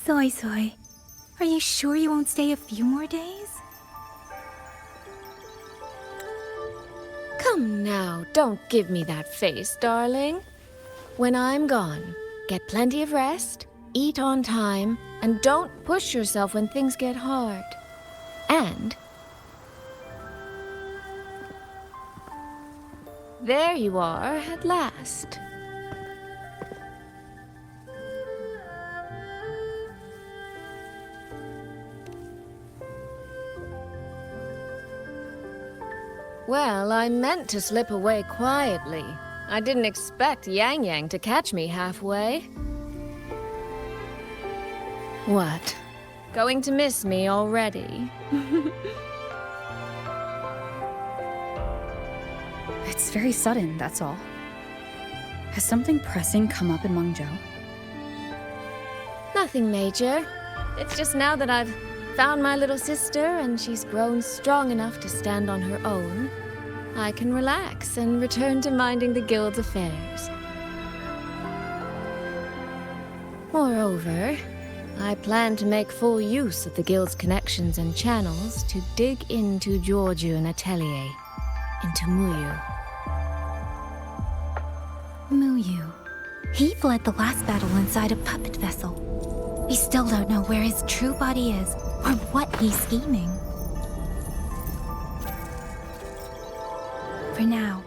Soy, are you sure you won't stay a few more days? Come now, don't give me that face, darling. When I'm gone, get plenty of rest, eat on time, and don't push yourself when things get hard. And there you are at last. Well, I meant to slip away quietly. I didn't expect Yang Yang to catch me halfway. What? Going to miss me already? It's very sudden, that's all. Has something pressing come up in Mengzhou? Nothing major. It's just now that I've found my little sister and she's grown strong enough to stand on her own, I can relax and return to minding the guild's affairs. Moreover, I plan to make full use of the guild's connections and channels to dig into Georgian Atelier, into Muyu. Muyu. He fled the last battle inside a puppet vessel. We still don't know where his true body is, or what he's scheming. For now,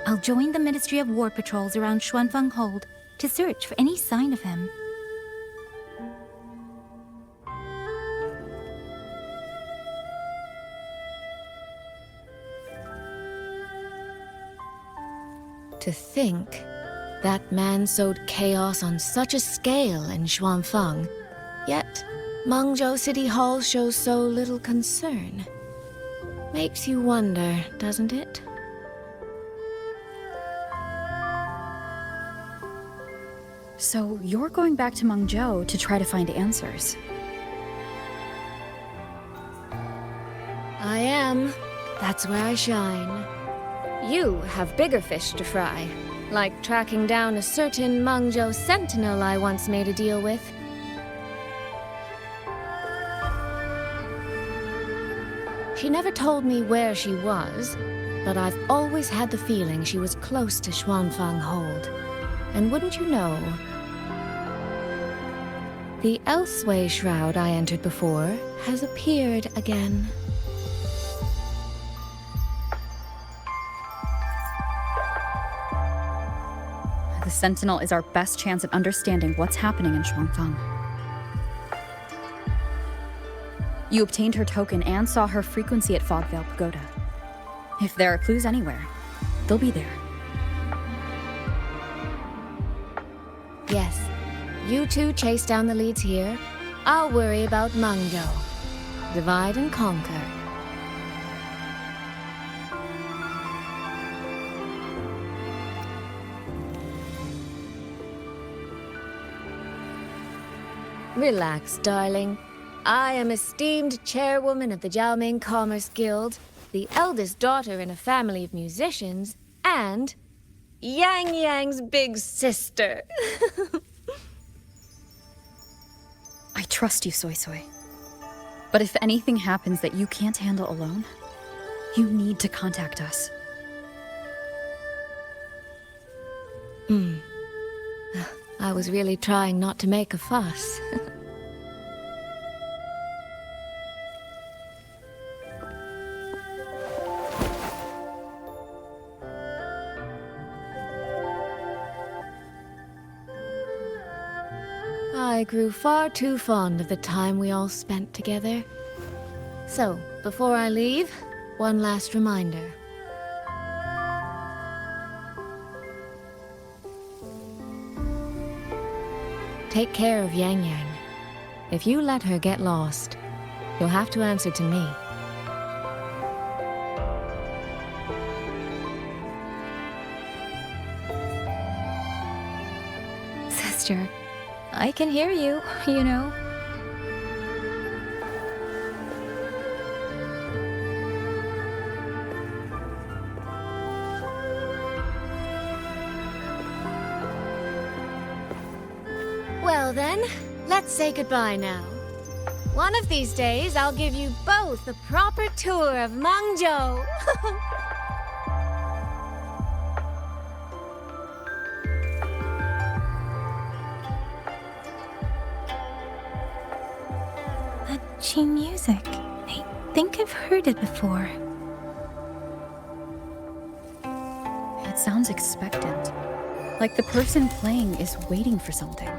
I'll join the Ministry of War patrols around Xuanfeng Hold to search for any sign of him. To think that man sowed chaos on such a scale in Xuanfeng, yet Mengzhou City Hall shows so little concern. Makes you wonder, doesn't it? So you're going back to Mengzhou to try to find answers. I am. That's where I shine. You have bigger fish to fry, like tracking down a certain Mengzhou sentinel I once made a deal with. She never told me where she was, but I've always had the feeling she was close to Xuanfeng Hold. And wouldn't you know, the Elseway shroud I entered before has appeared again. The Sentinel is our best chance at understanding what's happening in Xuanfeng. You obtained her token and saw her frequency at Fogvale Pagoda. If there are clues anywhere, they'll be there. Yes, you two chase down the leads here. I'll worry about Mengzhou. Divide and conquer. Relax, darling. I am esteemed chairwoman of the Jiaoming Commerce Guild, the eldest daughter in a family of musicians, and Yang Yang's big sister. I trust you, Soy Soy. But if anything happens that you can't handle alone, you need to contact us. I was really trying not to make a fuss. I grew far too fond of the time we all spent together. So, before I leave, one last reminder. Take care of Yang Yang. If you let her get lost, you'll have to answer to me. Sister, I can hear you, you know. Well then, let's say goodbye now. One of these days, I'll give you both a proper tour of Mengzhou. That Qing music. I think I've heard it before. It sounds expectant. Like the person playing is waiting for something.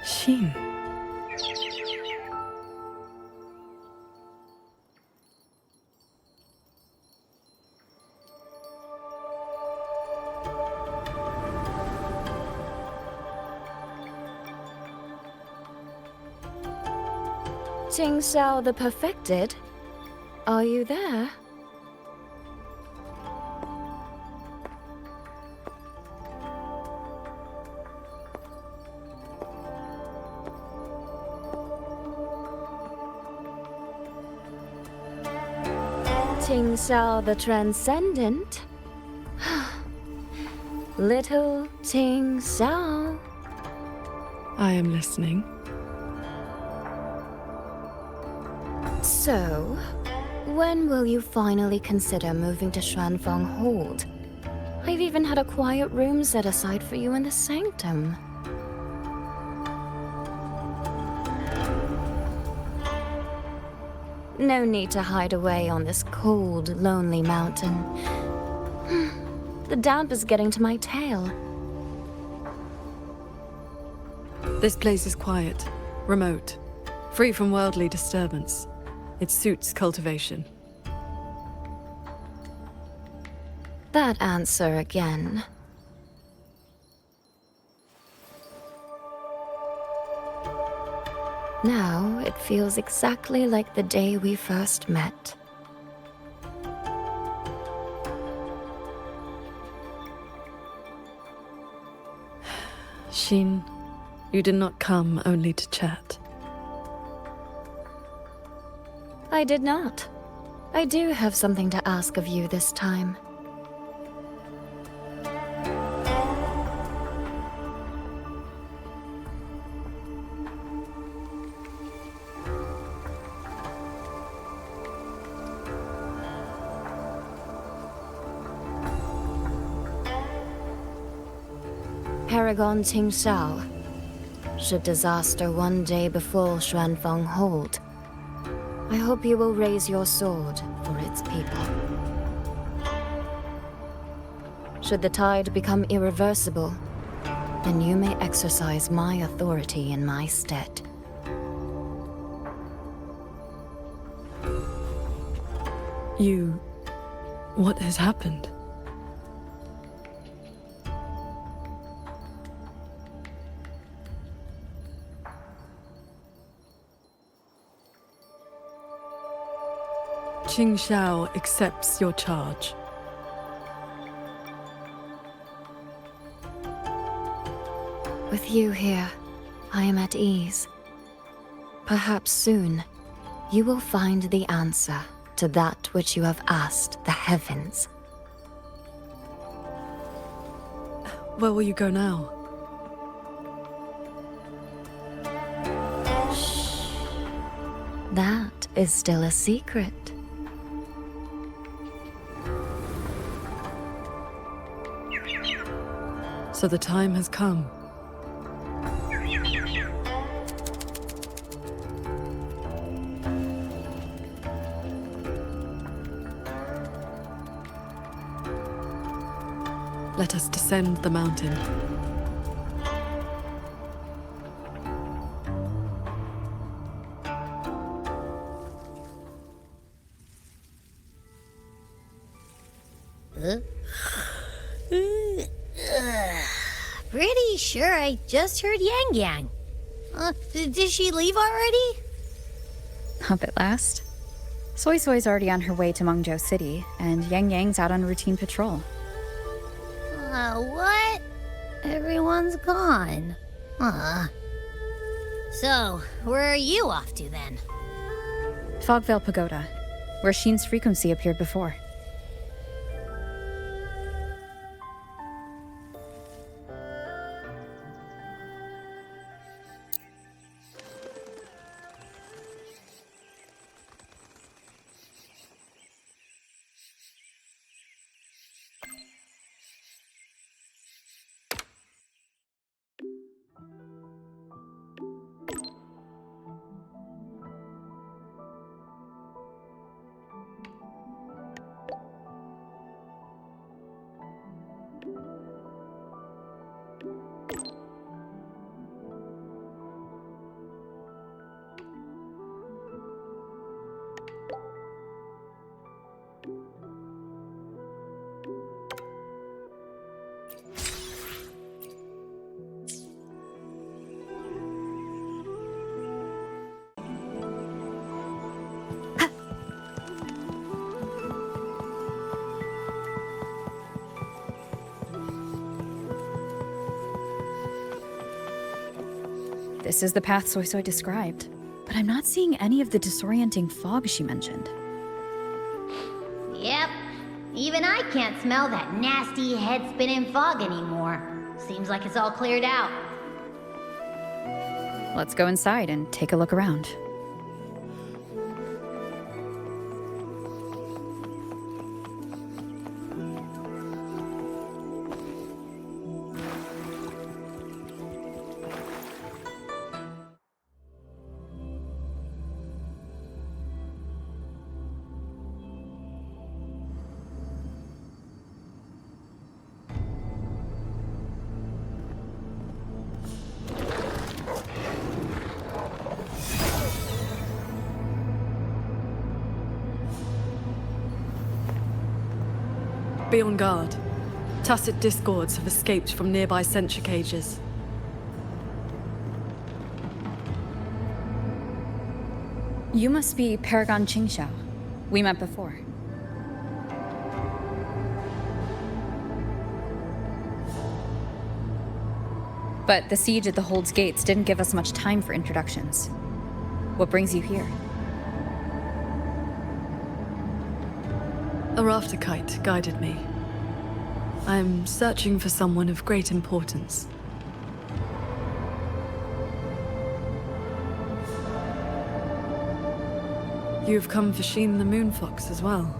Xin. Jing Xiao the Perfected? Are you there? Jing Xiao the Transcendent? Little Jing Xiao. I am listening. So, when will you finally consider moving to Xuanfeng Hold? I've even had a quiet room set aside for you in the sanctum. No need to hide away on this cold, lonely mountain. The damp is getting to my tail. This place is quiet, remote, free from worldly disturbance. It suits cultivation. That answer again. Now it feels exactly like the day we first met. Xin, you did not come only to chat. I did not. I do have something to ask of you this time. Paragon Qing Xiao. Should disaster one day befall Xuanfeng Hold, I hope you will raise your sword for its people. Should the tide become irreversible, then you may exercise my authority in my stead. What has happened? Qing Xiao accepts your charge. With you here, I am at ease. Perhaps soon, you will find the answer to that which you have asked the heavens. Where will you go now? That is still a secret. So the time has come. Let us descend the mountain. Pretty sure I just heard Yang Yang. Did she leave already? Up at last. Soy Soy's already on her way to Mengzhou City, and Yang Yang's out on routine patrol. What? Everyone's gone. So, where are you off to then? Fogvale Pagoda, where Sheen's frequency appeared before. This is the path Soy Soy described, but I'm not seeing any of the disorienting fog she mentioned. Yep. Even I can't smell that nasty head-spinning fog anymore. Seems like it's all cleared out. Let's go inside and take a look around. Be on guard. Tacit discords have escaped from nearby sentry cages. You must be Paragon Qingxiao. We met before. But the siege at the Hold's gates didn't give us much time for introductions. What brings you here? A rafter kite guided me. I'm searching for someone of great importance. You've come for Sheen the Moonfox as well.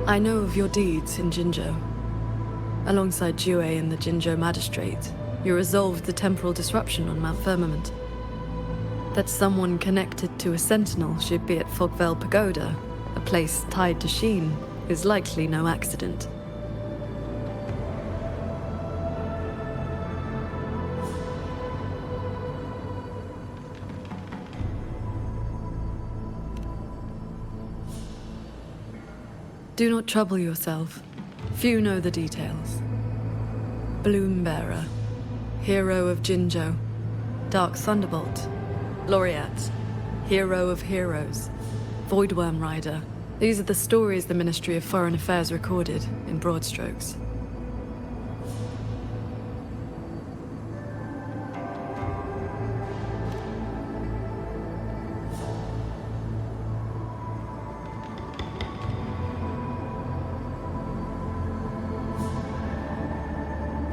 I know of your deeds in Jinzhou. Alongside Jue and the Jinzhou Magistrate, you resolved the temporal disruption on Mount Firmament. That someone connected to a sentinel should be at Fogvale Pagoda, a place tied to Sheen, is likely no accident. Do not trouble yourself. Few know the details. Bloombearer, hero of Jinzhou, Dark Thunderbolt, Laureate, hero of heroes, Voidworm Rider. These are the stories the Ministry of Foreign Affairs recorded in broad strokes.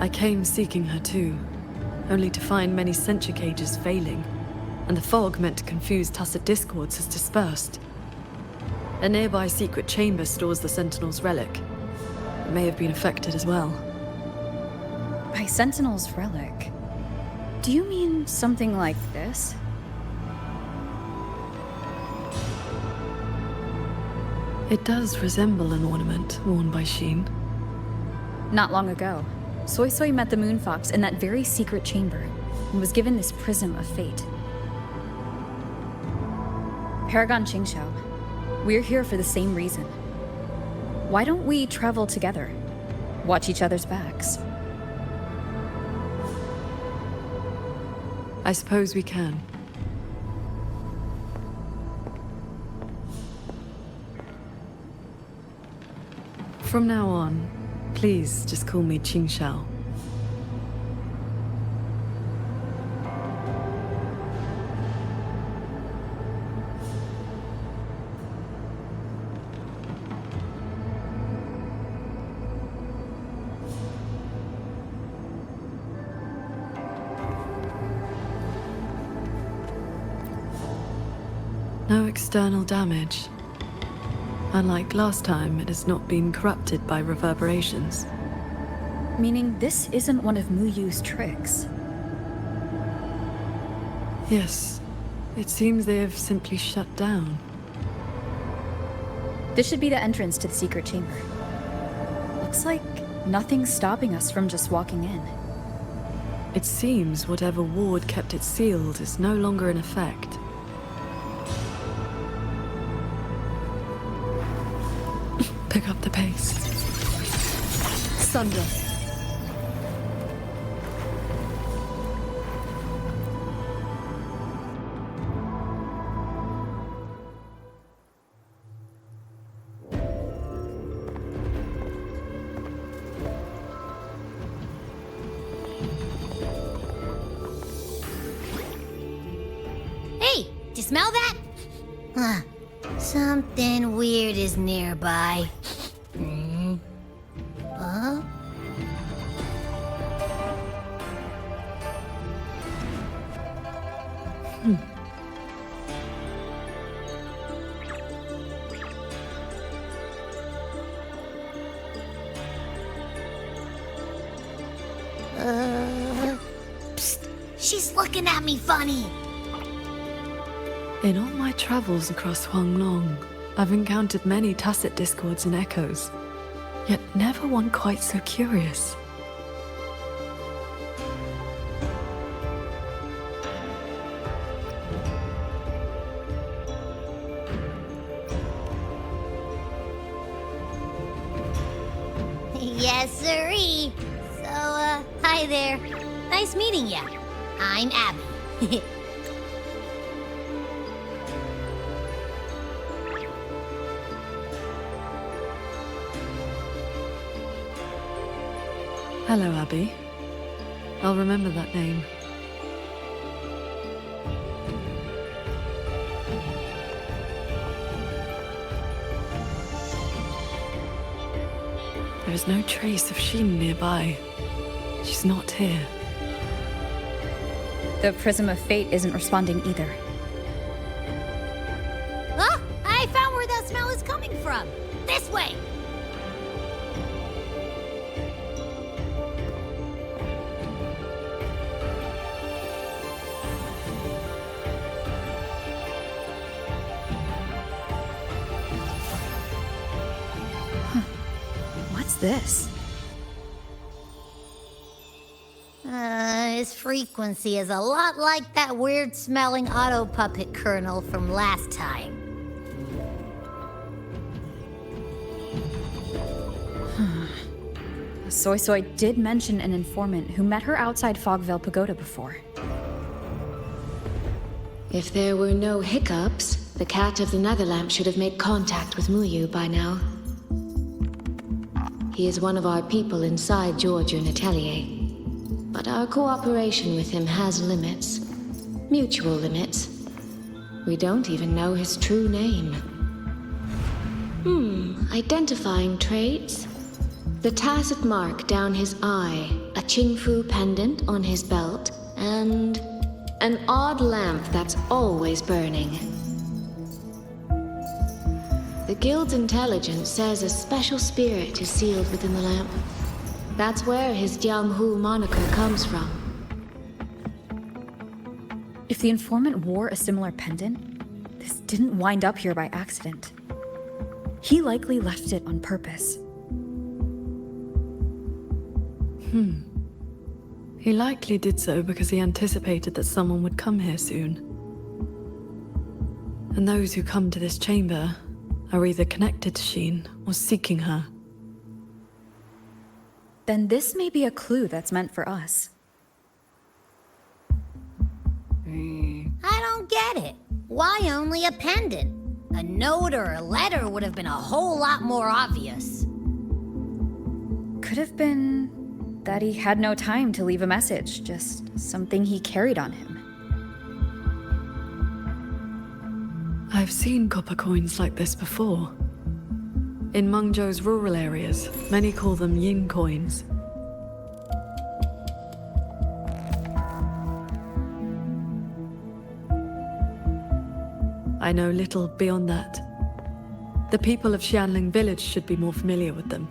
I came seeking her too, only to find many sentry cages failing, and the fog meant to confuse tacit discords has dispersed. A nearby secret chamber stores the Sentinel's relic. It may have been affected as well. By Sentinel's relic, do you mean something like this? It does resemble an ornament worn by Sheen. Not long ago, Soy Soy met the Moon Fox in that very secret chamber and was given this prism of fate. Paragon Qingxiao, we're here for the same reason. Why don't we travel together? Watch each other's backs. I suppose we can. From now on, please just call me Qingxiao. No external damage. Unlike last time, it has not been corrupted by reverberations. Meaning this isn't one of Mu Yu's tricks. Yes, it seems they have simply shut down. This should be the entrance to the secret chamber. Looks like nothing's stopping us from just walking in. It seems whatever ward kept it sealed is no longer in effect. Pick up the pace. Sunder. Hey, did you smell that? Huh. Something weird is nearby. Huh? Psst. She's looking at me funny. In all my travels across Huanglong, I've encountered many tacit discords and echoes, yet never one quite so curious. Yes, sirree. So, hi there. Nice meeting ya. I'm Abby. Hello, Abby. I'll remember that name. There is no trace of Sheen nearby. She's not here. The Prism of Fate isn't responding either. Huh? I found where that smell is coming from. This way. What's this? His frequency is a lot like that weird-smelling auto puppet kernel from last time. Soy Soy did mention an informant who met her outside Fogvale Pagoda before. If there were no hiccups, the Cat of the Netherlamp should have made contact with Mu Yu by now. He is one of our people inside Georgian Atelier. But our cooperation with him has limits. Mutual limits. We don't even know his true name. Identifying traits. The tacit mark down his eye, a a Qingfu pendant on his belt, and an odd lamp that's always burning. The guild's intelligence says a special spirit is sealed within the lamp. That's where his Jianghu moniker comes from. If the informant wore a similar pendant, this didn't wind up here by accident. He likely left it on purpose. He likely did so because he anticipated that someone would come here soon. And those who come to this chamber are either connected to Sheen or seeking her. Then this may be a clue that's meant for us. I don't get it. Why only a pendant? A note or a letter would have been a whole lot more obvious. Could have been that he had no time to leave a message, just something he carried on him. I've seen copper coins like this before. In Mengzhou's rural areas, many call them yin coins. I know little beyond that. The people of Xianling village should be more familiar with them.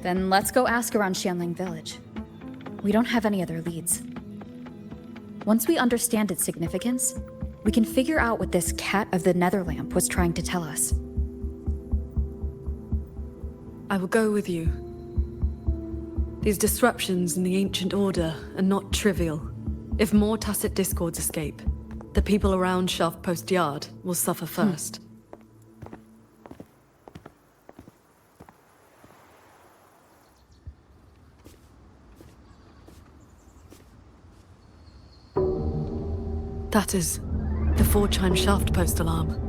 Then let's go ask around Xianling village. We don't have any other leads. Once we understand its significance, we can figure out what this cat of the Netherlamp was trying to tell us. I will go with you. These disruptions in the ancient order are not trivial. If more tacit discords escape, the people around Shaft Post Yard will suffer first. That is the 4-chime shaft post alarm.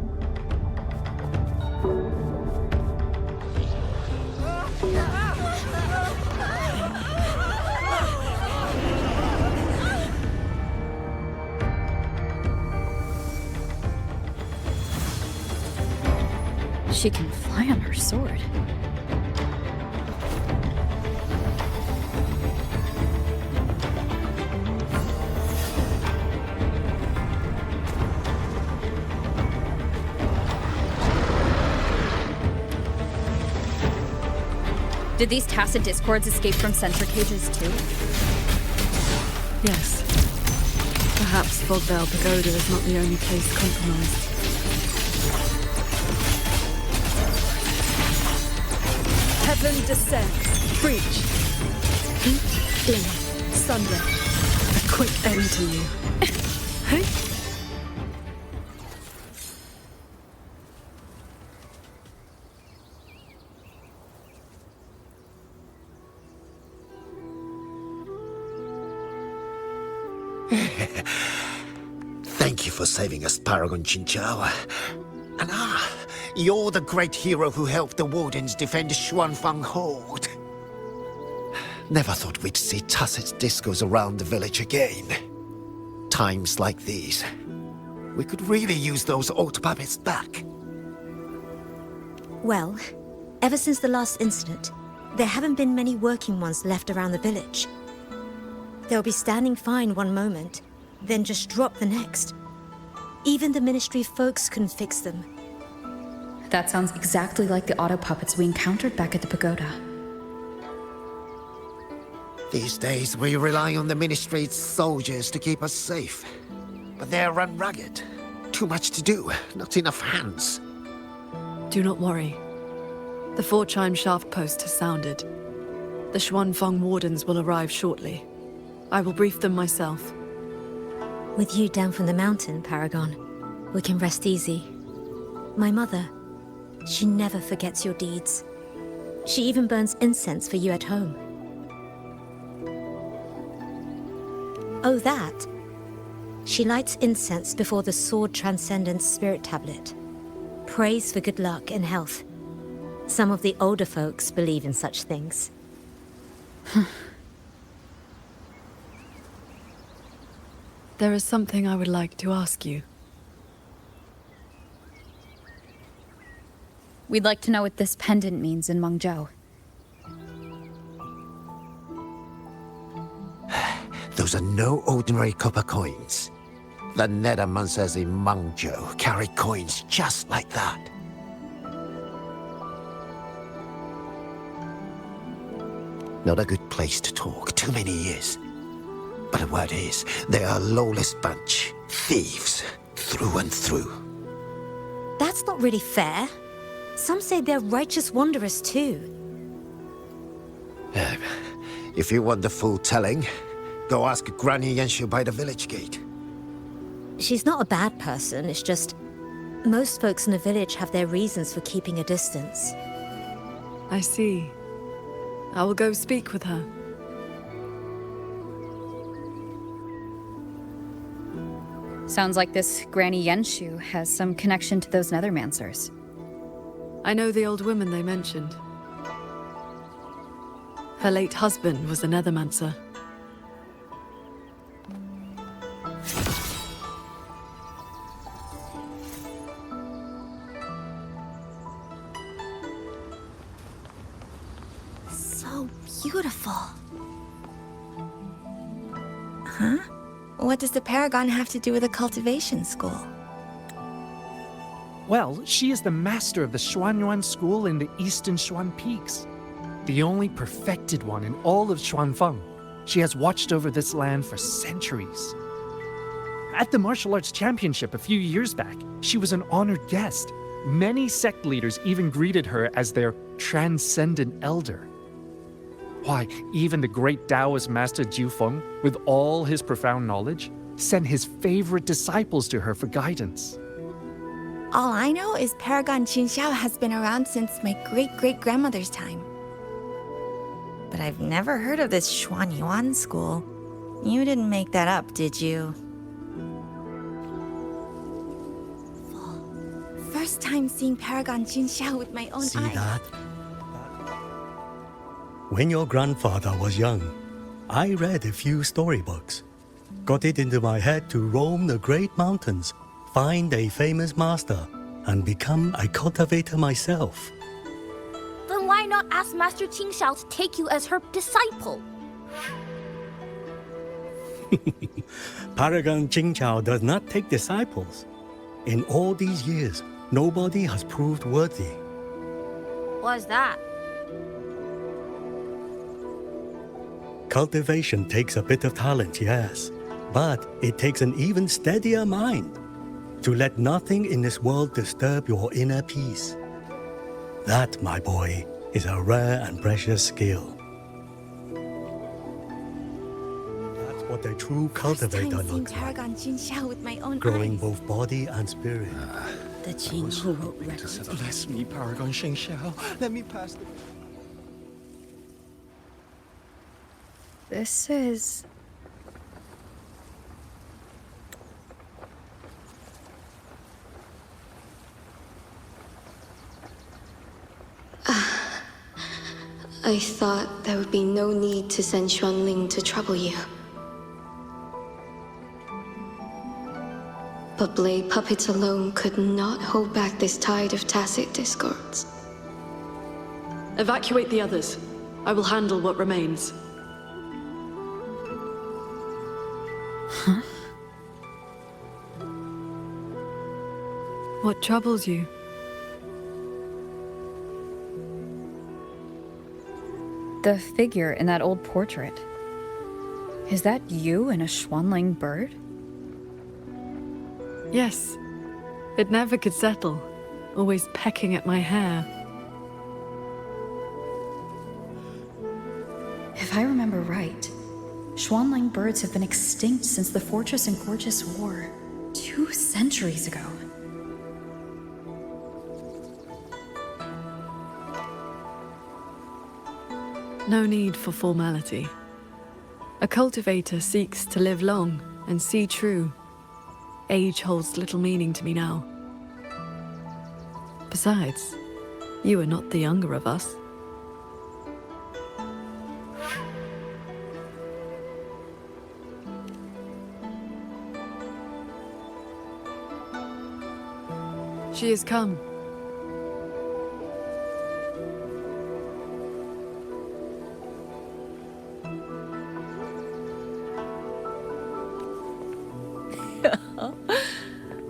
She can fly on her sword. Did these tacit discords escape from sensor cages too? Yes. Perhaps Fogvale Pagoda is not the only place compromised. Heaven descends. Breach. Heat, flame, sunder. A quick end to you. Hey? Thank you for saving us, Paragon Chinchou. And you're the great hero who helped the Wardens defend Xuanfang Hold. Never thought we'd see tacit discos around the village again. Times like these, we could really use those old puppets back. Well, ever since the last incident, there haven't been many working ones left around the village. They'll be standing fine one moment, then just drop the next. Even the Ministry folks couldn't fix them. That sounds exactly like the auto puppets we encountered back at the pagoda. These days, we rely on the Ministry's soldiers to keep us safe. But they're run ragged. Too much to do, not enough hands. Do not worry. The 4-chime shaft post has sounded. The Xuanfang Wardens will arrive shortly. I will brief them myself. With you down from the mountain, Paragon, we can rest easy. My mother, she never forgets your deeds. She even burns incense for you at home. Oh, that? She lights incense before the Sword Transcendence Spirit Tablet. Prays for good luck and health. Some of the older folks believe in such things. There is something I would like to ask you. We'd like to know what this pendant means in Mengzhou. Those are no ordinary copper coins. The Nethermancers in Mengzhou carry coins just like that. Not a good place to talk, too many years. But the word is, they are a lawless bunch. Thieves, through and through. That's not really fair. Some say they're righteous wanderers too. If you want the full telling, go ask Granny Yenshu by the village gate. She's not a bad person, it's just... most folks in the village have their reasons for keeping a distance. I see. I will go speak with her. Sounds like this Granny Yenshu has some connection to those Nethermancers. I know the old woman they mentioned. Her late husband was a Nethermancer. So beautiful. Huh? What does the Paragon have to do with a cultivation school? Well, she is the master of the Xuanyuan school in the eastern Xuan Peaks. The only perfected one in all of Xuanfeng. She has watched over this land for centuries. At the martial arts championship a few years back, she was an honored guest. Many sect leaders even greeted her as their transcendent elder. Why, even the great Taoist master Jiufeng, with all his profound knowledge, sent his favorite disciples to her for guidance. All I know is Paragon Qinxiao has been around since my great-great-grandmother's time. But I've never heard of this Xuanyuan school. You didn't make that up, did you? First time seeing Paragon Qinxiao with my own See eyes. that? When your grandfather was young, I read a few storybooks. Got it into my head to roam the great mountains, find a famous master, and become a cultivator myself. Then why not ask Master Qingxiao to take you as her disciple? Paragon Qingqiao does not take disciples. In all these years, nobody has proved worthy. What's that? Cultivation takes a bit of talent, yes, but it takes an even steadier mind to let nothing in this world disturb your inner peace. That, my boy, is a rare and precious skill. That's what a true cultivator First time seeing looks like, Paragon Qinxiao with my own growing eyes. both body and spirit. The Qing who wrote records. Bless me, Paragon Shengxiao. Let me pass the... This is... I thought there would be no need to send Xuanling to trouble you. But blade puppets alone could not hold back this tide of tacit discords. Evacuate the others. I will handle what remains. Huh? What troubles you? The figure in that old portrait. Is that you in a Xuanling bird? Yes. It never could settle, always pecking at my hair. If I remember right, Xuanling birds have been extinct since the Fortress and Gorgeous War, 2 centuries ago. No need for formality. A cultivator seeks to live long and see true. Age holds little meaning to me now. Besides, you are not the younger of us. She has come.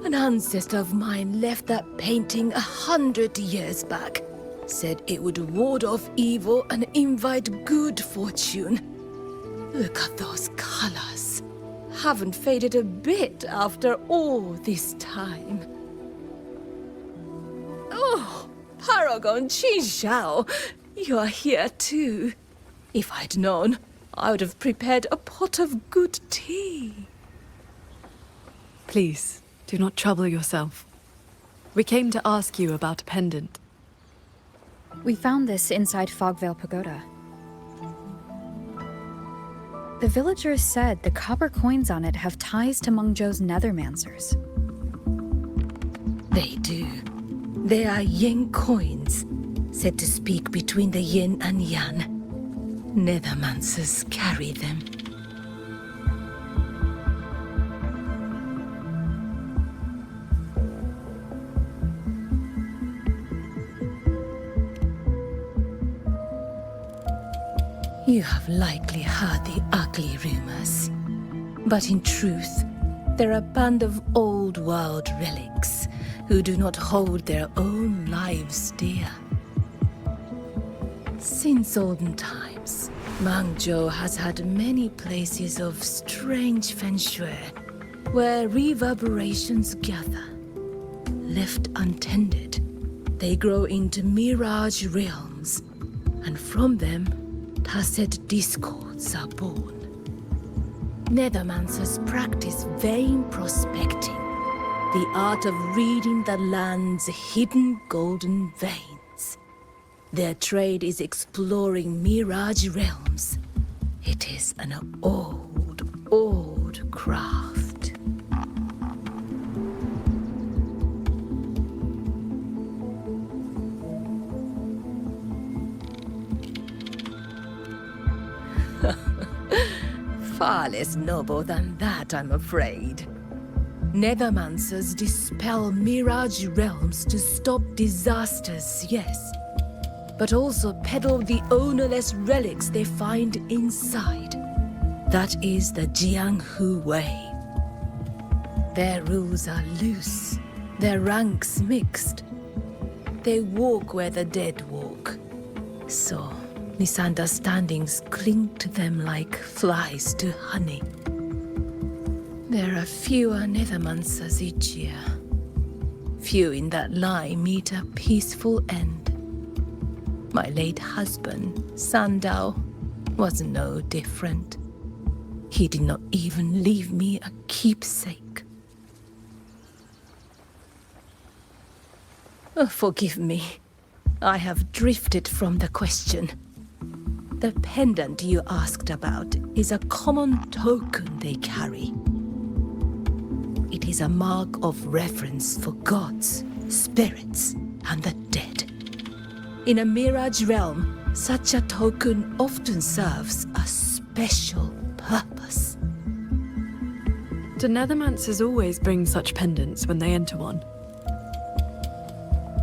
An ancestor of mine left that painting 100 years back. Said it would ward off evil and invite good fortune. Look at those colors. Haven't faded a bit after all this time. Oh, Paragon Qinshao, you're here too. If I'd known, I would have prepared a pot of good tea. Please, do not trouble yourself. We came to ask you about a pendant. We found this inside Fogvale Pagoda. The villagers said the copper coins on it have ties to Mengzhou's nethermancers. They do. They are yin coins, said to speak between the yin and yang. Nethermancers carry them. You have likely heard the ugly rumors. But in truth, they're a band of old world relics who do not hold their own lives dear. Since olden times, Mengzhou has had many places of strange feng shui where reverberations gather. Left untended, they grow into mirage realms, and from them, tacit discords are born. Nethermancers practice vain prospecting, the art of reading the land's hidden golden veins. Their trade is exploring mirage realms. It is an old craft. Far less noble than that, I'm afraid. Nethermancers dispel mirage realms to stop disasters, yes, but also peddle the ownerless relics they find inside. That is the Jianghu way. Their rules are loose, their ranks mixed. They walk where the dead walk. So, misunderstandings cling to them like flies to honey. There are fewer Nethermancers each year. Few in that line meet a peaceful end. My late husband, Sandao, was no different. He did not even leave me a keepsake. Oh, forgive me. I have drifted from the question. The pendant you asked about is a common token they carry. It is a mark of reverence for gods, spirits, and the dead. In a mirage realm, such a token often serves a special purpose. Do Nethermancers always bring such pendants when they enter one?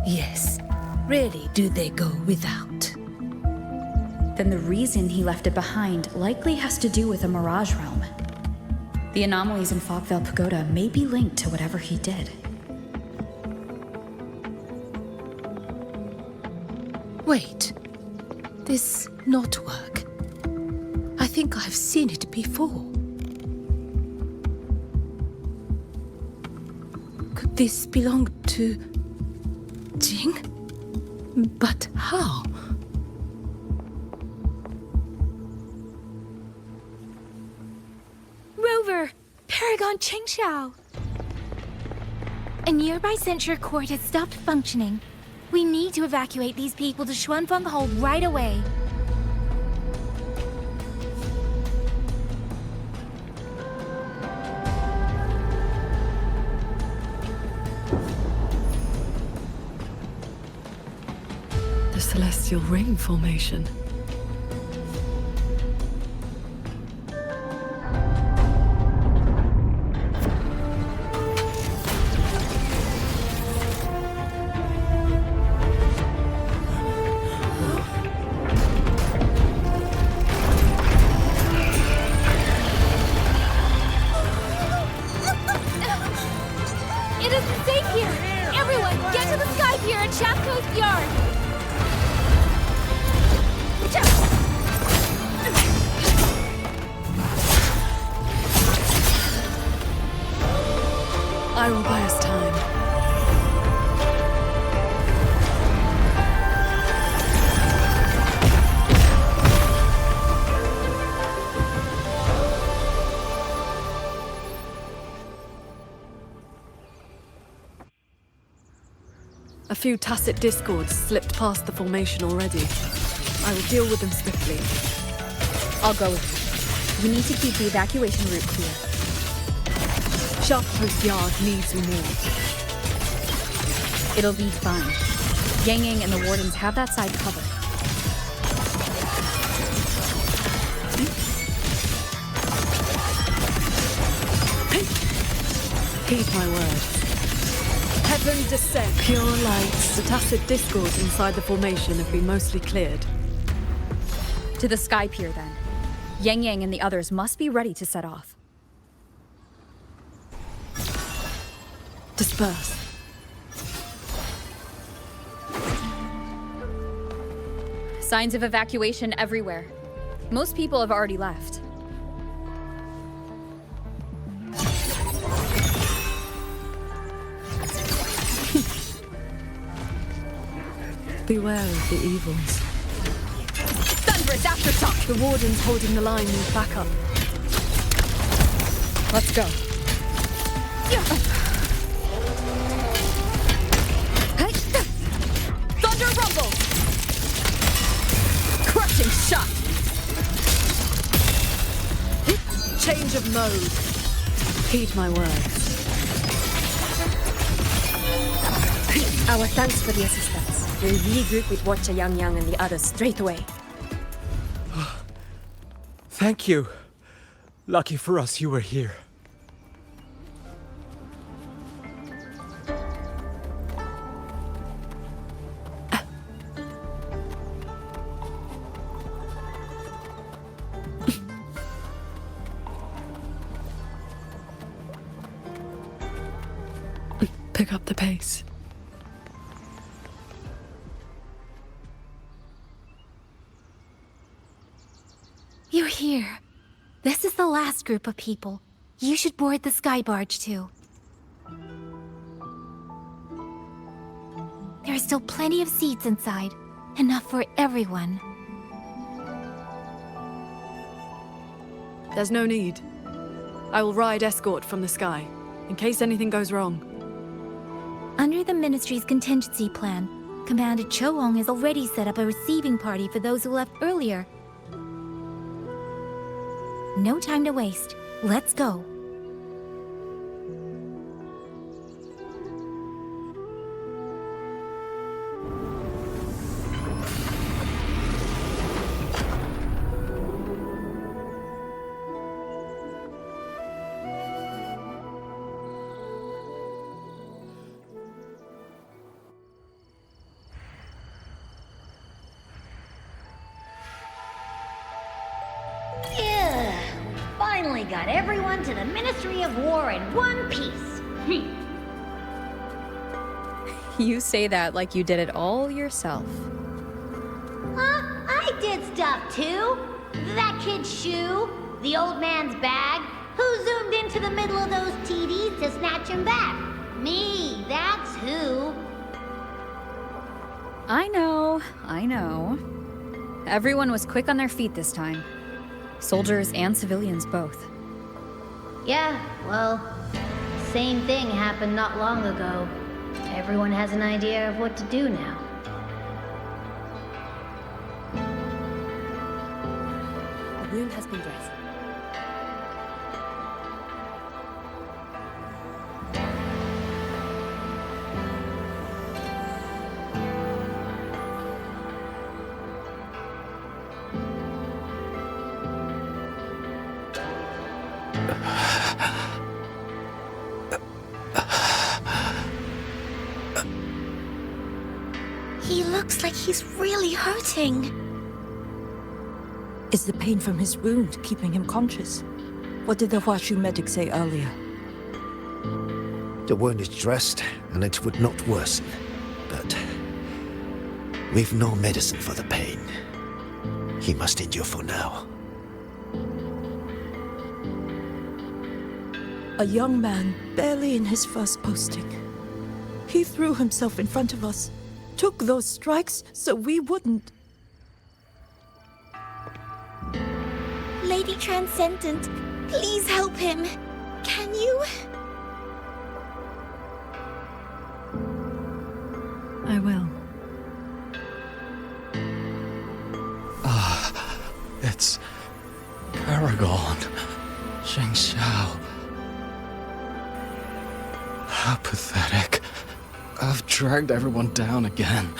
Yes. Rarely do they go without. Then the reason he left it behind likely has to do with a mirage realm. The anomalies in Fogvale Pagoda may be linked to whatever he did. Wait. This knotwork. I think I've seen it before. Could this belong to Jing? But how? Rover! Paragon Qingxiao! A nearby censure court has stopped functioning. We need to evacuate these people to Xuanfeng Hall right away. The Celestial Ring formation. Coast Yard! I will buy us time. A few tacit discords slipped past the formation already. I will deal with them swiftly. I'll go with you. We need to keep the evacuation route clear. Coast Yard needs me more. It'll be fine. Yang and the Wardens have that side covered. Heed my words. Heaven descend. Pure lights. The tacit discords inside the formation have been mostly cleared. To the Sky Pier, then. Yang and the others must be ready to set off. Disperse. Signs of evacuation everywhere. Most people have already left. Beware of the evils. Thunderous aftershock! The Wardens holding the line need backup. Let's go. Thunder rumble! Crushing shot! Change of mode. Heed my words. Our thanks for the assistance. We'll regroup with Watcher Yang and the others straight away. Thank you. Lucky for us you were here. Pick up the pace. You're here. This is the last group of people. You should board the sky barge too. There are still plenty of seats inside. Enough for everyone. There's no need. I will ride escort from the sky, in case anything goes wrong. Under the Ministry's contingency plan, Commander Cho-Ong has already set up a receiving party for those who left earlier. No time to waste. Let's go. Finally got everyone to the Ministry of War in one piece. You say that like you did it all yourself. I did stuff too. That kid's shoe, the old man's bag. Who zoomed into the middle of those TDs to snatch him back? Me, that's who. I know. Everyone was quick on their feet this time. Soldiers and civilians both. Yeah, well, same thing happened not long ago. Everyone has an idea of what to do now. The wound has been dressed. He looks like he's really hurting. Is the pain from his wound keeping him conscious? What did the Huashu medic say earlier? The wound is dressed, and it would not worsen. But We've no medicine for the pain. He must endure for now. A young man, barely in his first posting. He threw himself in front of us, took those strikes so we wouldn't. Lady Transcendent, please help him. Can you? I will. It's Paragon. Chengxiao. How pathetic. I've dragged everyone down again.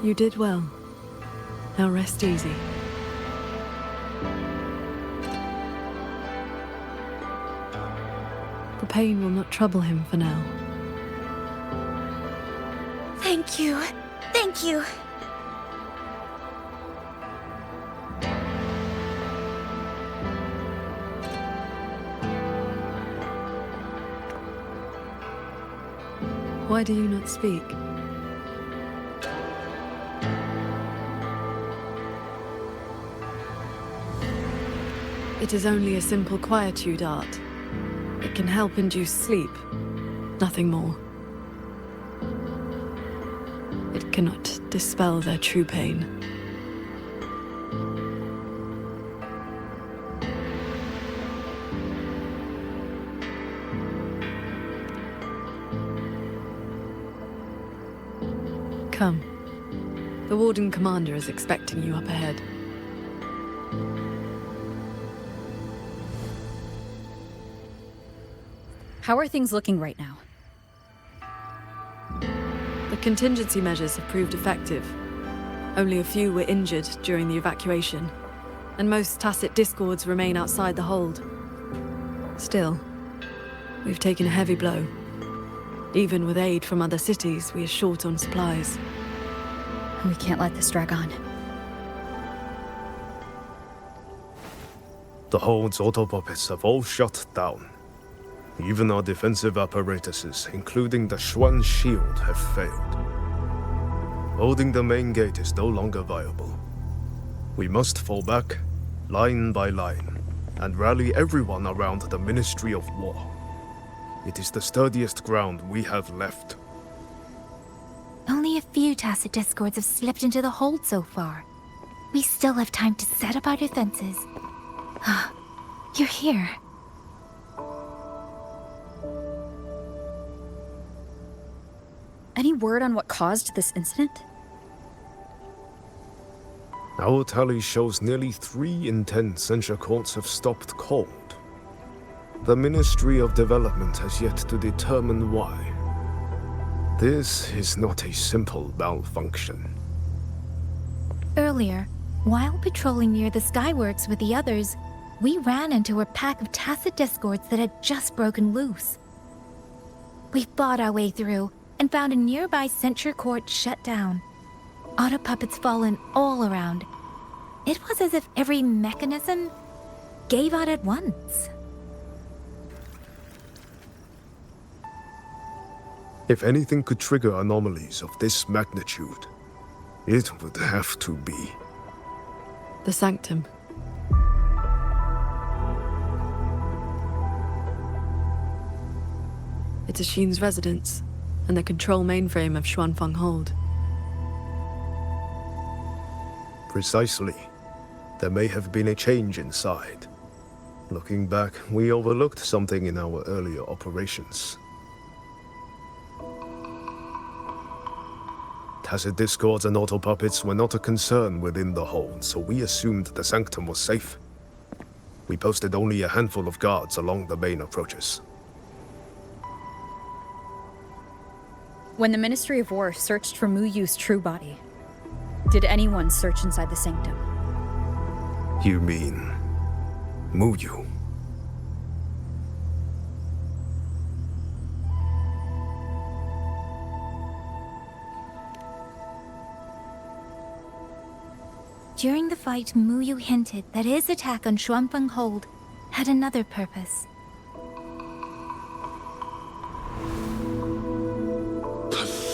You did well. Now rest easy. The pain will not trouble him for now. Thank you. Thank you. Why do you not speak? It is only a simple quietude art. It can help induce sleep, nothing more. It cannot dispel their true pain. Come. The Warden Commander is expecting you up ahead. How are things looking right now? The contingency measures have proved effective. Only a few were injured during the evacuation, and most tacit discords remain outside the hold. Still, we've taken a heavy blow. Even with aid from other cities, we are short on supplies. We can't let this drag on. The hold's autopuppets have all shut down. Even our defensive apparatuses, including the Xuan shield, have failed. Holding the main gate is no longer viable. We must fall back, line by line, and rally everyone around the Ministry of War. It is the sturdiest ground we have left. Only a few tacit discords have slipped into the hold so far. We still have time to set up our defenses. You're here. Any word on what caused this incident? Our tally shows nearly 3 in 10 censure courts have stopped cold. The Ministry of Development has yet to determine why. This is not a simple malfunction. Earlier, while patrolling near the Skyworks with the others, we ran into a pack of tacit discords that had just broken loose. We fought our way through and found a nearby censure court shut down. Auto puppets fallen all around. It was as if every mechanism gave out at once. If anything could trigger anomalies of this magnitude, it would have to be the Sanctum. It's Ashin's residence and the control mainframe of Xuanfeng Hold. Precisely. There may have been a change inside. Looking back, we overlooked something in our earlier operations. Tacit discords and auto-puppets were not a concern within the hold, so we assumed the Sanctum was safe. We posted only a handful of guards along the main approaches. When the Ministry of War searched for Mu Yu's true body, did anyone search inside the Sanctum? You mean Mu Yu? During the fight, Mu Yu hinted that his attack on Xuanfeng Hold had another purpose.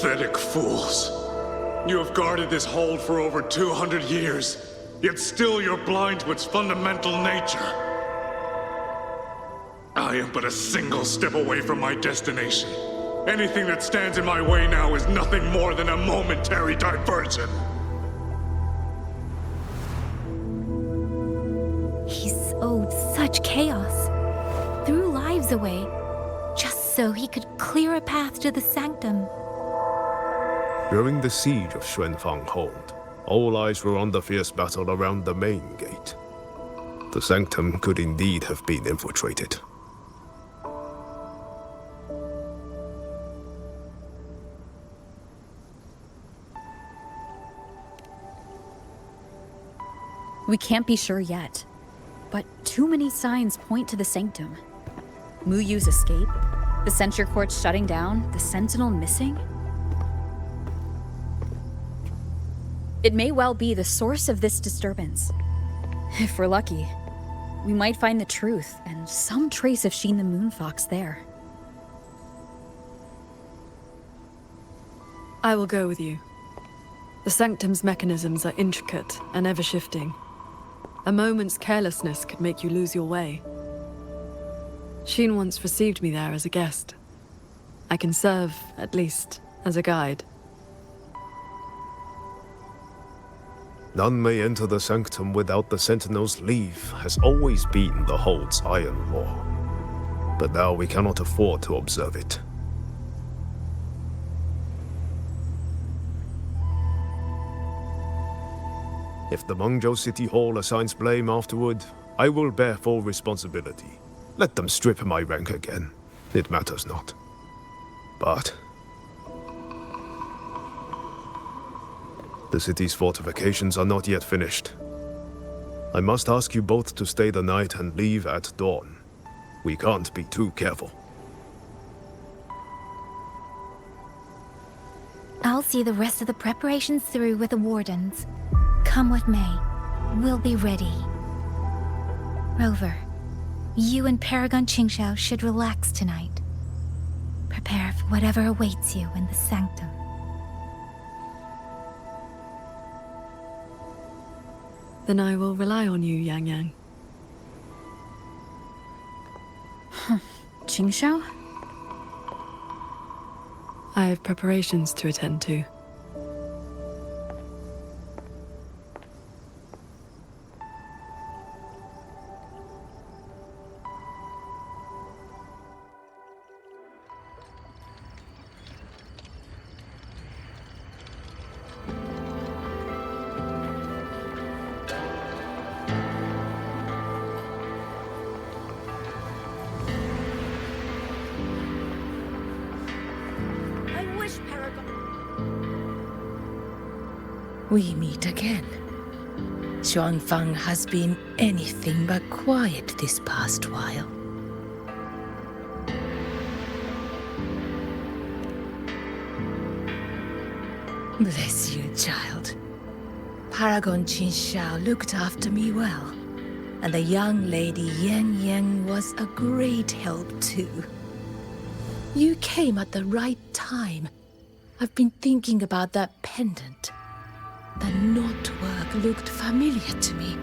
Pathetic fools. You have guarded this hold for over 200 years, yet still you're blind to its fundamental nature. I am but a single step away from my destination. Anything that stands in my way now is nothing more than a momentary diversion. He sowed such chaos, threw lives away, just so he could clear a path to the sanctum. During the siege of Xuanfang Hold, all eyes were on the fierce battle around the main gate. The sanctum could indeed have been infiltrated. We can't be sure yet, but too many signs point to the sanctum. Mu Yu's escape, the censure court shutting down, the sentinel missing. It may well be the source of this disturbance. If we're lucky, we might find the truth and some trace of Sheen the Moonfox there. I will go with you. The sanctum's mechanisms are intricate and ever-shifting. A moment's carelessness could make you lose your way. Sheen once received me there as a guest. I can serve, at least, as a guide. None may enter the sanctum without the Sentinel's leave has always been the Hold's iron law. But now we cannot afford to observe it. If the Mengzhou City Hall assigns blame afterward, I will bear full responsibility. Let them strip my rank again. It matters not. But the city's fortifications are not yet finished. I must ask you both to stay the night and leave at dawn. We can't be too careful. I'll see the rest of the preparations through with the wardens. Come what may, we'll be ready. Rover, you and Paragon Qingxiao should relax tonight. Prepare for whatever awaits you in the sanctum. Then I will rely on you, Yang Yang. Qingxiao? I have preparations to attend to. We meet again. Xuanfang has been anything but quiet this past while. Bless you, child. Paragon Qingxiao looked after me well, and the young lady Yan Yan was a great help too. You came at the right time. I've been thinking about that pendant. The knotwork looked familiar to me,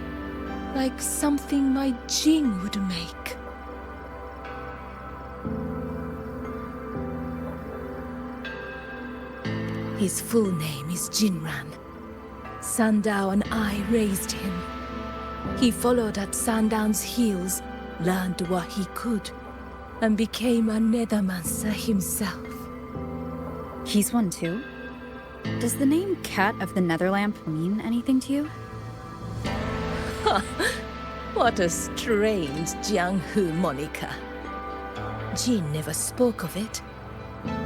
like something my Jing would make. His full name is Jinran. Sandao and I raised him. He followed at Sandown's heels, learned what he could, and became a nethermancer himself. He's one too? Does the name Cat of the Netherlamp mean anything to you? What a strange Jianghu moniker. Jin never spoke of it,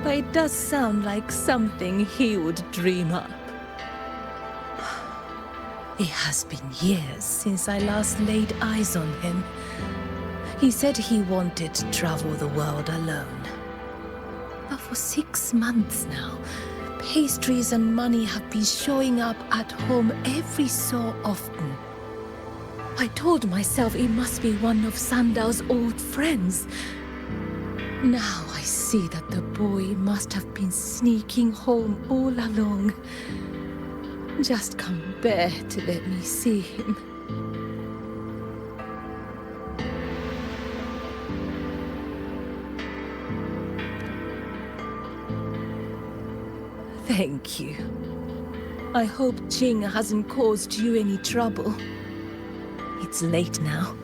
but it does sound like something he would dream up. It has been years since I last laid eyes on him. He said he wanted to travel the world alone. But for 6 months now, pastries and money have been showing up at home every so often. I told myself it must be one of Sandao's old friends. Now I see. see that the boy must have been sneaking home all along. Just can't bear to let me see him. Thank you. I hope Jing hasn't caused you any trouble. It's late now.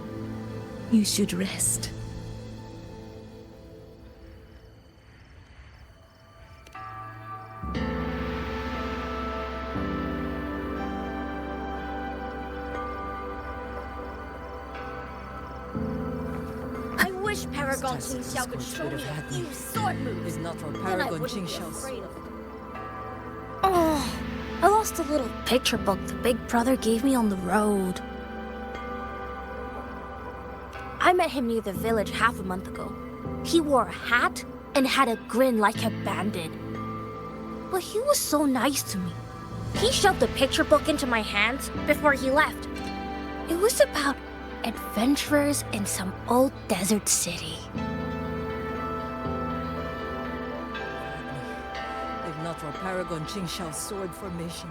You should rest. I wish Paragon Qingxiao could show me a few sword moves. If not for Then I Paragon wouldn't be Qingxiao's afraid of them. Oh, I lost the little picture book the big brother gave me on the road. I met him near the village half a month ago. He wore a hat and had a grin like a bandit. But he was so nice to me. He shoved the picture book into my hands before he left. It was about adventurers in some old desert city. If not for Paragon Qingxiao's sword formation.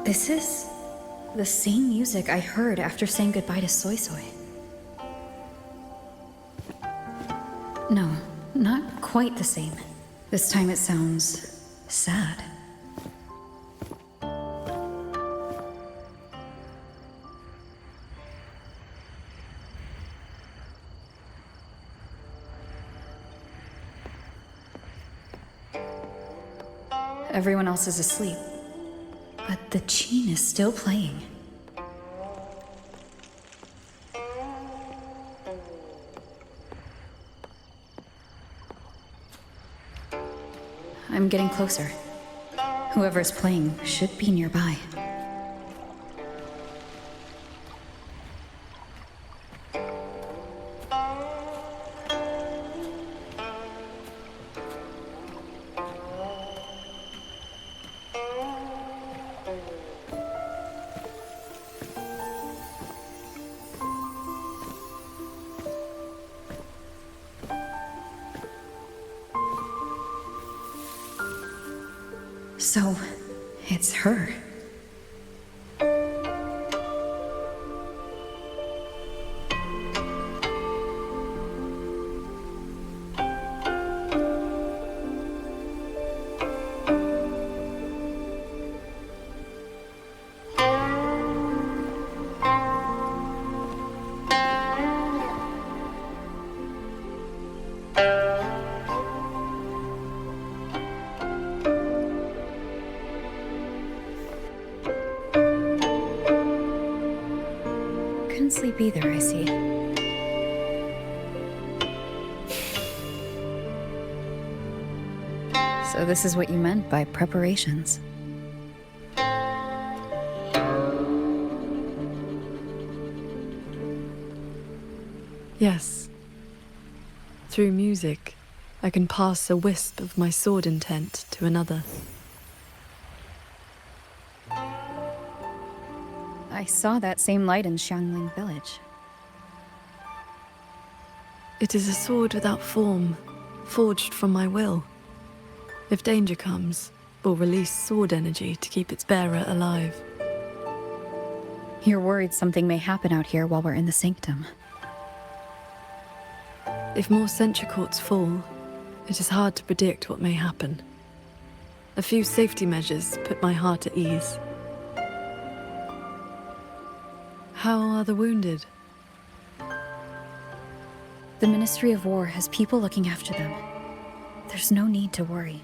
This is the same music I heard after saying goodbye to Soy Soy. No, not quite the same. This time it sounds sad. Everyone else is asleep. But the Qin is still playing. I'm getting closer. Whoever's playing should be nearby. So, it's her. Couldn't sleep either, I see. So this is what you meant by preparations. Yes. Through music, I can pass a wisp of my sword intent to another. I saw that same light in Xiangling village. It is a sword without form, forged from my will. If danger comes, will release sword energy to keep its bearer alive. You're worried something may happen out here while we're in the sanctum. If more sentry courts fall, it is hard to predict what may happen. A few safety measures put my heart at ease. How are the wounded? The Ministry of War has people looking after them. There's no need to worry.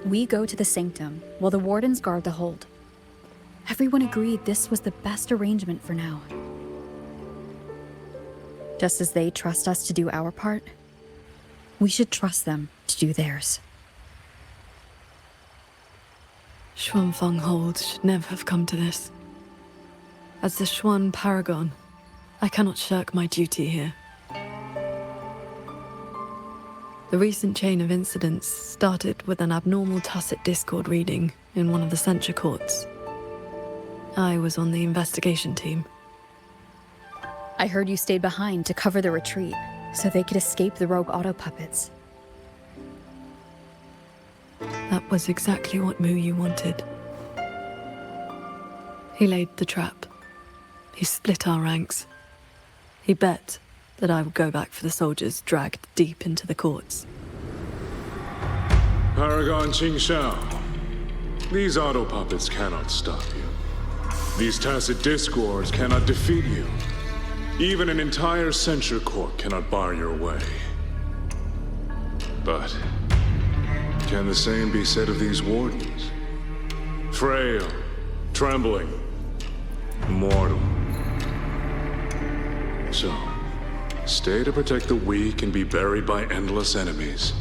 We go to the sanctum, while the wardens guard the hold. Everyone agreed this was the best arrangement for now. Just as they trust us to do our part, we should trust them to do theirs. Xuanfeng Hold should never have come to this. As the Xuan Paragon, I cannot shirk my duty here. The recent chain of incidents started with an abnormal tacit discord reading in one of the sentry courts. I was on the investigation team. I heard you stayed behind to cover the retreat, so they could escape the rogue auto puppets. That was exactly what Mu Yu wanted. He laid the trap. He split our ranks. He bet that I would go back for the soldiers dragged deep into the courts. Paragon Qingxiao, these auto puppets cannot stop you. These tacit discords cannot defeat you. Even an entire censure court cannot bar your way. But can the same be said of these wardens? Frail, trembling, mortal. So, stay to protect the weak and be buried by endless enemies.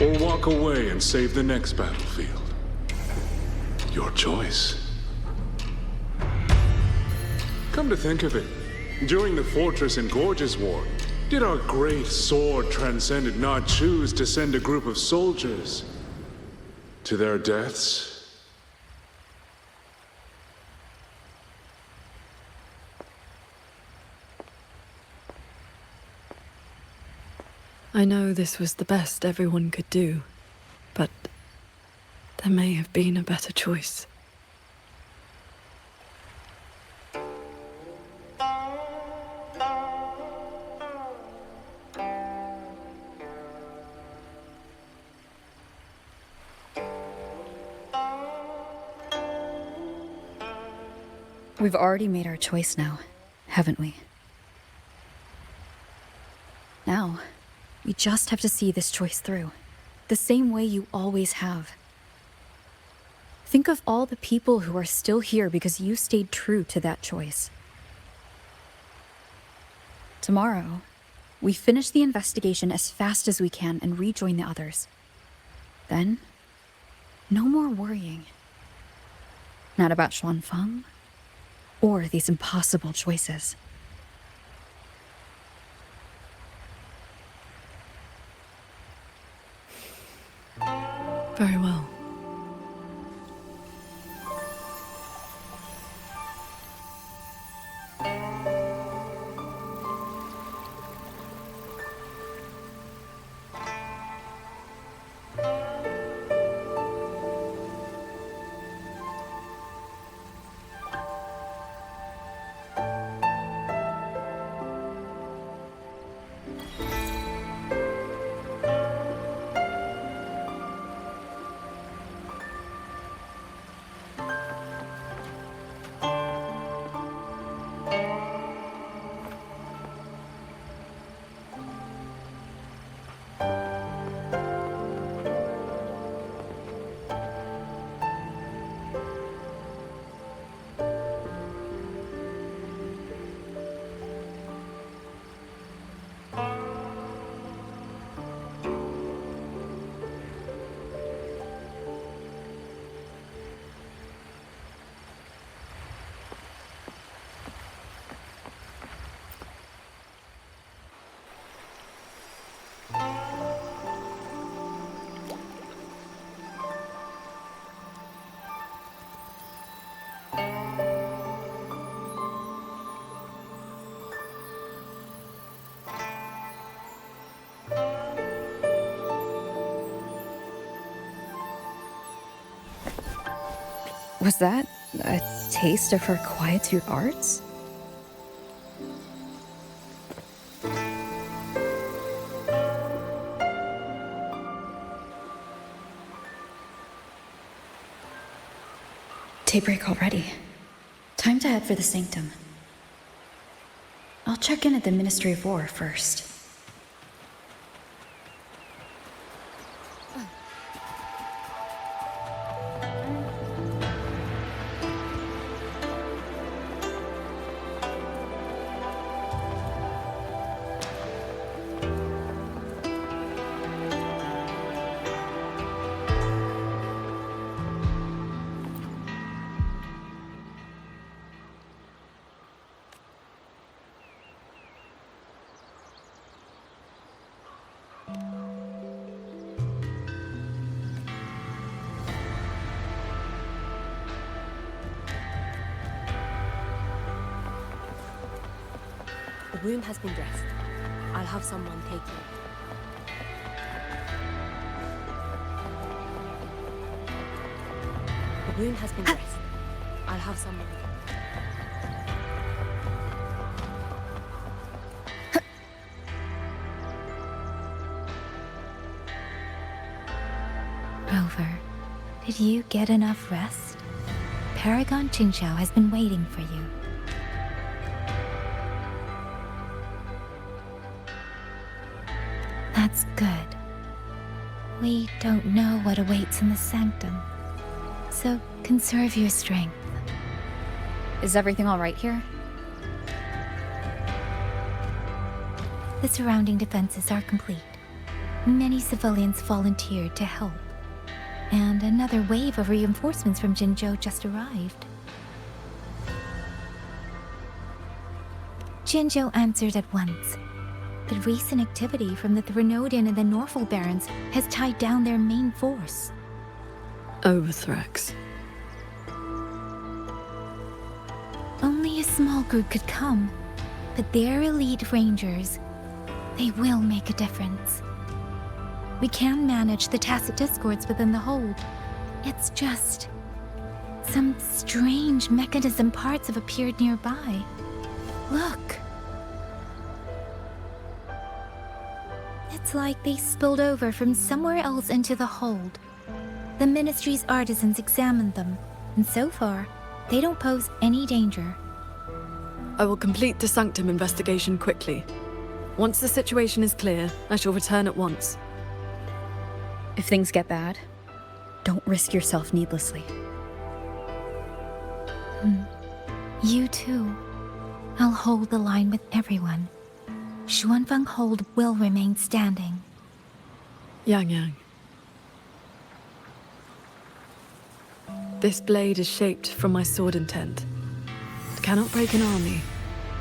Or walk away and save the next battlefield. Your choice. Come to think of it, during the Fortress and Gorges War, did our great sword transcendent not choose to send a group of soldiers to their deaths? I know this was the best everyone could do, but there may have been a better choice. We've already made our choice now, haven't we? Now, we just have to see this choice through, the same way you always have. Think of all the people who are still here because you stayed true to that choice. Tomorrow, we finish the investigation as fast as we can and rejoin the others. Then, no more worrying. Not about Xuanfeng, or these impossible choices. Very well. Was that a taste of her quietude arts? Daybreak already. Time to head for the Sanctum. I'll check in at the Ministry of War first. The wound has been dressed. I'll have someone take it. The wound has been dressed. I'll have someone. Rover, did you get enough rest? Paragon Qingxiao has been waiting for you. That's good. We don't know what awaits in the Sanctum, so conserve your strength. Is everything all right here? The surrounding defenses are complete. Many civilians volunteered to help, and another wave of reinforcements from Jinzhou just arrived. Jinzhou answered at once. The recent activity from the Threnodian and the Norful Barons has tied down their main force. Overthrex. Only a small group could come, but their elite rangers, they will make a difference. We can manage the tacit discords within the hold. It's just... some strange mechanism parts have appeared nearby. Look. It's like they spilled over from somewhere else into the hold. The Ministry's artisans examined them, and so far, they don't pose any danger. I will complete the Sanctum investigation quickly. Once the situation is clear, I shall return at once. If things get bad, don't risk yourself needlessly. You too. I'll hold the line with everyone. Xuanfeng Hold will remain standing. Yang. This blade is shaped from my sword intent. It cannot break an army,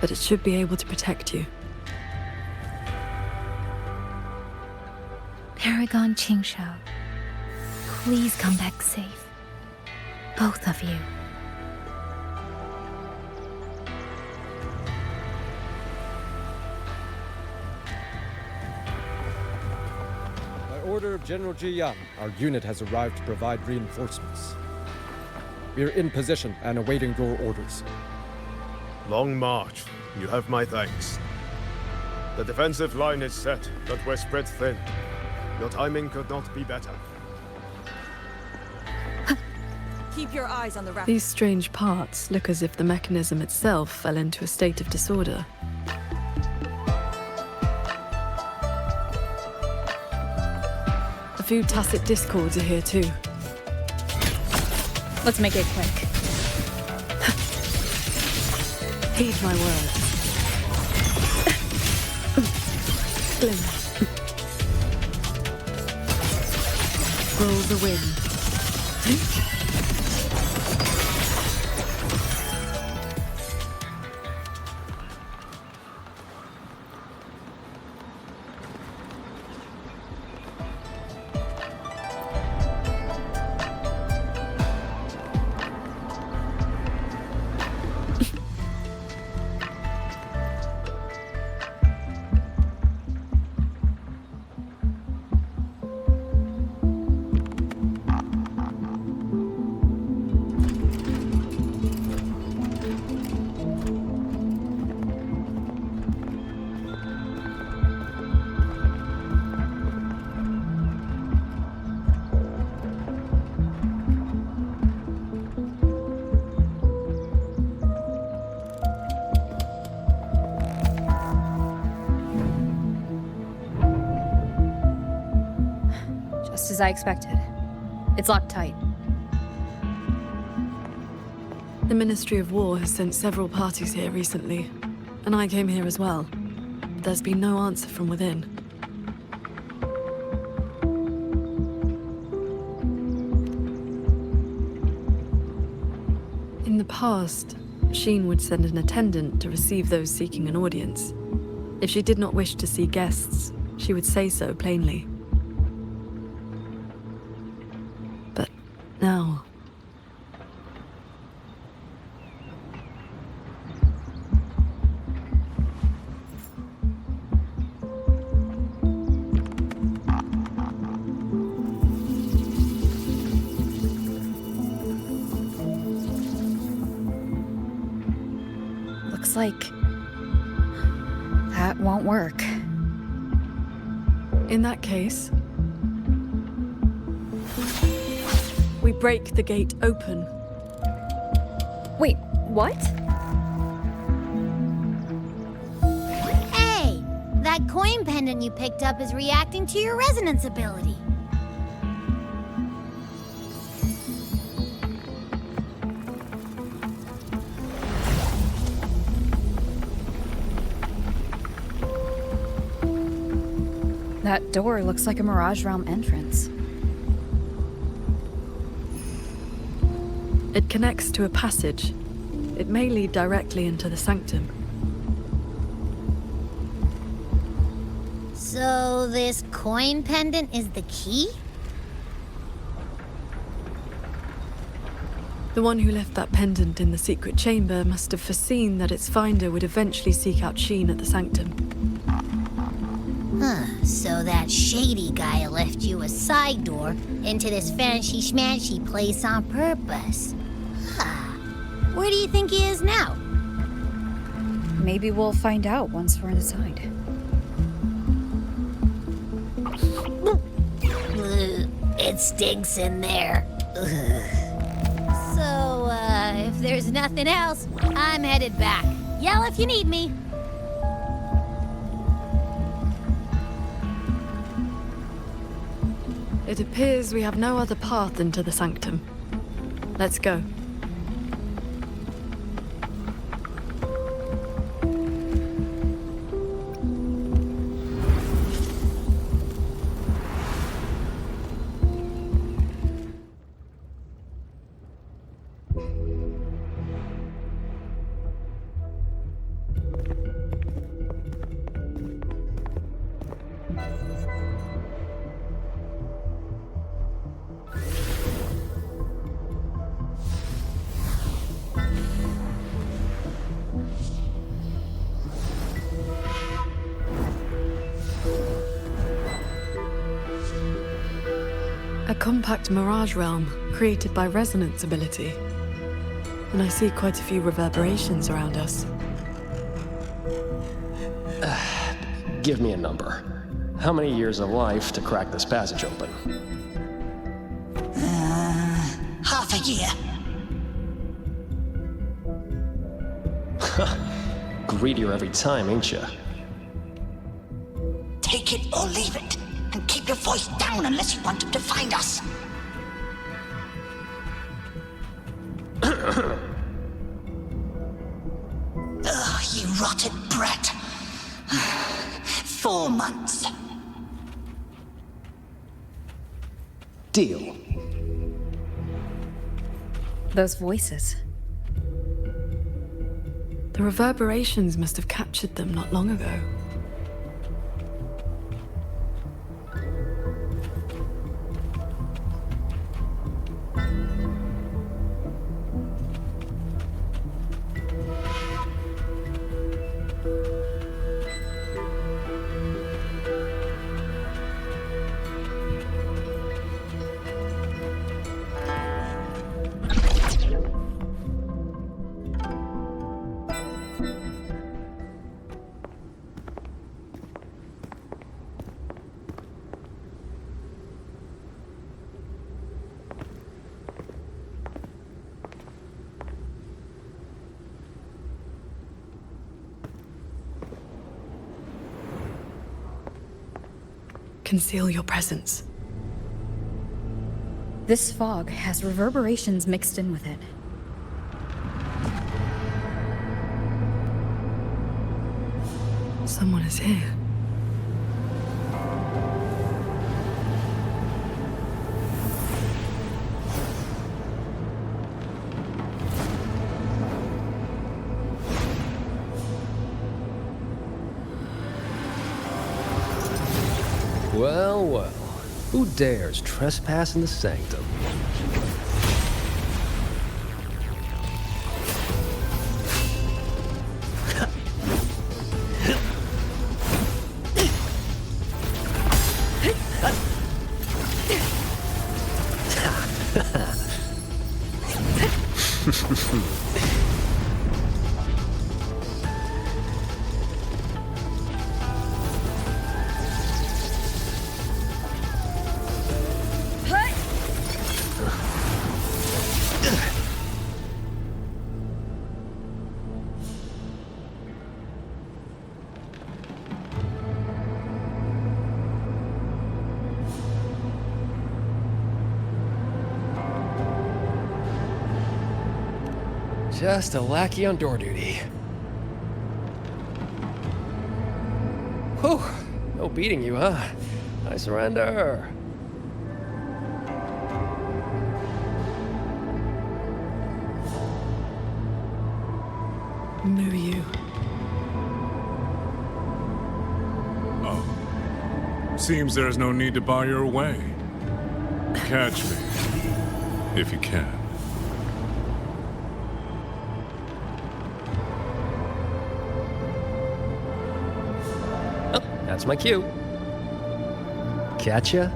but it should be able to protect you. Paragon Qingxiao, please come back safe. Both of you. By order of General Ji Yang, our unit has arrived to provide reinforcements. We are in position and awaiting your orders. Long march. You have my thanks. The defensive line is set, but we're spread thin. Your timing could not be better. Keep your eyes on the raft. These strange parts look as if the mechanism itself fell into a state of disorder. A few tacit discords are here too. Let's make it quick. Heed my words. Glimmer. Roll the wind. Just as I expected. It's locked tight. The Ministry of War has sent several parties here recently, and I came here as well. There's been no answer from within. In the past, Sheen would send an attendant to receive those seeking an audience. If she did not wish to see guests, she would say so plainly. But now... Looks like that won't work. In that case, we break the gate open. Wait, what? Hey! That coin pendant you picked up is reacting to your resonance ability. That door looks like a Mirage Realm entrance. It connects to a passage. It may lead directly into the sanctum. So this coin pendant is the key? The one who left that pendant in the secret chamber must have foreseen that its finder would eventually seek out Sheen at the sanctum. Huh, so that shady guy left you a side door into this fancy-schmancy place on purpose. Huh. Where do you think he is now? Maybe we'll find out once we're inside. It stinks in there. So, if there's nothing else, I'm headed back. Yell if you need me. It appears we have no other path into the sanctum. Let's go. A compact mirage realm created by resonance ability. And I see quite a few reverberations around us. Give me a number. How many years of life to crack this passage open? Half a year. Greedier every time, ain't ya? Take it or leave it. And keep your voice down unless you want him to find us. Ugh, you rotted brat. 4 months. Deal. Those voices. The reverberations must have captured them not long ago. Conceal your presence. This fog has reverberations mixed in with it. Someone is here. Well, well. Who dares trespass in the sanctum? Just a lackey on door duty. Whew, no beating you, huh? I surrender. Mengzhou. Oh. Seems there's no need to bar your way. Catch me, if you can. That's my cue. Catch ya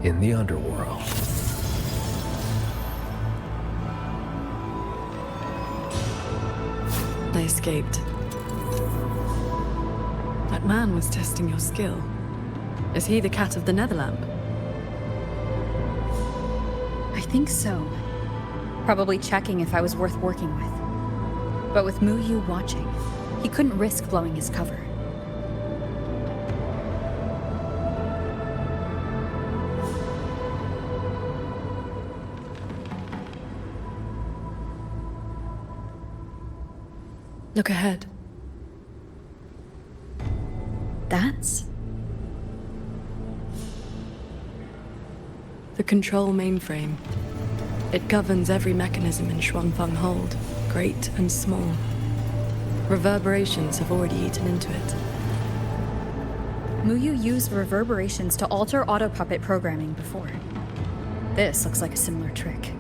in the underworld. I escaped. That man was testing your skill. Is he the cat of the Netherlamp? I think so. Probably checking if I was worth working with. But with Mengzhou watching, he couldn't risk blowing his cover. Look ahead. That's... the control mainframe. It governs every mechanism in Xuanfeng Hold, great and small. Reverberations have already eaten into it. Mengzhou used reverberations to alter autopuppet programming before. This looks like a similar trick.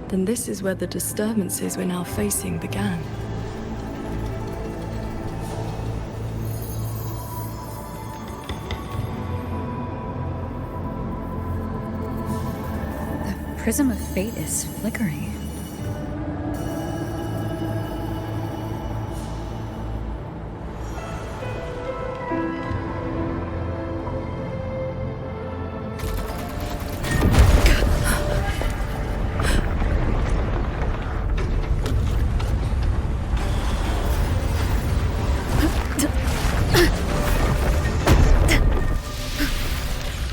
Then this is where the disturbances we're now facing began. The prism of fate is flickering.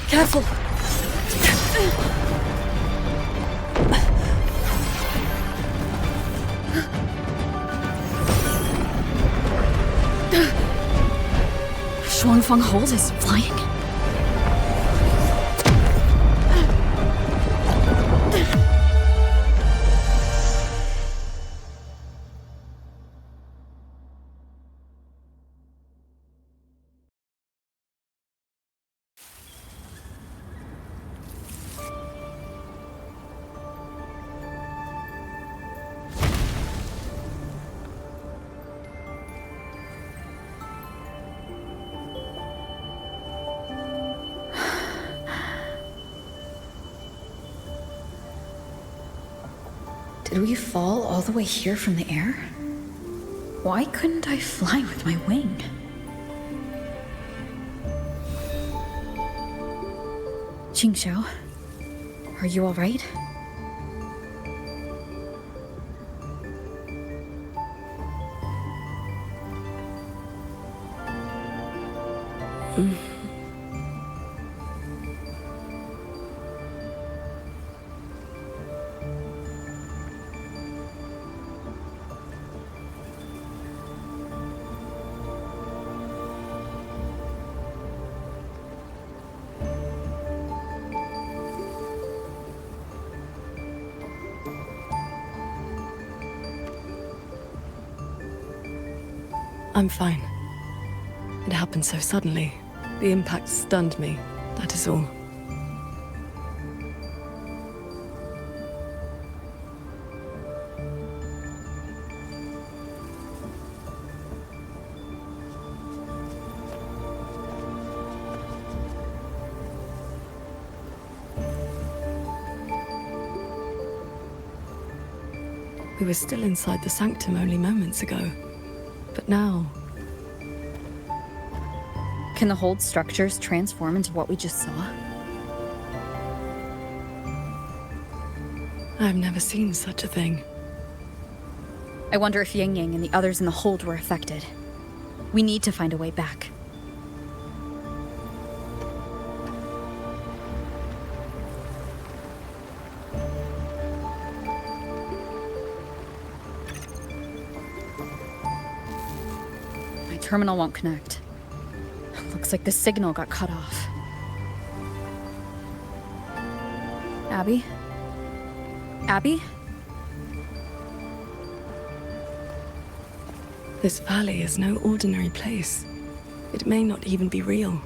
Careful! Xuanfeng Hold is flying? Did we fall all the way here from the air? Why couldn't I fly with my wing? Qingxiao, are you all right? I'm fine. It happened so suddenly. The impact stunned me, that is all. We were still inside the sanctum only moments ago. But now... Can the hold structures transform into what we just saw? I've never seen such a thing. I wonder if Yang Yang and the others in the hold were affected. We need to find a way back. My terminal won't connect. Looks like the signal got cut off. Abby? Abby? This valley is no ordinary place. It may not even be real.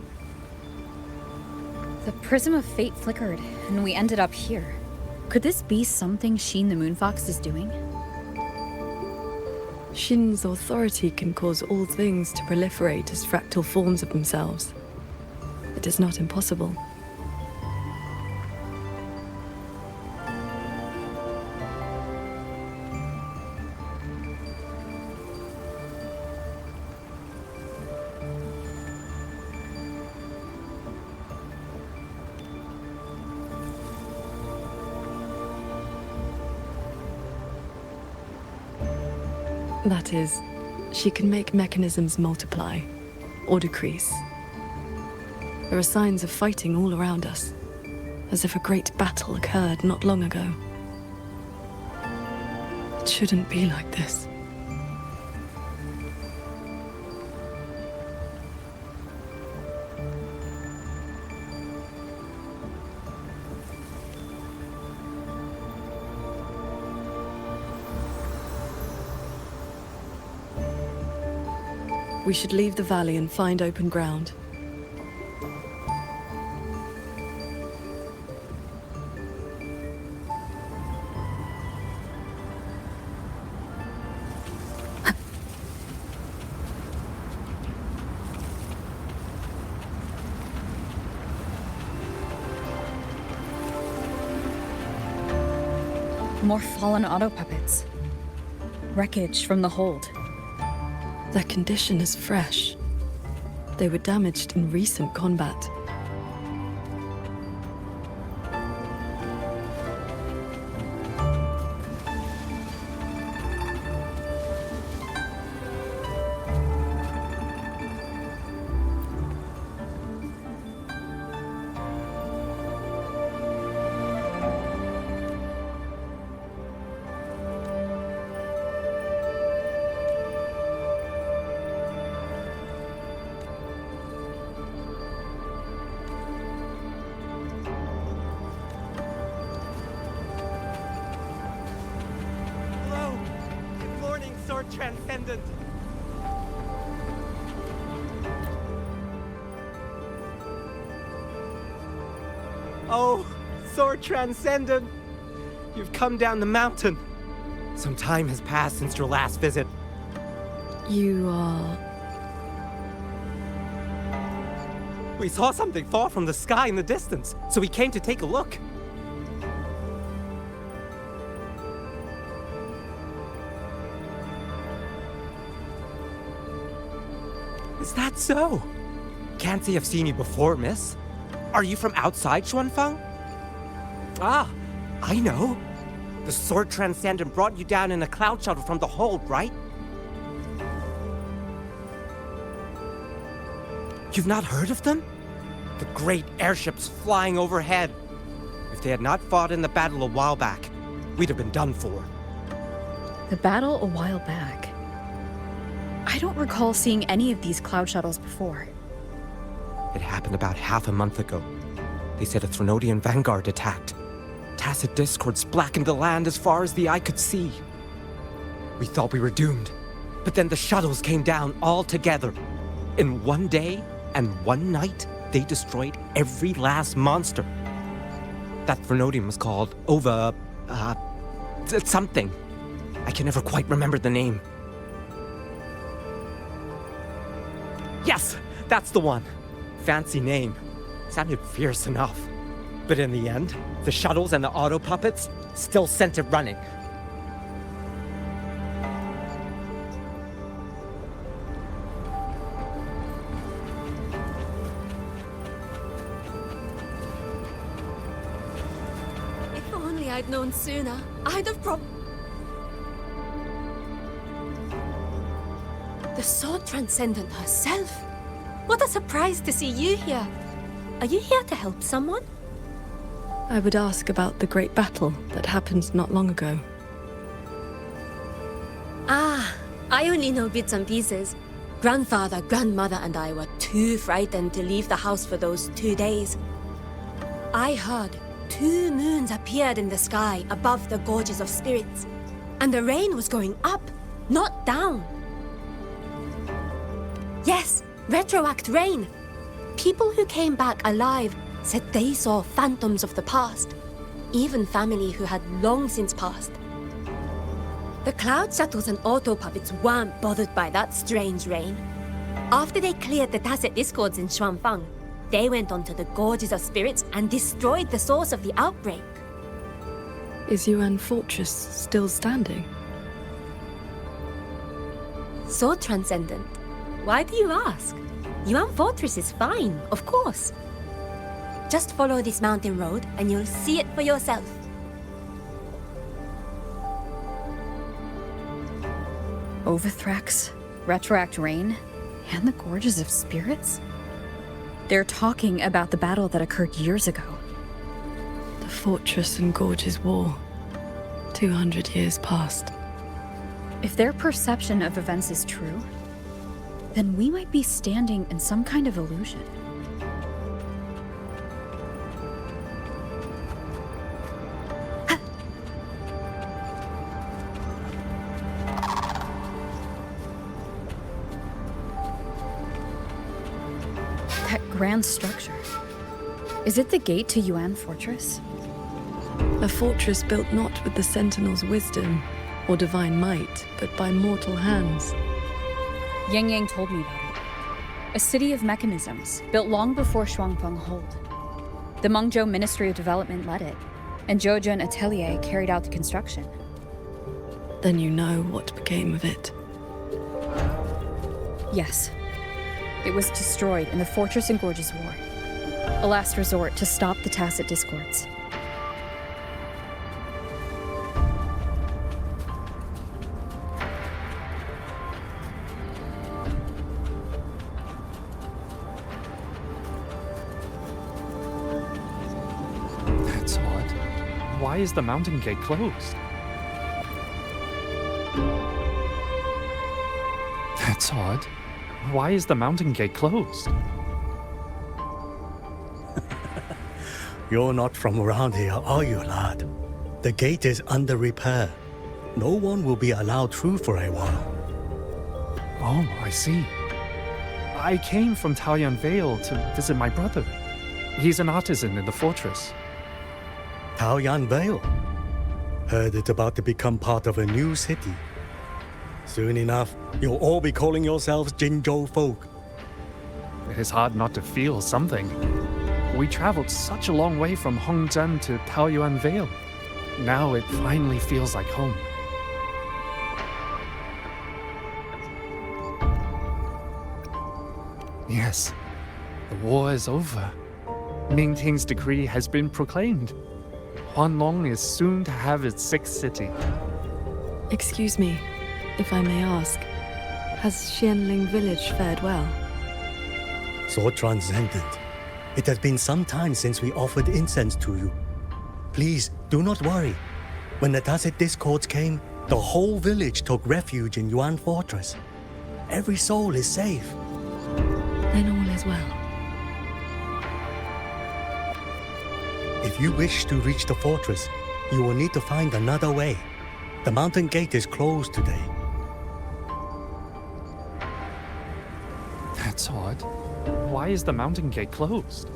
The prism of fate flickered, and we ended up here. Could this be something Sheen the Moonfox is doing? Shin's authority can cause all things to proliferate as fractal forms of themselves. It is not impossible. That is, she can make mechanisms multiply, or decrease. There are signs of fighting all around us, as if a great battle occurred not long ago. It shouldn't be like this. We should leave the valley and find open ground. More fallen auto puppets. Wreckage from the hold. Their condition is fresh. They were damaged in recent combat. Transcendent. Oh, Sword Transcendent! You've come down the mountain. Some time has passed since your last visit. You are... We saw something fall from the sky in the distance, so we came to take a look. Is that so? Can't say I've seen you before, miss. Are you from outside Xuanfeng? Ah, I know. The Sword Transcendent brought you down in a cloud shuttle from the hold, right? You've not heard of them? The great airships flying overhead. If they had not fought in the battle a while back, we'd have been done for. The battle a while back? I don't recall seeing any of these cloud shuttles before. It happened about half a month ago. They said a Threnodian vanguard attacked. Tacit discords blackened the land as far as the eye could see. We thought we were doomed, But then the shuttles came down all together. In one day and one night, they destroyed every last monster. That Vernodium was called something. I can never quite remember the name. Yes, that's the one. Fancy name. Sounded fierce enough. But in the end, the shuttles and the auto puppets still sent it running. If only I'd known sooner, I'd have The Sword Transcendent herself? What a surprise to see you here. Are you here to help someone? I would ask about the great battle that happened not long ago. Ah, I only know bits and pieces. Grandfather, grandmother, and I were too frightened to leave the house for those 2 days. I heard 2 moons appeared in the sky above the gorges of spirits, and the rain was going up, not down. Yes, retroact rain. People who came back alive said they saw phantoms of the past, even family who had long since passed. The cloud shuttles and auto puppets weren't bothered by that strange rain. After they cleared the tacit discords in Xuanfang, they went onto the gorges of spirits and destroyed the source of the outbreak. Is Yuan Fortress still standing? So transcendent. Why do you ask? Yuan Fortress is fine, of course. Just follow this mountain road and you'll see it for yourself. Overthrax, Retroact Rain, and the Gorges of Spirits? They're talking about the battle that occurred years ago. The Fortress and Gorges War. 200 years past. If their perception of events is true, then we might be standing in some kind of illusion. That grand structure. Is it the gate to Yuan Fortress? A fortress built not with the Sentinel's wisdom or divine might, but by mortal hands. Yang Yang told me about it. A city of mechanisms, built long before Xuanfeng Hold. The Mengzhou Ministry of Development led it, and Zheozhen Atelier carried out the construction. Then you know what became of it. Yes. It was destroyed in the Fortress and Gorges War. A last resort to stop the tacit discords. That's odd. Why is the mountain gate closed? That's odd. Why is the mountain gate closed? You're not from around here, are you, lad? The gate is under repair. No one will be allowed through for a while. Oh, I see. I came from Taoyuan Vale to visit my brother. He's an artisan in the fortress. Taoyuan Vale? Heard it's about to become part of a new city. Soon enough, you'll all be calling yourselves Jinzhou folk. It is hard not to feel something. We traveled such a long way from Hongzhen to Taoyuan Vale. Now it finally feels like home. Yes, the war is over. Ming Ting's decree has been proclaimed. Huanlong is soon to have its 6th city. Excuse me, if I may ask, has Xianling village fared well? So transcendent. It has been some time since we offered incense to you. Please, do not worry. When the tacit discords came, the whole village took refuge in Yuan Fortress. Every soul is safe. Then all is well. If you wish to reach the fortress, you will need to find another way. The mountain gate is closed today. That's odd. Why is the mountain gate closed?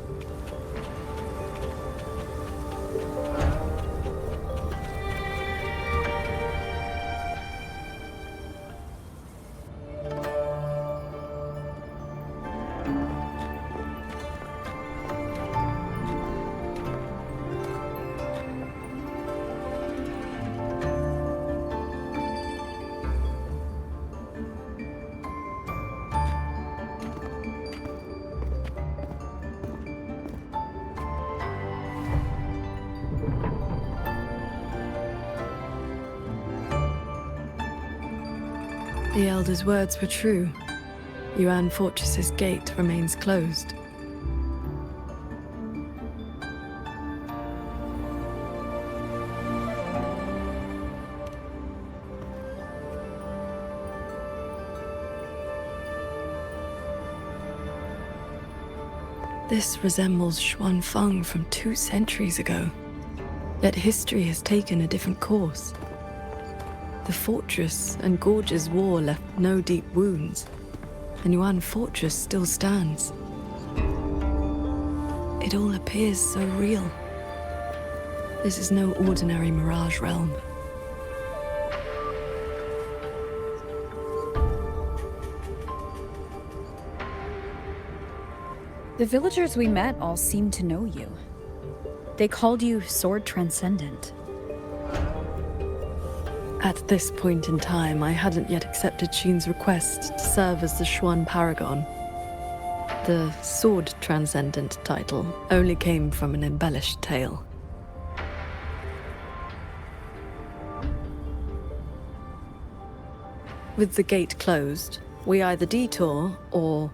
The Elder's words were true. Yuan Fortress's gate remains closed. This resembles Xuanfeng from 2 centuries ago. Yet history has taken a different course. The fortress and Gorge's war left no deep wounds, and Yuan Fortress still stands. It all appears so real. This is no ordinary Mirage realm. The villagers we met all seemed to know you. They called you Sword Transcendent. At this point in time, I hadn't yet accepted Xin's request to serve as the Xuan Paragon. The Sword Transcendent title only came from an embellished tale. With the gate closed, we either detour or...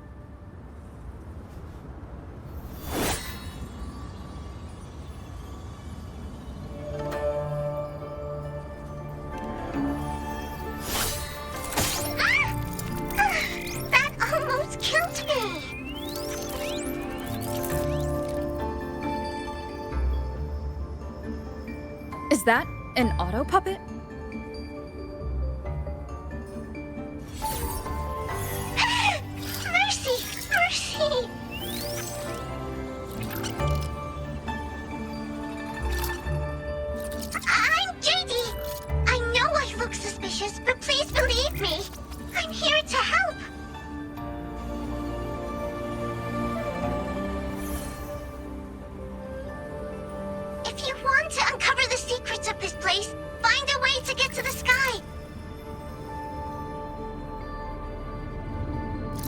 That almost killed me! Is that an auto puppet? Mercy! Mercy! I'm JD. I know I look suspicious, but please believe me. I'm here to help. If you want to uncover the secrets of this place, find a way to get to the sky.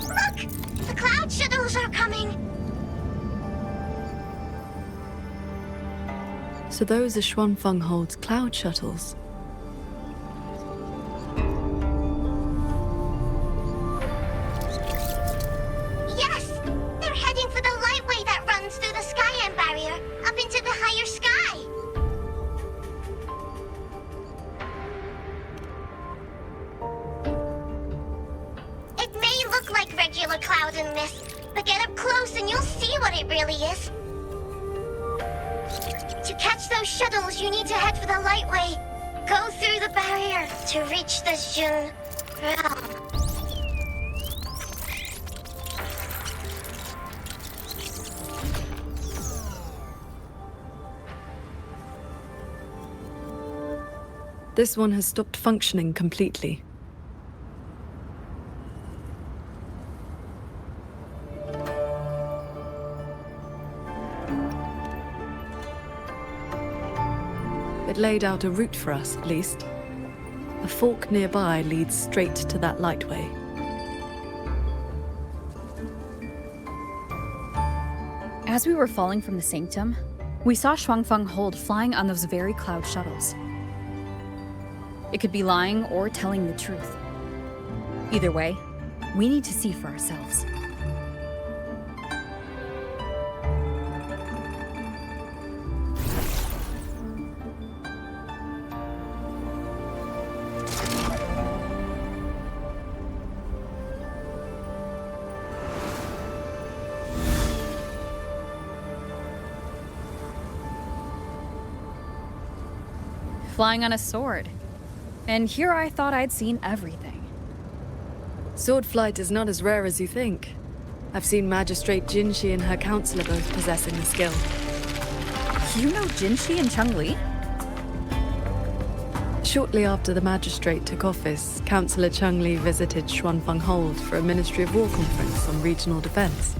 Look! The cloud shuttles are coming. So those are Xuanfeng Hold's cloud shuttles. Yes! They're heading for the lightway that runs through the Skyend barrier, up into the higher sky. It may look like regular cloud and mist, but get up close and you'll see what it really is. To catch those shuttles, you need to head for the lightway. Go through the barrier to reach the Jun realm. This one has stopped functioning completely. It laid out a route for us, at least. A fork nearby leads straight to that lightway. As we were falling from the sanctum, we saw Xuanfeng Hold flying on those very cloud shuttles. It could be lying or telling the truth. Either way, we need to see for ourselves. Flying on a sword. And here I thought I'd seen everything. Sword flight is not as rare as you think. I've seen Magistrate Jinshi and her counselor both possessing the skill. You know Jinshi and Changli? Shortly after the magistrate took office, Councillor Changli visited Xuanfeng Hold for a Ministry of War conference on regional defense.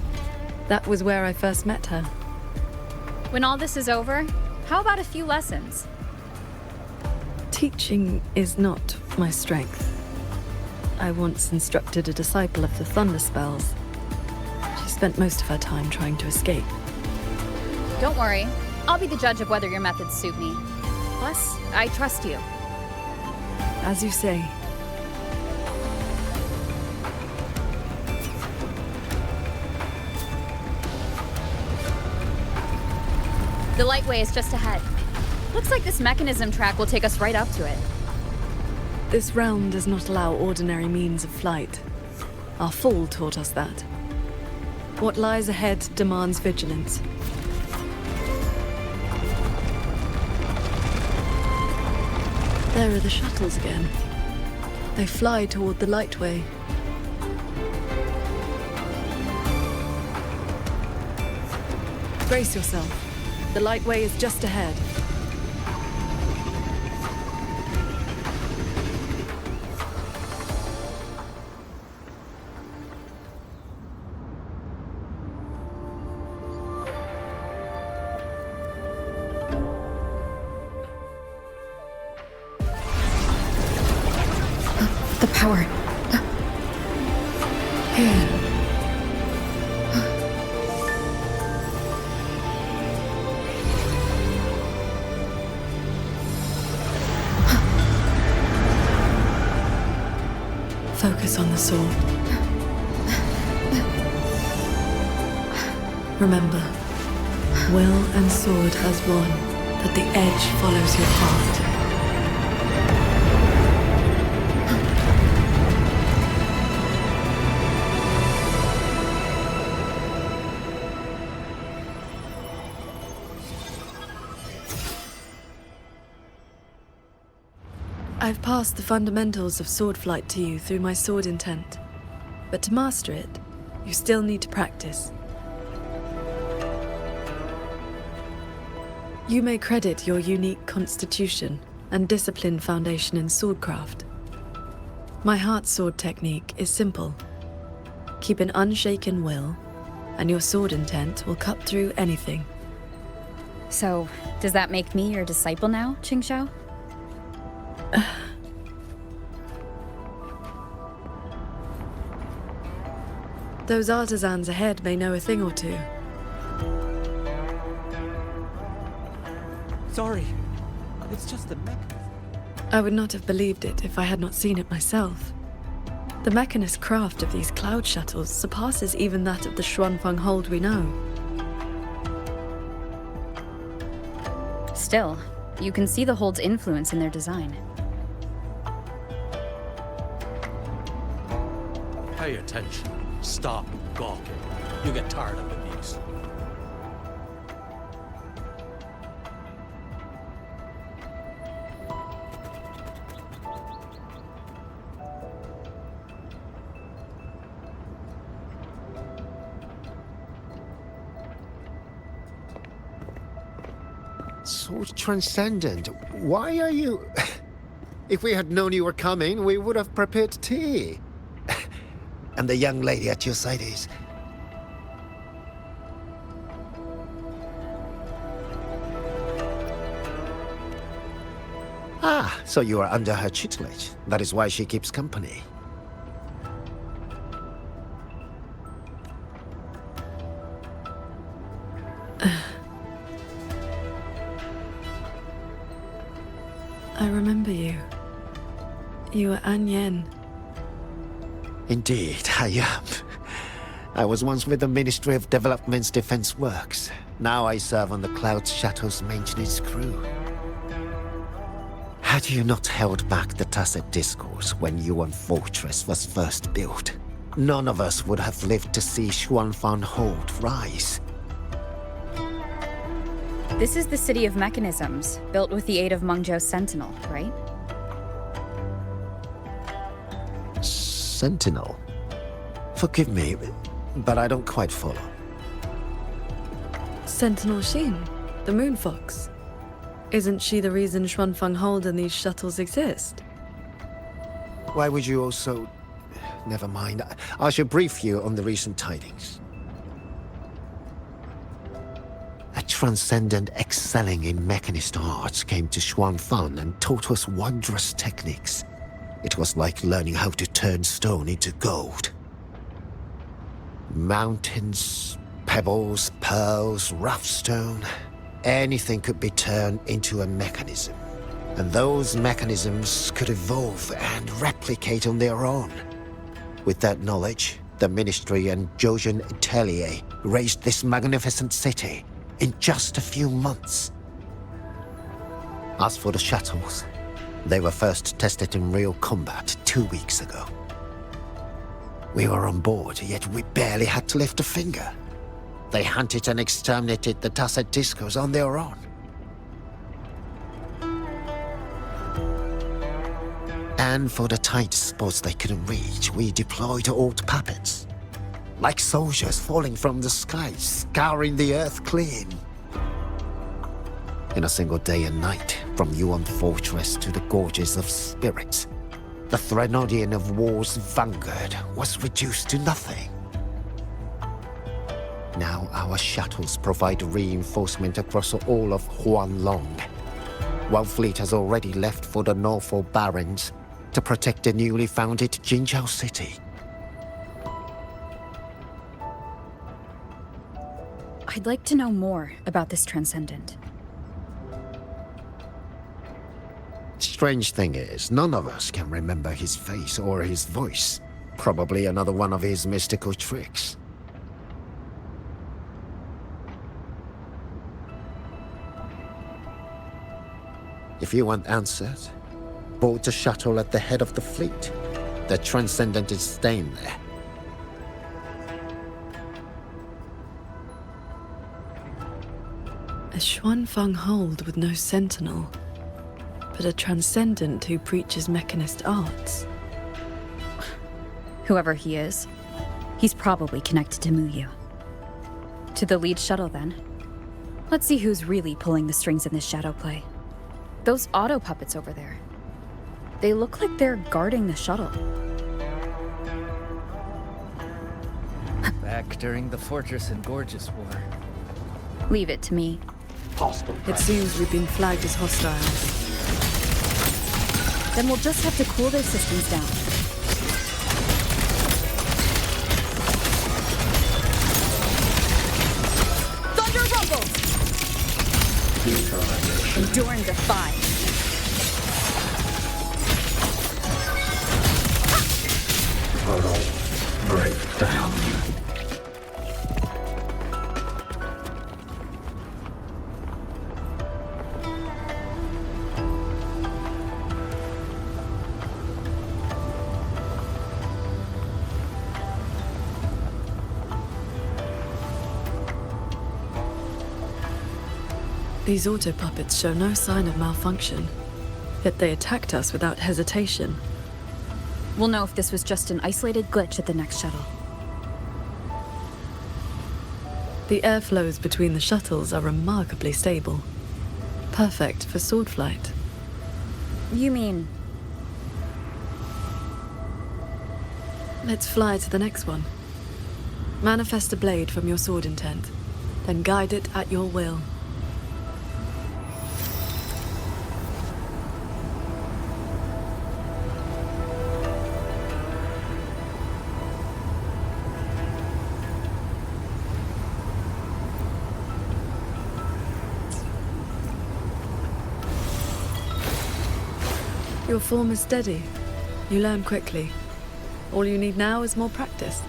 That was where I first met her. When all this is over, how about a few lessons? Teaching is not my strength. I once instructed a disciple of the Thunder Spells. She spent most of her time trying to escape. Don't worry, I'll be the judge of whether your methods suit me. Plus, I trust you. As you say. The Lightway is just ahead. Looks like this mechanism track will take us right up to it. This realm does not allow ordinary means of flight. Our fall taught us that. What lies ahead demands vigilance. There are the shuttles again. They fly toward the Lightway. Brace yourself. The Lightway is just ahead. The power. Focus on the sword. Remember, will and sword as one, that the edge follows your path. I've passed the fundamentals of sword flight to you through my sword intent. But to master it, you still need to practice. You may credit your unique constitution and disciplined foundation in swordcraft. My heart sword technique is simple. Keep an unshaken will, and your sword intent will cut through anything. So, does that make me your disciple now, Qingxiao? Those artisans ahead may know a thing or two. Sorry. It's just the mechanism. I would not have believed it if I had not seen it myself. The mechanist craft of these cloud shuttles surpasses even that of the Xuanfeng Hold we know. Still, you can see the Hold's influence in their design. Pay attention. Stop gawking. You get tired of abuse. Sword Transcendent, why are you... If we had known you were coming, we would have prepared tea. And the young lady at your side is... Ah, so you are under her tutelage. That is why she keeps company. I remember you. You were An Yen. Indeed, I am. I was once with the Ministry of Development's Defense Works. Now I serve on the Cloud Shuttle's maintenance crew. Had you not held back the Tacit Discourse when Yuan Fortress was first built, none of us would have lived to see Xuanfang Hold rise. This is the City of Mechanisms, built with the aid of Mengzhou Sentinel, right? Sentinel? Forgive me, but I don't quite follow. Sentinel Sheen, the moon fox. Isn't she the reason Xuanfeng Hold and these shuttles exist? Why would you also... Never mind. I should brief you on the recent tidings. A transcendent excelling in mechanist arts came to Xuanfeng and taught us wondrous techniques. It was like learning how to turn stone into gold. Mountains, pebbles, pearls, rough stone. Anything could be turned into a mechanism. And those mechanisms could evolve and replicate on their own. With that knowledge, the Ministry and Zhouzhen Atelier raised this magnificent city in just a few months. As for the shuttles, they were first tested in real combat 2 weeks ago. We were on board, yet we barely had to lift a finger. They hunted and exterminated the Tacet Discos on their own. And for the tight spots they couldn't reach, we deployed old puppets. Like soldiers falling from the sky, scouring the earth clean. In a single day and night, from Yuan Fortress to the Gorges of Spirits, the Threnodian of War's vanguard was reduced to nothing. Now our shuttles provide reinforcement across all of Huanglong. One fleet has already left for the Northall Barrens to protect the newly founded Jinzhou city. I'd like to know more about this Transcendent. Strange thing is, none of us can remember his face or his voice. Probably another one of his mystical tricks. If you want answers, board the shuttle at the head of the fleet. The Transcendent is staying there. A Xuanfeng Hold with no sentinel, but a Transcendent who preaches mechanist arts. Whoever he is, he's probably connected to Muyu. To the lead shuttle, then. Let's see who's really pulling the strings in this shadow play. Those auto puppets over there. They look like they're guarding the shuttle. Back during the Fortress and Gorges War. Leave it to me. It seems we've been flagged as hostiles. Then we'll just have to cool their systems down. Thunder rumbles! Endure and defy. Total breakdown. These auto puppets show no sign of malfunction, yet they attacked us without hesitation. We'll know if this was just an isolated glitch at the next shuttle. The airflows between the shuttles are remarkably stable. Perfect for sword flight. You mean... Let's fly to the next one. Manifest a blade from your sword intent, then guide it at your will. Your form is steady. You learn quickly. All you need now is more practice.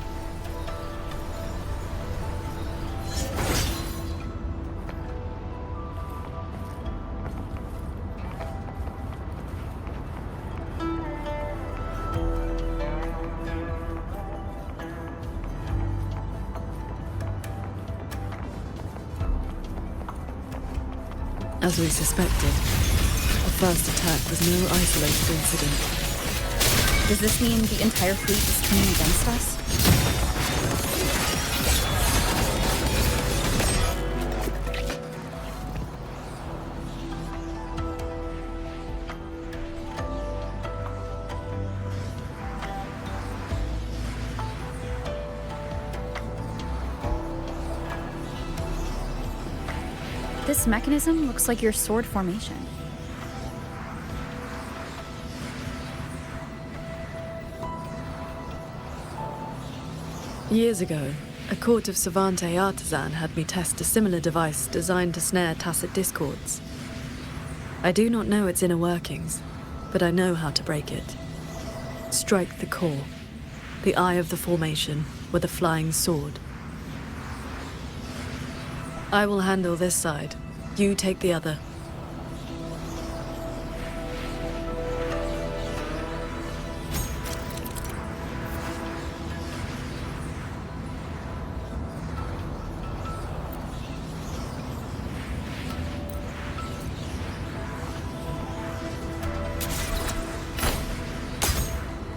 As we suspected, the first attack was no isolated incident. Does this mean the entire fleet is turning against us? This mechanism looks like your sword formation. Years ago, a court of Savante artisan had me test a similar device designed to snare tacit discords. I do not know its inner workings, but I know how to break it. Strike the core, the eye of the formation, with a flying sword. I will handle this side. You take the other.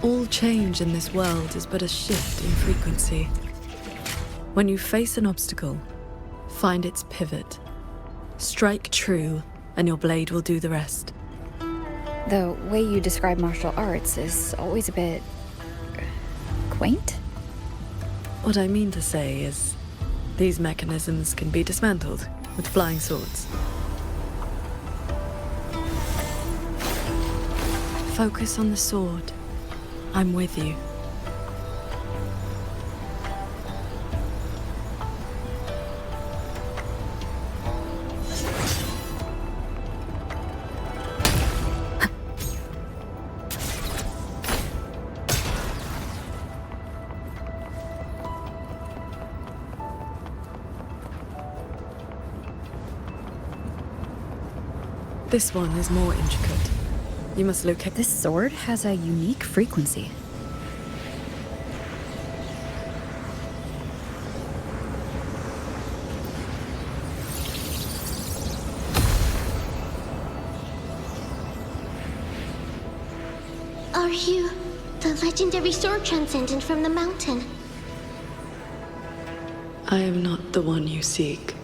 All change in this world is but a shift in frequency. When you face an obstacle, find its pivot. Strike true, and your blade will do the rest. The way you describe martial arts is always a bit quaint. What I mean to say is, these mechanisms can be dismantled with flying swords. Focus on the sword. I'm with you. This one is more intricate. You must locate. This sword has a unique frequency. Are you the legendary sword transcendent from the mountain? I am not the one you seek.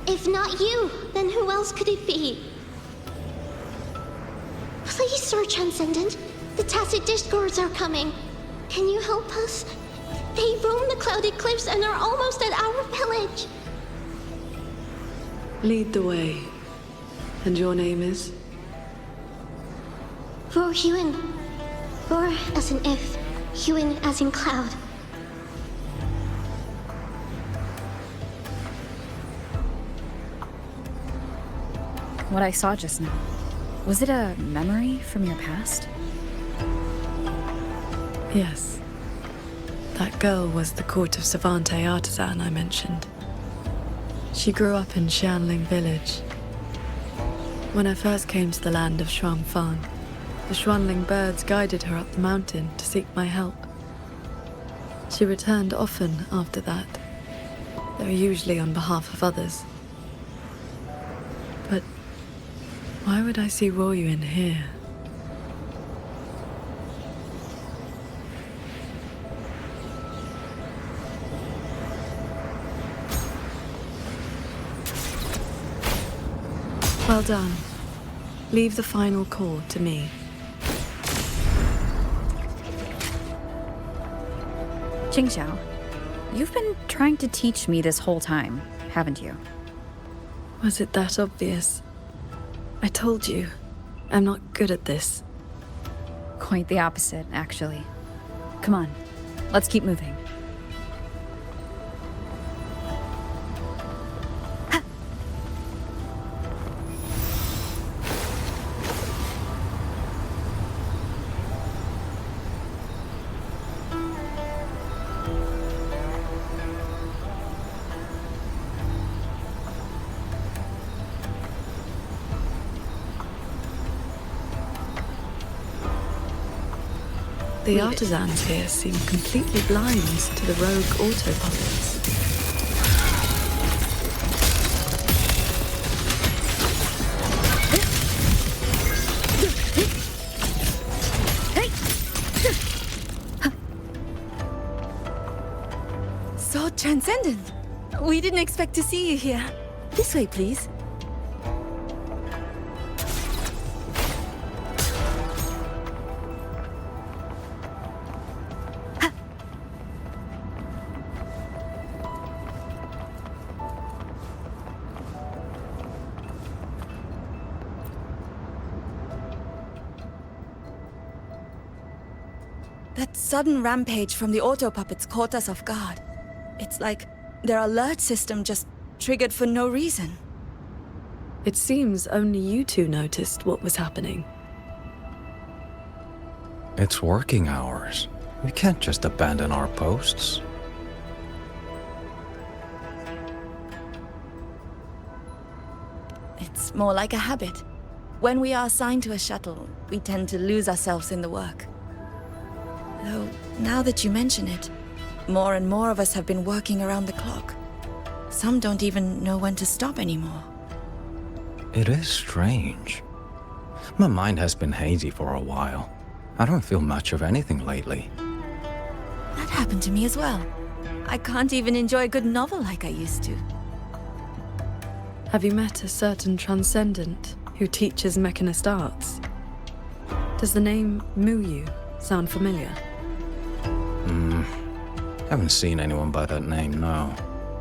If not you, then who else could it be? Please, Sword Transcendent. The Tacit Discords are coming. Can you help us? They roam the clouded cliffs and are almost at our village. Lead the way. And your name is? Roar Huin. Roar as in if, Huin as in cloud. What I saw just now, was it a memory from your past? Yes. That girl was the court of Savante artisan I mentioned. She grew up in Xianling village. When I first came to the land of Xuanfang, the Xuanling birds guided her up the mountain to seek my help. She returned often after that, though usually on behalf of others. But why would I see Royuin here? Well done. Leave the final core to me. Qingxiao, you've been trying to teach me this whole time, haven't you? Was it that obvious? I told you, I'm not good at this. Quite the opposite, actually. Come on, let's keep moving. The artisans here seem completely blind to the rogue autopilots. So transcendent. We didn't expect to see you here. This way, please. That sudden rampage from the auto puppets caught us off guard. It's like their alert system just triggered for no reason. It seems only you two noticed what was happening. It's working hours. We can't just abandon our posts. It's more like a habit. When we are assigned to a shuttle, we tend to lose ourselves in the work. Though, now that you mention it, more and more of us have been working around the clock. Some don't even know when to stop anymore. It is strange. My mind has been hazy for a while. I don't feel much of anything lately. That happened to me as well. I can't even enjoy a good novel like I used to. Have you met a certain transcendent who teaches mechanist arts? Does the name Muyu sound familiar? Haven't seen anyone by that name, no.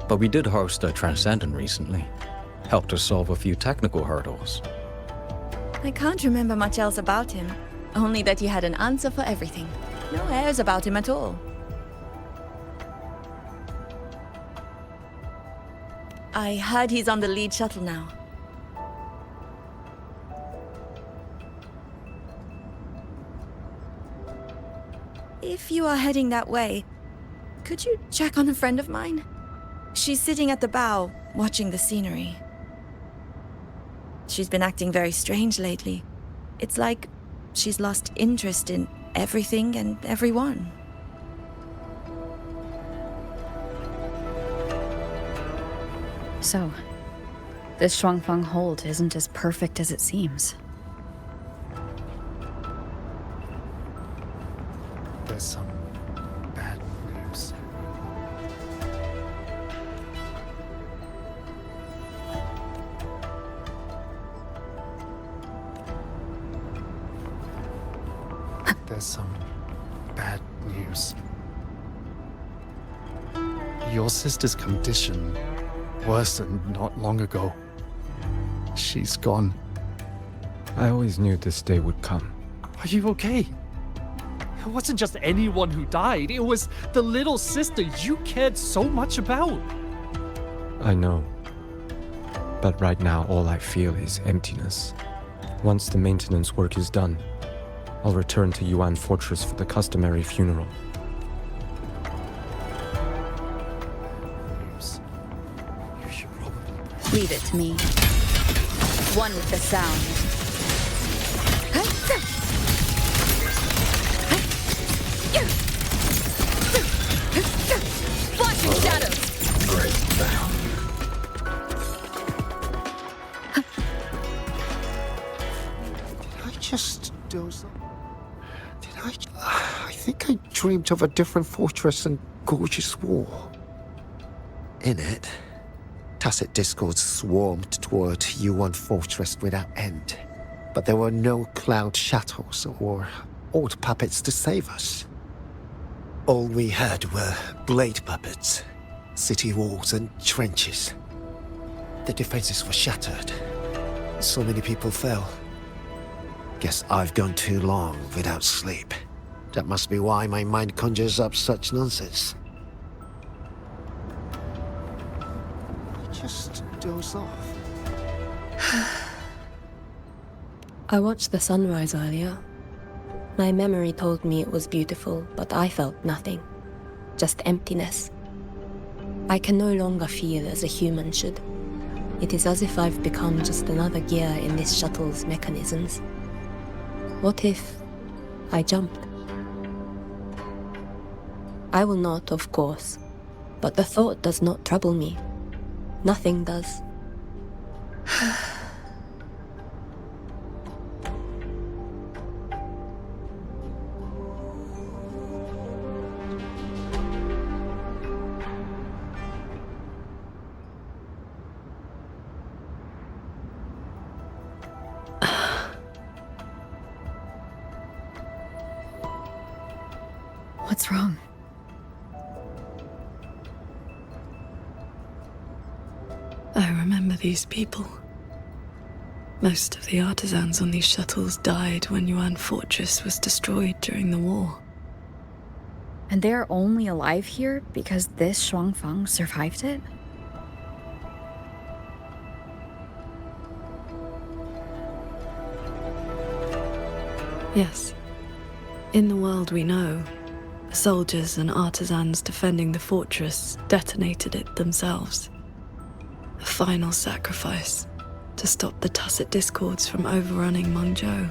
But we did host a transcendent recently. Helped us solve a few technical hurdles. I can't remember much else about him. Only that he had an answer for everything. No airs about him at all. I heard he's on the lead shuttle now. If you are heading that way, could you check on a friend of mine? She's sitting at the bow, watching the scenery. She's been acting very strange lately. It's like she's lost interest in everything and everyone. So, this Shuangfang hold isn't as perfect as it seems. There's some bad news. There's some bad news. Your sister's condition worsened not long ago. She's gone. I always knew this day would come. Are you okay? It wasn't just anyone who died. It was the little sister you cared so much about. I know. But right now, all I feel is emptiness. Once the maintenance work is done, I'll return to Yuan Fortress for the customary funeral. Leave it to me. One with the sound. Flashing shadows! Great down. Did I just doze off? I think I dreamed of a different fortress and gorgeous war. In it, tacit discords swarmed toward Yuan Fortress without end. But there were no cloud shuttles or old puppets to save us. All we had were blade puppets, city walls and trenches. The defenses were shattered. So many people fell. Guess I've gone too long without sleep. That must be why my mind conjures up such nonsense. Just doze off. I watched the sunrise earlier. My memory told me it was beautiful, but I felt nothing. Just emptiness. I can no longer feel as a human should. It is as if I've become just another gear in this shuttle's mechanisms. What if I jumped? I will not, of course, but the thought does not trouble me. Nothing does. What's wrong? I remember these people. Most of the artisans on these shuttles died when Yuan Fortress was destroyed during the war. And they're only alive here because this Shuangfang survived it? Yes. In the world we know, the soldiers and artisans defending the fortress detonated it themselves. A final sacrifice to stop the Tusset discords from overrunning Mengzhou.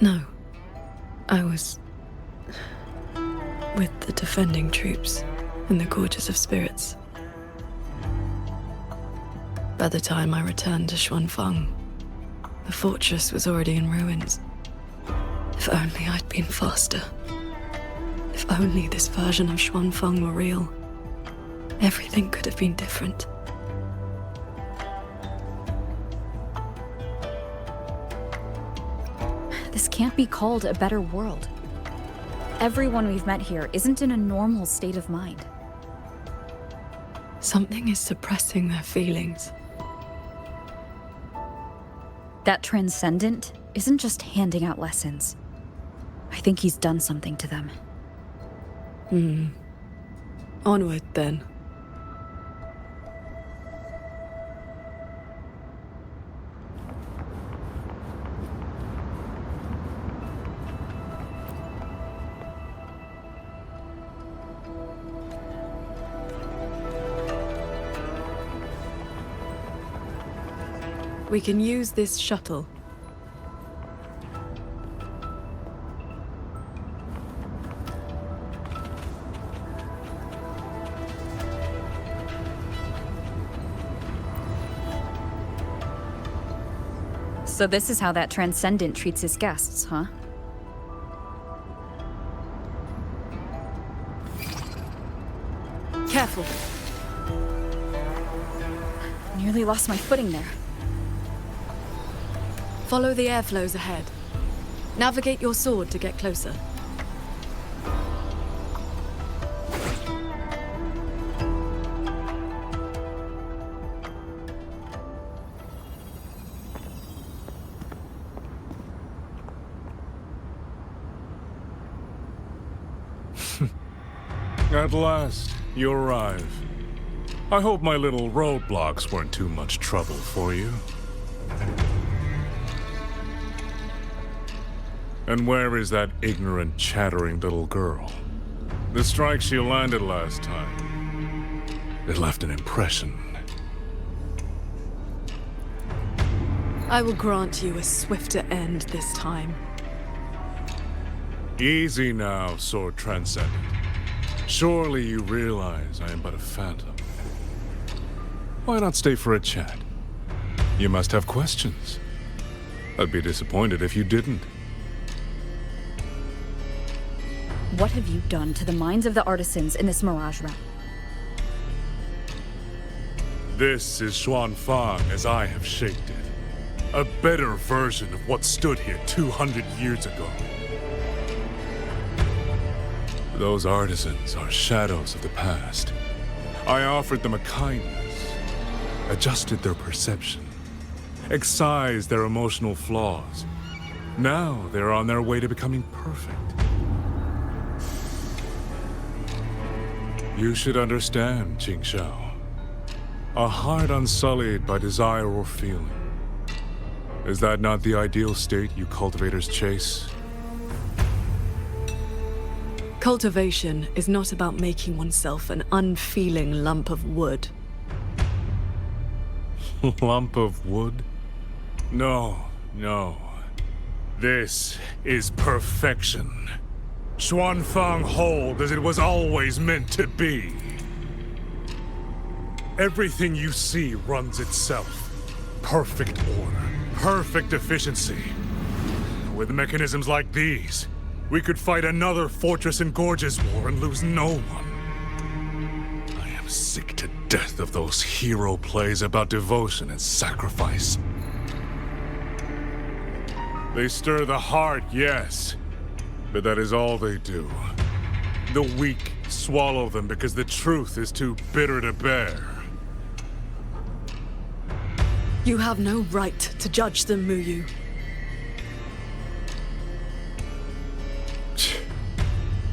No. I was with the defending troops in the Gorges of Spirits. By the time I returned to Xuanfang, the fortress was already in ruins. If only I'd been faster. If only this version of Xuanfang were real. Everything could have been different. This can't be called a better world. Everyone we've met here isn't in a normal state of mind. Something is suppressing their feelings. That Transcendent isn't just handing out lessons. I think he's done something to them. Onward, then. We can use this shuttle. So this is how that Transcendent treats his guests, huh? Careful. Nearly lost my footing there. Follow the airflows ahead. Navigate your sword to get closer. At last, you arrive. I hope my little roadblocks weren't too much trouble for you. And where is that ignorant, chattering little girl? The strike she landed last time, it left an impression. I will grant you a swifter end this time. Easy now, Sword Transcendent. Surely you realize I am but a phantom. Why not stay for a chat? You must have questions. I'd be disappointed if you didn't. What have you done to the minds of the artisans in this Mirage realm? This is Xuanfang as I have shaped it. A better version of what stood here 200 years ago. Those artisans are shadows of the past. I offered them a kindness, adjusted their perception, excised their emotional flaws. Now they're on their way to becoming perfect. You should understand, Qingxiao. A heart unsullied by desire or feeling. Is that not the ideal state you cultivators chase? Cultivation is not about making oneself an unfeeling lump of wood. Lump of wood? No, no. This is perfection. Xuanfang hold as it was always meant to be. Everything you see runs itself. Perfect order, perfect efficiency. With mechanisms like these, we could fight another Fortress and Gorges war and lose no one. I am sick to death of those hero plays about devotion and sacrifice. They stir the heart, yes, but that is all they do. The weak swallow them because the truth is too bitter to bear. You have no right to judge them, Muyu.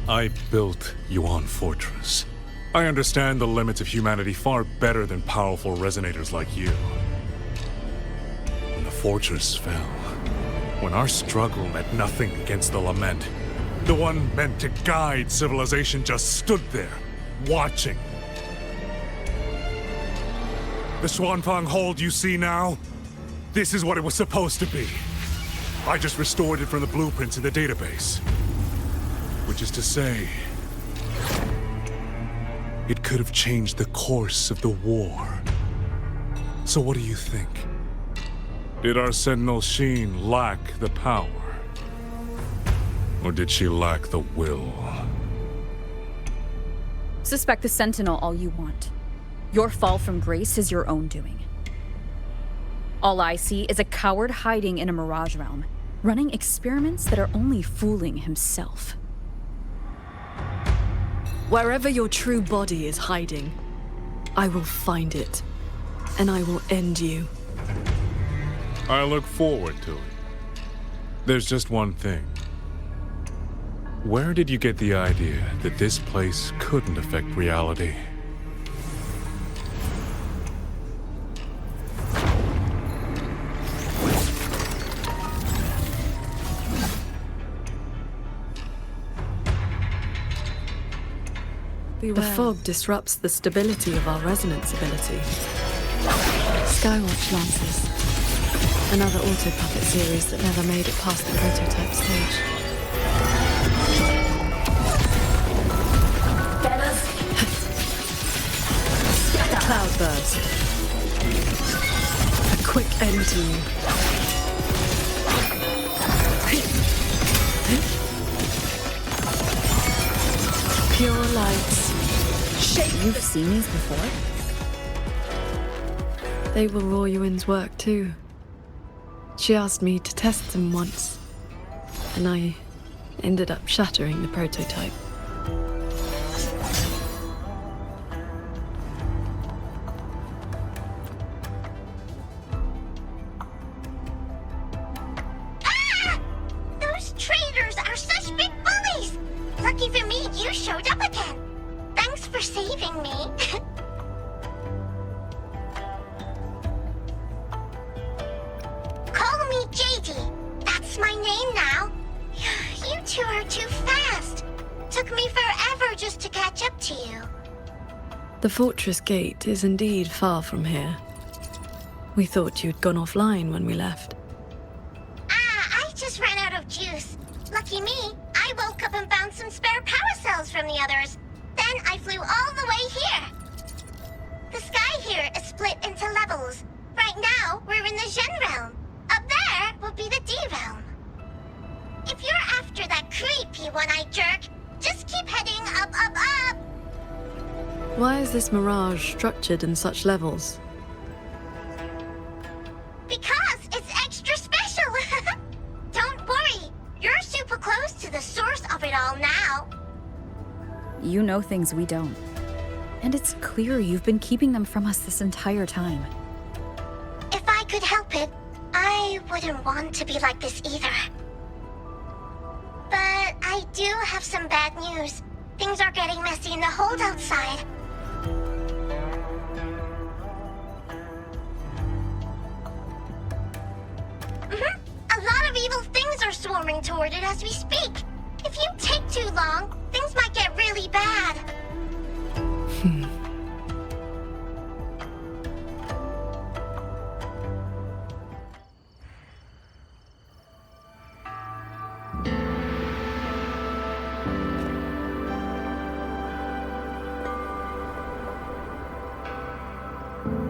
I built Yuan Fortress. I understand the limits of humanity far better than powerful resonators like you. When the fortress fell, when our struggle meant nothing against the lament, the one meant to guide civilization just stood there, watching. The Xuanfang hold you see now? This is what it was supposed to be. I just restored it from the blueprints in the database. Which is to say, it could have changed the course of the war. So what do you think? Did our Sentinel Sheen lack the power? Or did she lack the will? Suspect the Sentinel all you want. Your fall from grace is your own doing. All I see is a coward hiding in a mirage realm, running experiments that are only fooling himself. Wherever your true body is hiding, I will find it, and I will end you. I look forward to it. There's just one thing. Where did you get the idea that this place couldn't affect reality? The fog disrupts the stability of our resonance ability. Skywatch Lances. Another auto-puppet series that never made it past the prototype stage. Cloudburst. A quick end to you. Pure lights. You've seen these before? They were Royuin's work too. She asked me to test them once, and I ended up shattering the prototype. Those traitors are such big bullies! Lucky for me, you showed up again. Thanks for saving me. Call me JD. That's my name now. You two are too fast. Took me forever just to catch up to you. The fortress gate is indeed far from here. We thought you'd gone offline when we left. I just ran out of juice. Lucky me, I woke up and found some spare power cells from the others. Then I flew all the way here. The sky here is split into levels. Right now, we're in the Zhen realm. Up there will be the D realm. If you're after that creepy one-eyed jerk, just keep heading up, up, up. Why is this mirage structured in such levels? Because it's extra special. Don't worry, you're super close to the source of it all now. You know things we don't. And it's clear you've been keeping them from us this entire time. If I could help it, I wouldn't want to be like this either. But I do have some bad news. Things are getting messy in the hold outside. A lot of evil things are swarming toward it as we speak. If you take too long, things might get really bad.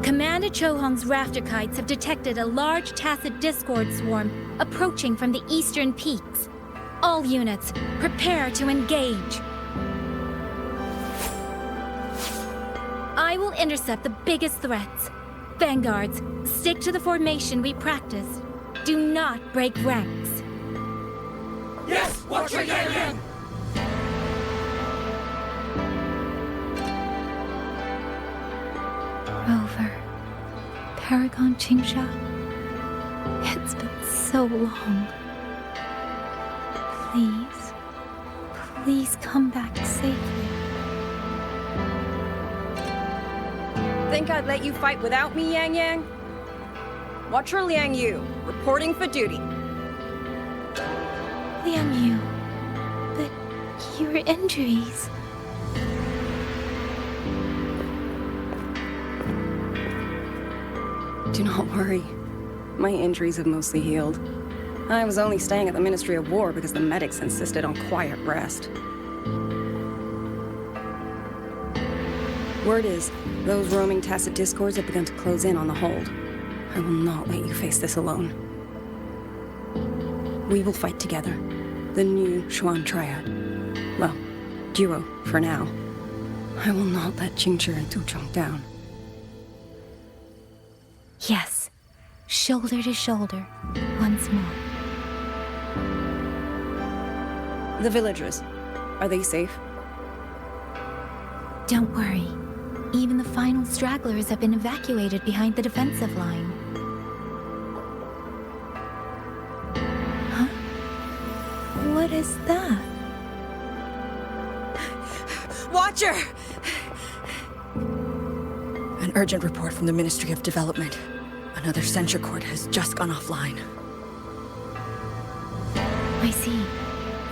Commander Chohong's rafter kites have detected a large tacit discord swarm approaching from the eastern peaks. All units, prepare to engage. I will intercept the biggest threats. Vanguards, stick to the formation we practiced. Do not break ranks. Yes, watch your Yan! Rover, Paragon Qingshao? It's been so long. Please, please come back safely. Think I'd let you fight without me, Yang Yang? Watcher Liang Yu, reporting for duty. Liang Yu, but your injuries... Do not worry. My injuries have mostly healed. I was only staying at the Ministry of War because the medics insisted on quiet rest. Word is, those roaming tacit discords have begun to close in on the hold. I will not let you face this alone. We will fight together. The new Xuan Triad. Well, duo, for now. I will not let Qingchi and Tuchong down. Yes, shoulder to shoulder, once more. The villagers, are they safe? Don't worry. Even the final stragglers have been evacuated behind the defensive line. Huh? What is that? Watcher! An urgent report from the Ministry of Development. Another censure court has just gone offline. I see.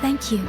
Thank you.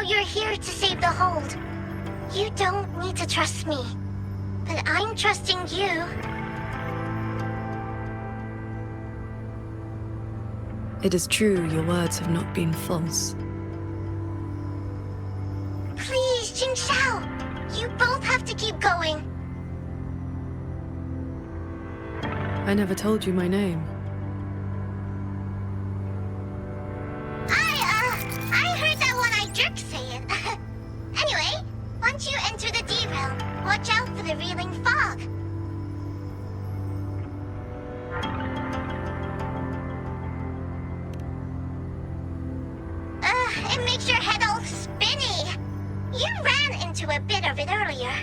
You're here to save the hold. You don't need to trust me, but I'm trusting you. It is true your words have not been false. Please, Qingshao, you both have to keep going. I never told you my name. I heard that one-eyed jerk say it. Anyway, once you enter the D-realm, watch out for the reeling fog. It makes your head all spinny. You ran into a bit of it earlier.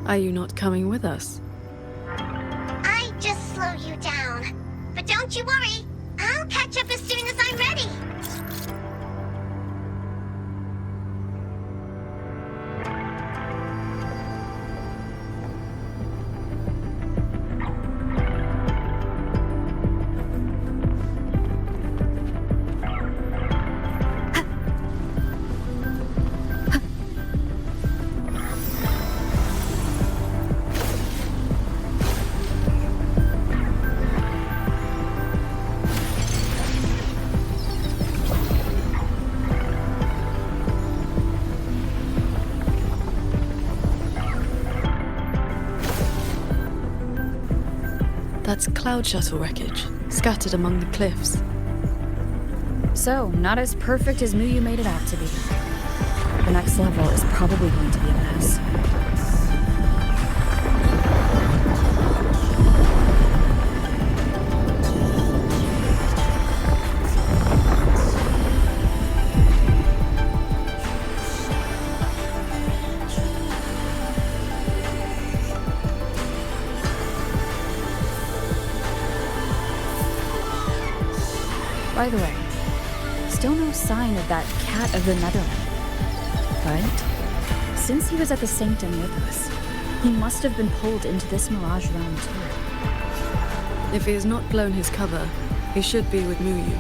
Are you not coming with us? I just slow you down. But don't you worry. I'll catch up as soon as I'm ready. That's cloud shuttle wreckage, scattered among the cliffs. So, not as perfect as Muyu made it out to be. The next level is probably going to be a mess. By the way, still no sign of that cat of the Netherlands. But since he was at the Sanctum with us, he must have been pulled into this Mirage realm too. If he has not blown his cover, he should be with Muyu.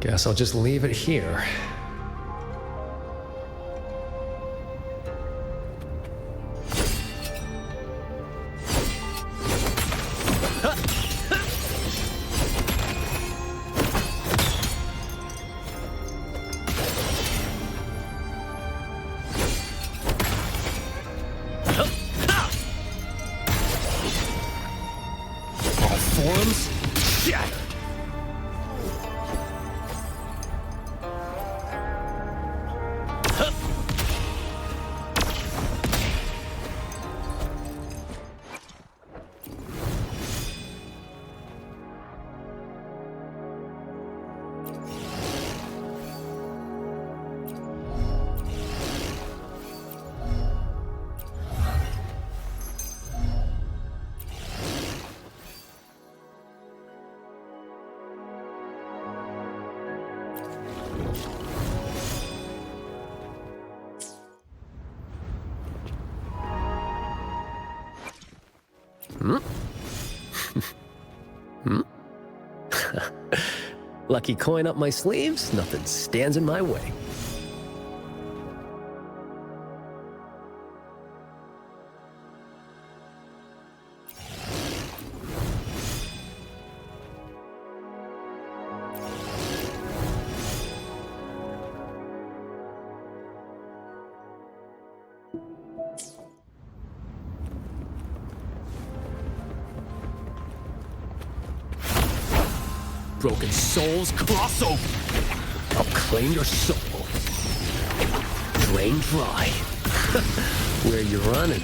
Guess I'll just leave it here. Lucky coin up my sleeves, nothing stands in my way. Broken souls crossover. I'll claim your soul. Drain dry. Where you running?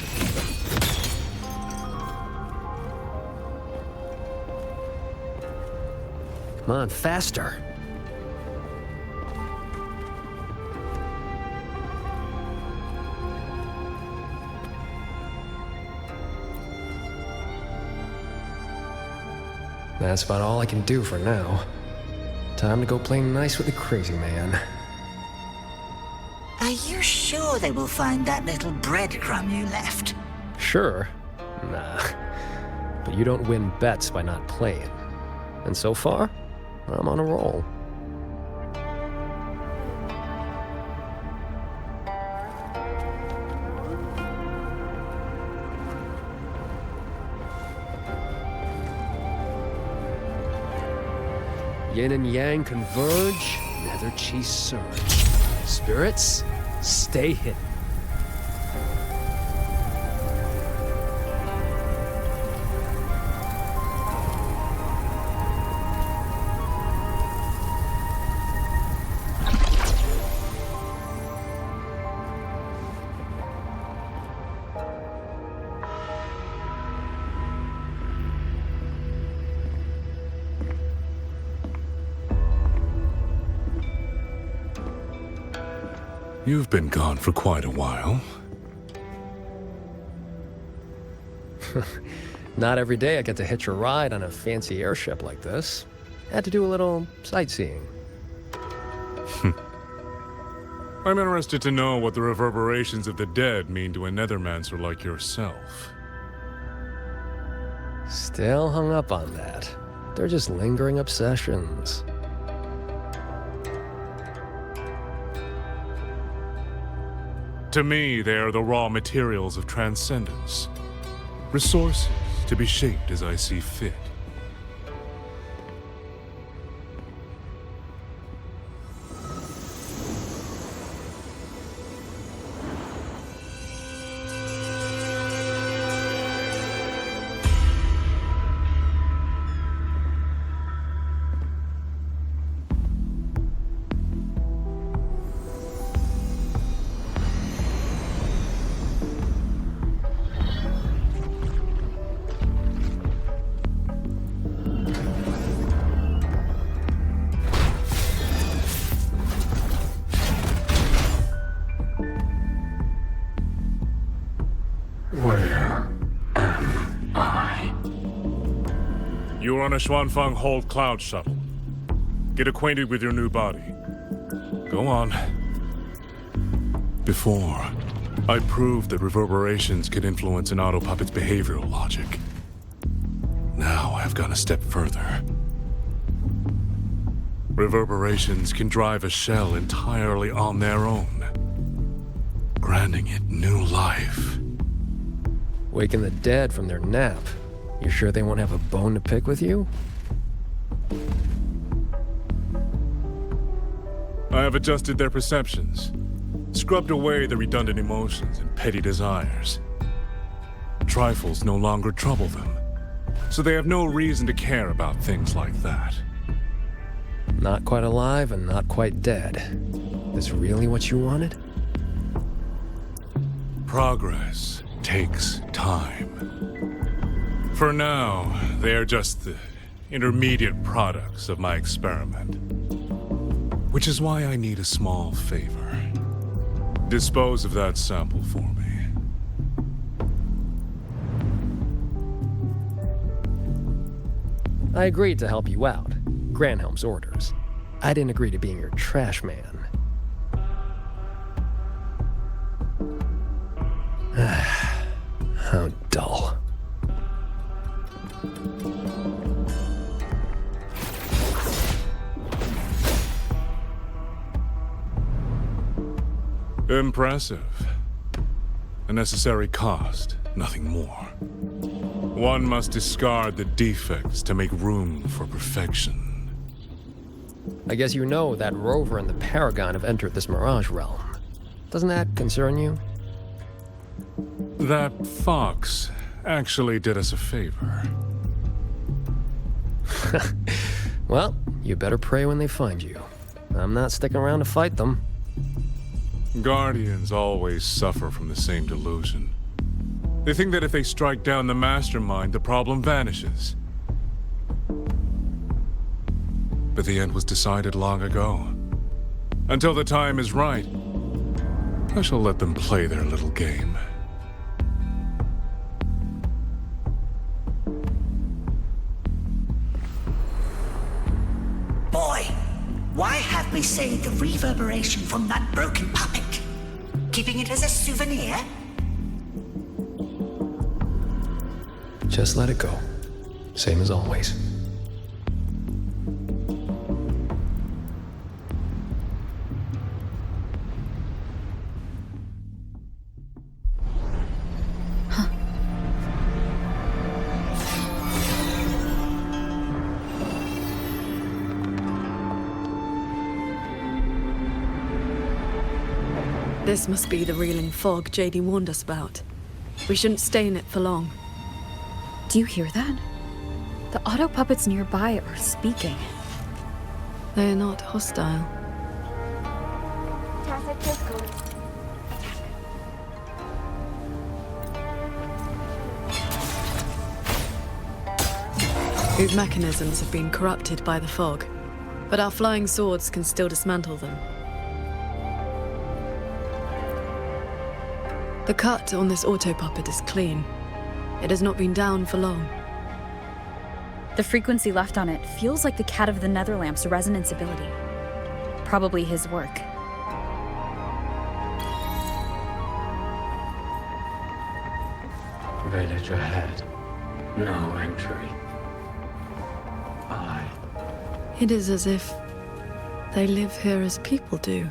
Come on, faster. That's about all I can do for now. Time to go play nice with the crazy man. Are you sure they will find that little breadcrumb you left? Sure. Nah. But you don't win bets by not playing. And so far, I'm on a roll. Yin and yang converge, nether chi surge. Spirits, stay hidden. You've been gone for quite a while. Not every day I get to hitch a ride on a fancy airship like this. Had to do a little sightseeing. I'm interested to know what the reverberations of the dead mean to a nethermancer like yourself. Still hung up on that. They're just lingering obsessions. To me, they are the raw materials of transcendence. Resources to be shaped as I see fit. You're on a Xuanfang Hold Cloud shuttle. Get acquainted with your new body. Go on. Before, I proved that reverberations could influence an autopuppet's behavioral logic. Now I've gone a step further. Reverberations can drive a shell entirely on their own, granting it new life. Waking the dead from their nap. You sure they won't have a bone to pick with you? I have adjusted their perceptions, scrubbed away the redundant emotions and petty desires. Trifles no longer trouble them, so they have no reason to care about things like that. Not quite alive and not quite dead. This really what you wanted? Progress takes time. For now, they are just the intermediate products of my experiment. Which is why I need a small favor. Dispose of that sample for me. I agreed to help you out. Granhelm's orders. I didn't agree to being your trash man. How dull. Impressive. A necessary cost, nothing more. One must discard the defects to make room for perfection. I guess you know that Rover and the Paragon have entered this Mirage realm. Doesn't that concern you? That fox actually did us a favor. Well, you better pray when they find you. I'm not sticking around to fight them. Guardians always suffer from the same delusion. They think that if they strike down the mastermind, the problem vanishes. But the end was decided long ago. Until the time is right, I shall let them play their little game. Boy, why have we saved the reverberation from that broken puppet? Keeping it as a souvenir? Just let it go. Same as always. This must be the reeling fog JD warned us about. We shouldn't stay in it for long. Do you hear that? The auto puppets nearby are speaking. They are not hostile. These mechanisms have been corrupted by the fog, but our flying swords can still dismantle them. The cut on this auto puppet is clean. It has not been down for long. The frequency left on it feels like the Cat of the Netherlamp's resonance ability. Probably his work. Village ahead. No entry. It is as if they live here as people do.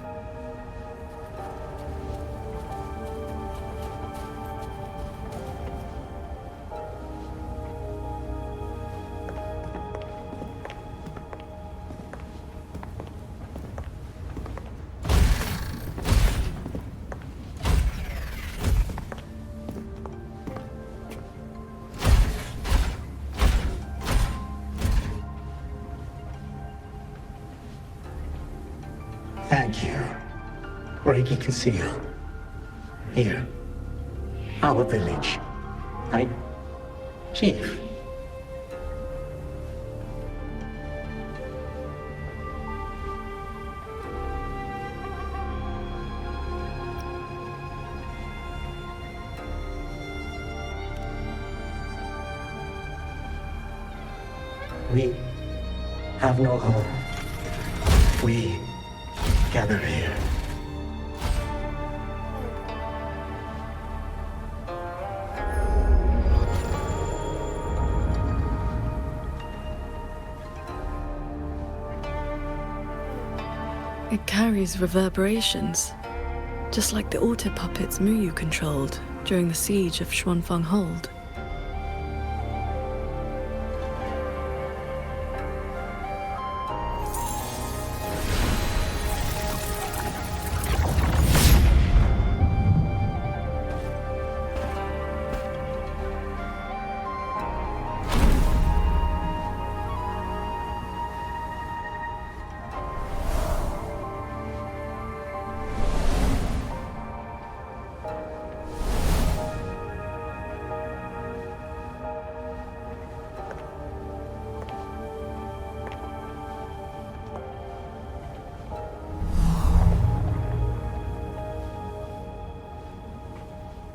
Thank you. Breaking conceal. Here. Our village. Right? Chief. We have no home. We gather here. It carries reverberations, just like the auto puppets Muyu controlled during the siege of Xuanfang Hold.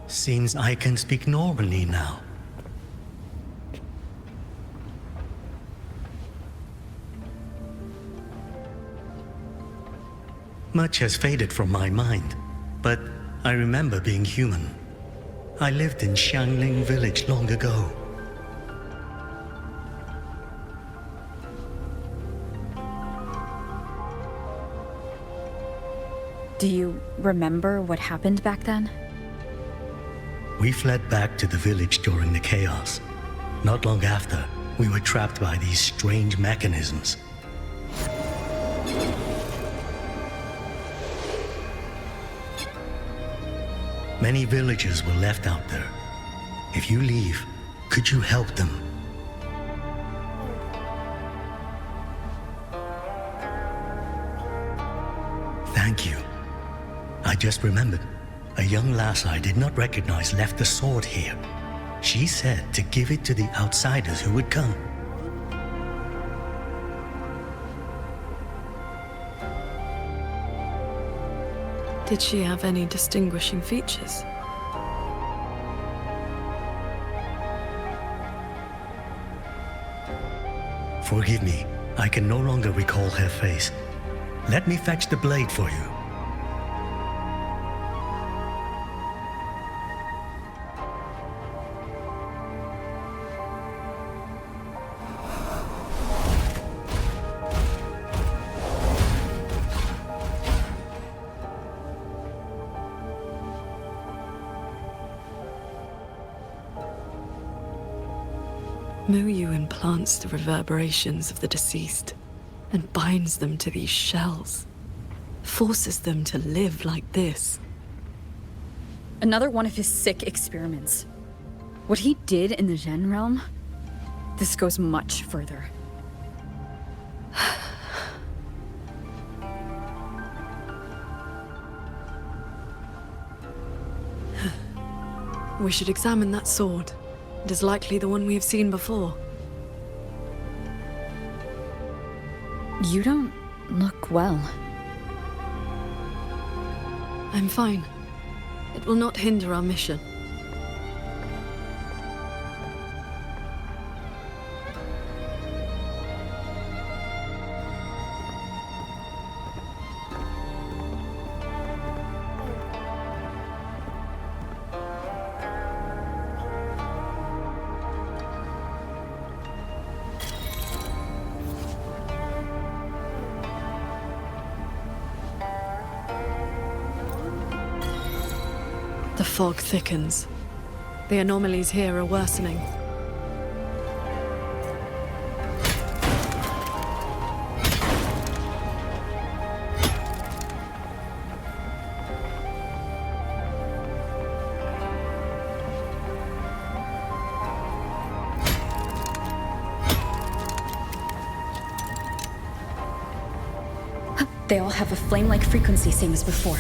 Seems I can speak normally now. Much has faded from my mind, but I remember being human. I lived in Xiangling village long ago. Do you remember what happened back then? We fled back to the village during the chaos. Not long after, we were trapped by these strange mechanisms. Many villagers were left out there. If you leave, could you help them? Thank you. I just remembered. A young lass I did not recognize left the sword here. She said to give it to the outsiders who would come. Did she have any distinguishing features? Forgive me, I can no longer recall her face. Let me fetch the blade for you. Muyu implants the reverberations of the deceased and binds them to these shells. Forces them to live like this. Another one of his sick experiments. What he did in the Zhen realm, this goes much further. We should examine that sword. It is likely the one we have seen before. You don't look well. I'm fine. It will not hinder our mission. The fog thickens. The anomalies here are worsening. They all have a flame-like frequency, same as before.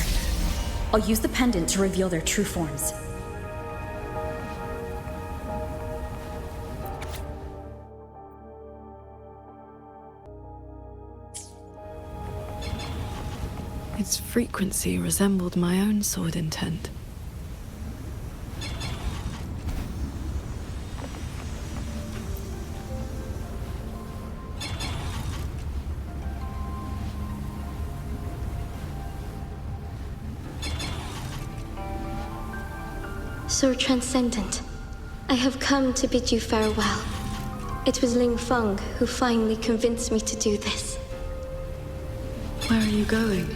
I'll use the pendant to reveal their true forms. Its frequency resembled my own sword intent. Sir Transcendent, I have come to bid you farewell. It was Ling Feng who finally convinced me to do this. Where are you going?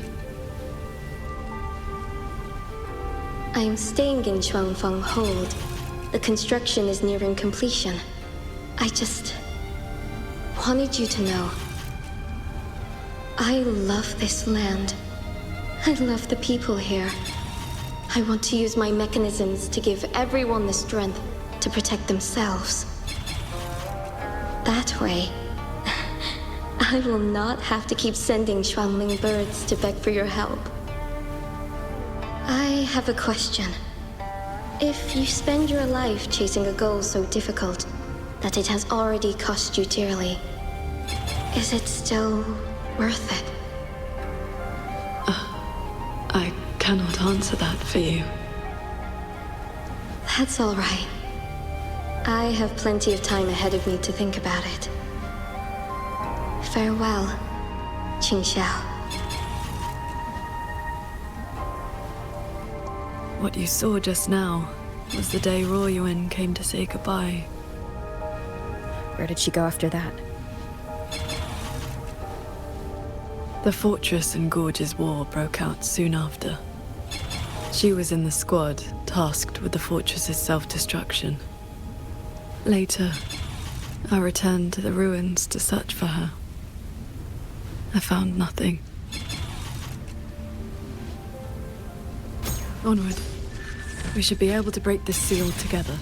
I am staying in Shuangfang Hold. The construction is nearing completion. I just wanted you to know. I love this land. I love the people here. I want to use my mechanisms to give everyone the strength to protect themselves. That way, I will not have to keep sending Xuanling birds to beg for your help. I have a question. If you spend your life chasing a goal so difficult that it has already cost you dearly, is it still worth it? I cannot answer that for you. That's all right. I have plenty of time ahead of me to think about it. Farewell, Qingxiao. What you saw just now was the day Royuan came to say goodbye. Where did she go after that? The Fortress and Gorges War broke out soon after. She was in the squad tasked with the fortress's self-destruction. Later, I returned to the ruins to search for her. I found nothing. Onward. We should be able to break this seal together.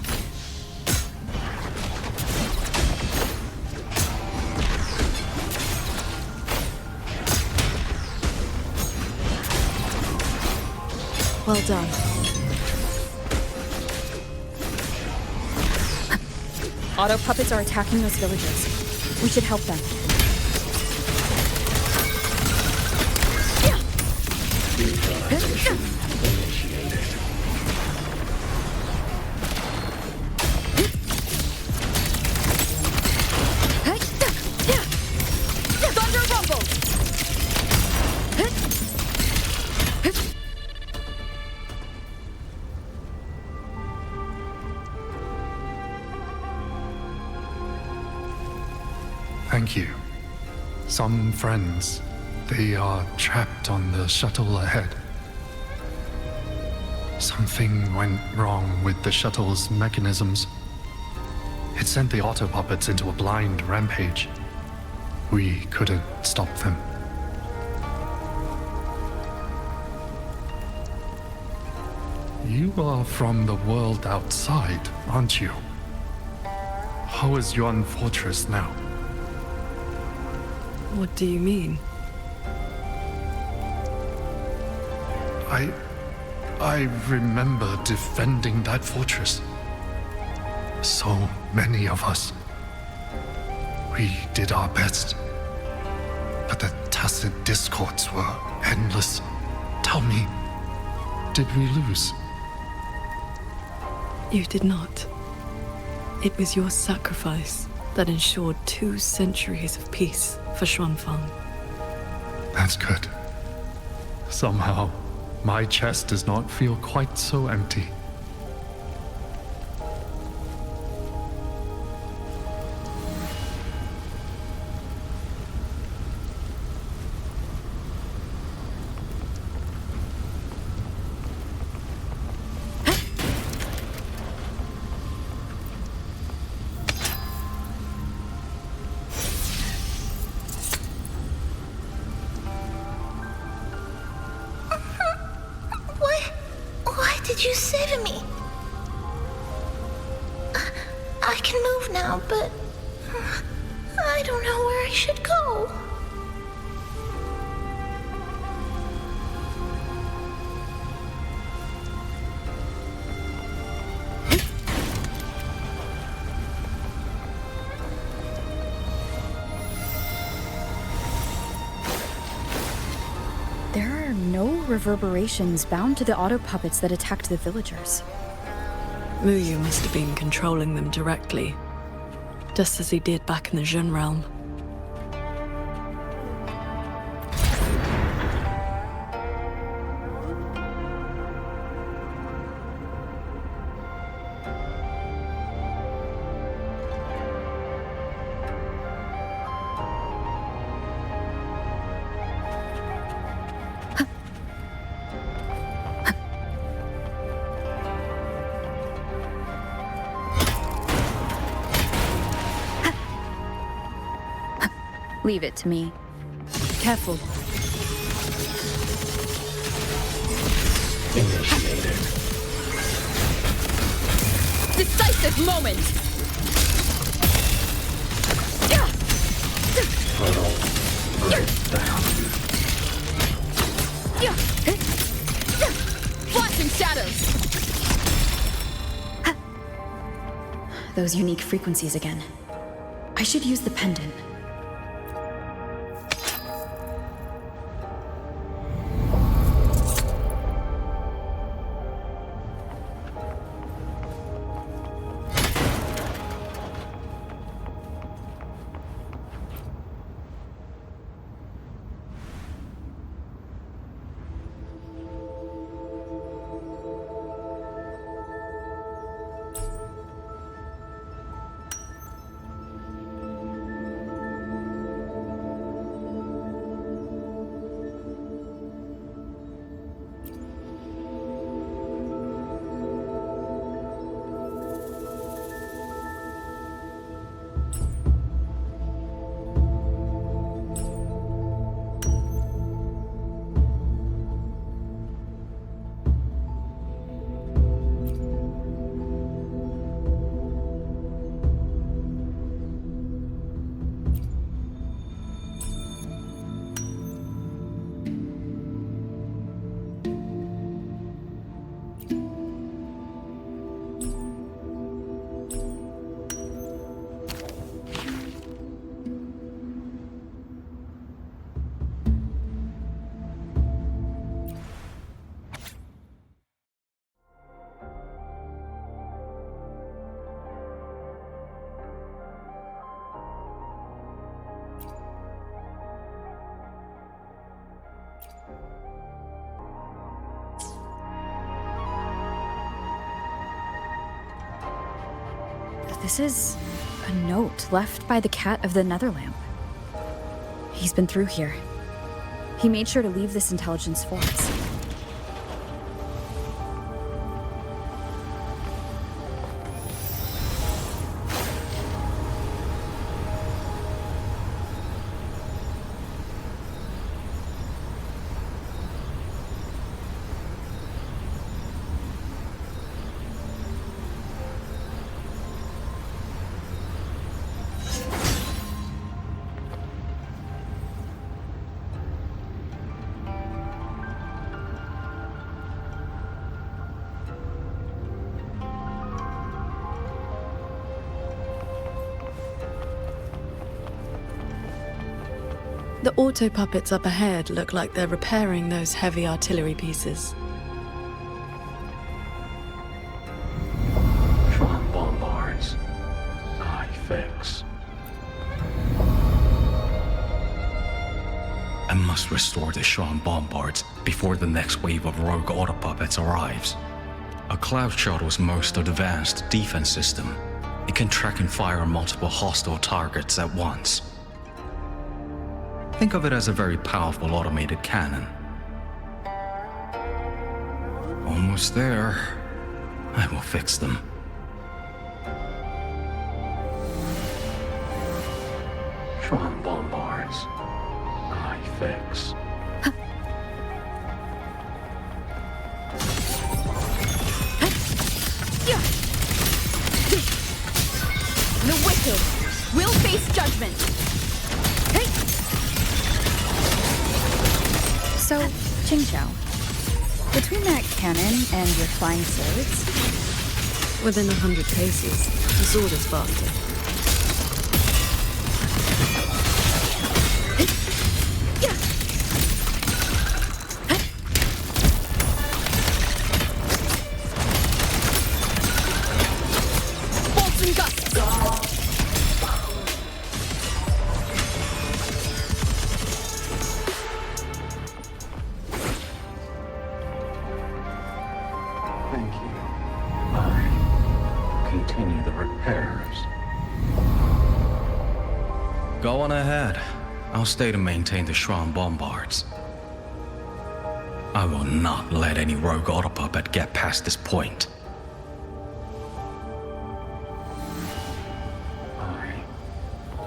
Well done. Auto puppets are attacking those villagers. We should help them. Thunder rumble! Thank you. Some friends, they are trapped on the shuttle ahead. Something went wrong with the shuttle's mechanisms. It sent the auto puppets into a blind rampage. We couldn't stop them. You are from the world outside, aren't you? How is Yuan Fortress now? What do you mean? I remember defending that fortress. So many of us. We did our best. But the tacit discords were endless. Tell me, did we lose? You did not. It was your sacrifice that ensured 2 centuries of peace for Xuanfang. That's good. Somehow, my chest does not feel quite so empty. Why did you save me? I can move now, but I don't know where I should go. There are no reverberations bound to the auto puppets that attacked the villagers. Muyu must have been controlling them directly, just as he did back in the Jun realm. Leave it to me. Careful. Initiated. Decisive moment! Flashing shadows! Those unique frequencies again. I should use the pendant. This is a note left by the cat of the Netherlamp. He's been through here. He made sure to leave this intelligence for us. The auto puppets up ahead look like they're repairing those heavy artillery pieces. Schwann bombards. I fix. I must restore the Schwann bombards before the next wave of rogue autopuppets arrives. A cloud shuttle's most advanced defense system. It can track and fire multiple hostile targets at once. Think of it as a very powerful automated cannon. Almost there. I will fix them. Schwann bombards. I fix. The wicked will face judgment! So, Qingxiao, between that cannon and your flying swords... Within 100 paces, the sword is faster. Bolts and gusts! Thank you. I continue the repairs. Go on ahead. I'll stay to maintain the Schwann bombards. I will not let any rogue autopuppet get past this point. I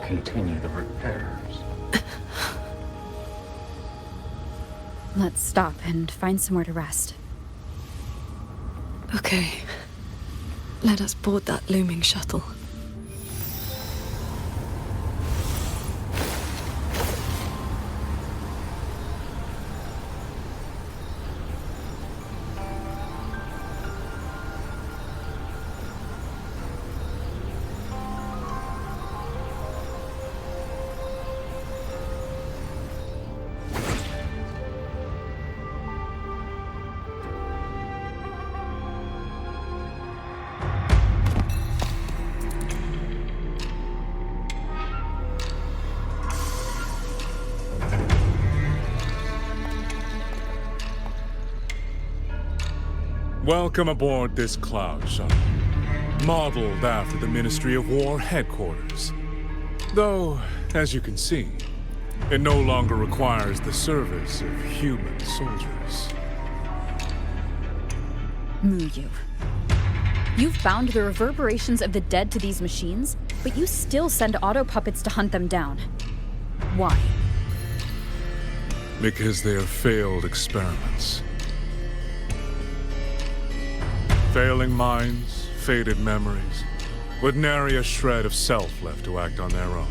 continue the repairs. Let's stop and find somewhere to rest. Okay. Let us board that looming shuttle. Welcome aboard this cloud shuttle, modeled after the Ministry of War headquarters. Though, as you can see, it no longer requires the service of human soldiers. Muyu. You've bound the reverberations of the dead to these machines, but you still send auto puppets to hunt them down. Why? Because they are failed experiments. Failing minds, faded memories, with nary a shred of self left to act on their own.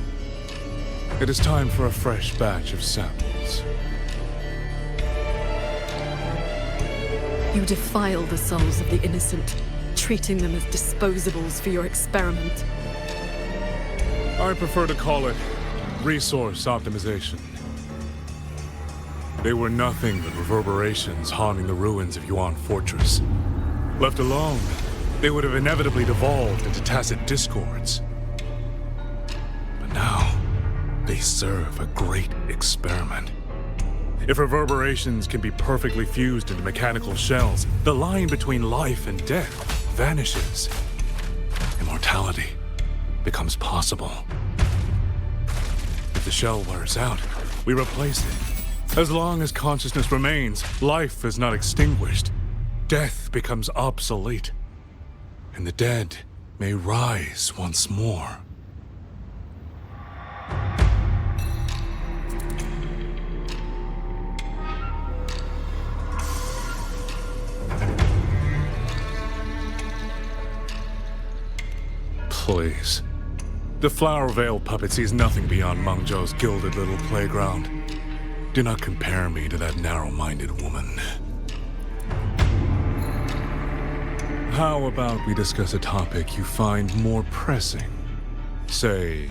It is time for a fresh batch of samples. You defile the souls of the innocent, treating them as disposables for your experiment. I prefer to call it resource optimization. They were nothing but reverberations haunting the ruins of Yuan Fortress. Left alone, they would have inevitably devolved into tacit discords. But now, they serve a great experiment. If reverberations can be perfectly fused into mechanical shells, the line between life and death vanishes. Immortality becomes possible. If the shell wears out, we replace it. As long as consciousness remains, life is not extinguished. Death becomes obsolete, and the dead may rise once more. Please. The Flower Veil puppet sees nothing beyond Mengzhou's gilded little playground. Do not compare me to that narrow-minded woman. How about we discuss a topic you find more pressing? Say,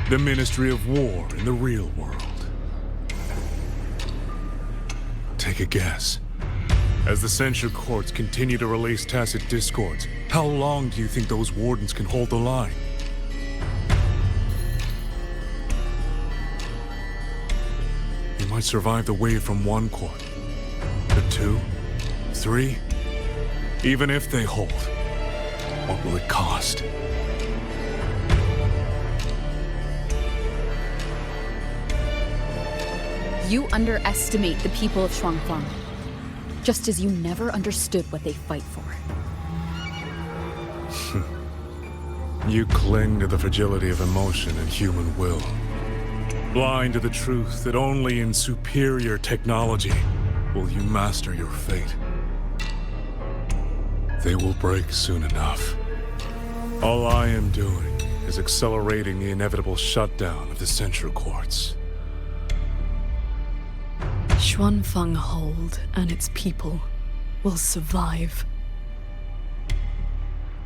the Ministry of War in the real world. Take a guess. As the censure courts continue to release tacit discords, how long do you think those wardens can hold the line? You might survive the wave from one court, but 2, 3... Even if they hold, what will it cost? You underestimate the people of Shuangfang, just as you never understood what they fight for. You cling to the fragility of emotion and human will, blind to the truth that only in superior technology will you master your fate. They will break soon enough. All I am doing is accelerating the inevitable shutdown of the censure courts. Xuanfang Hold and its people will survive.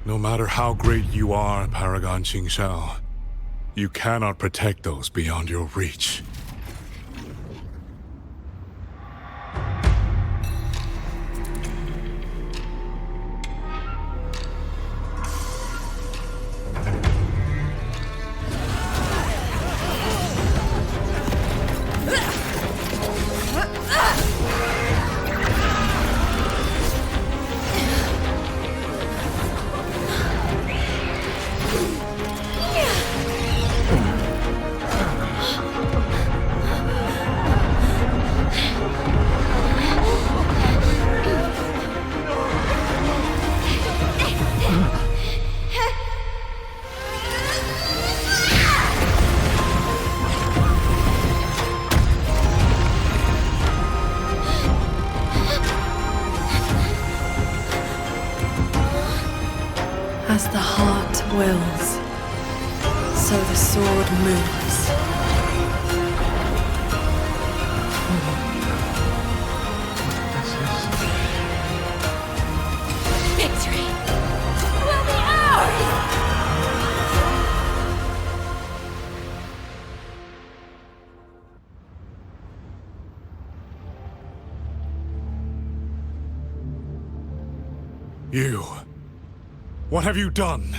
No matter how great you are, Paragon Qingshao, you cannot protect those beyond your reach. wills, so the sword moves. Victory will be ours! You. What have you done?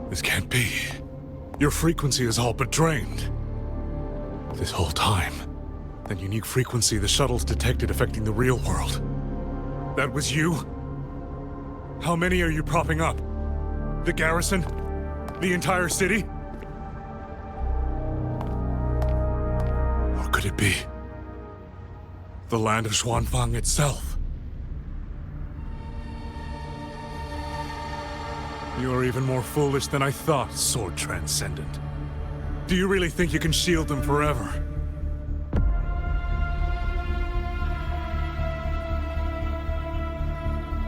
This can't be. Your frequency is all but drained. This whole time, that unique frequency the shuttles detected affecting the real world. That was you? How many are you propping up? The garrison? The entire city? Or could it be the land of Xuanfang itself? You're even more foolish than I thought, Sword Transcendent. Do you really think you can shield them forever?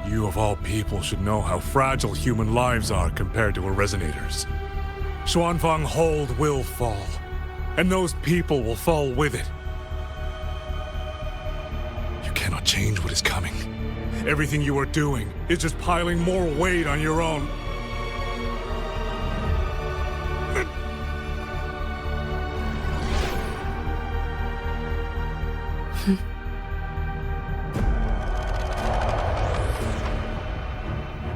You of all people should know how fragile human lives are compared to a Resonator's. Xuanfang Hold will fall, and those people will fall with it. You cannot change what is coming. Everything you are doing is just piling more weight on your own.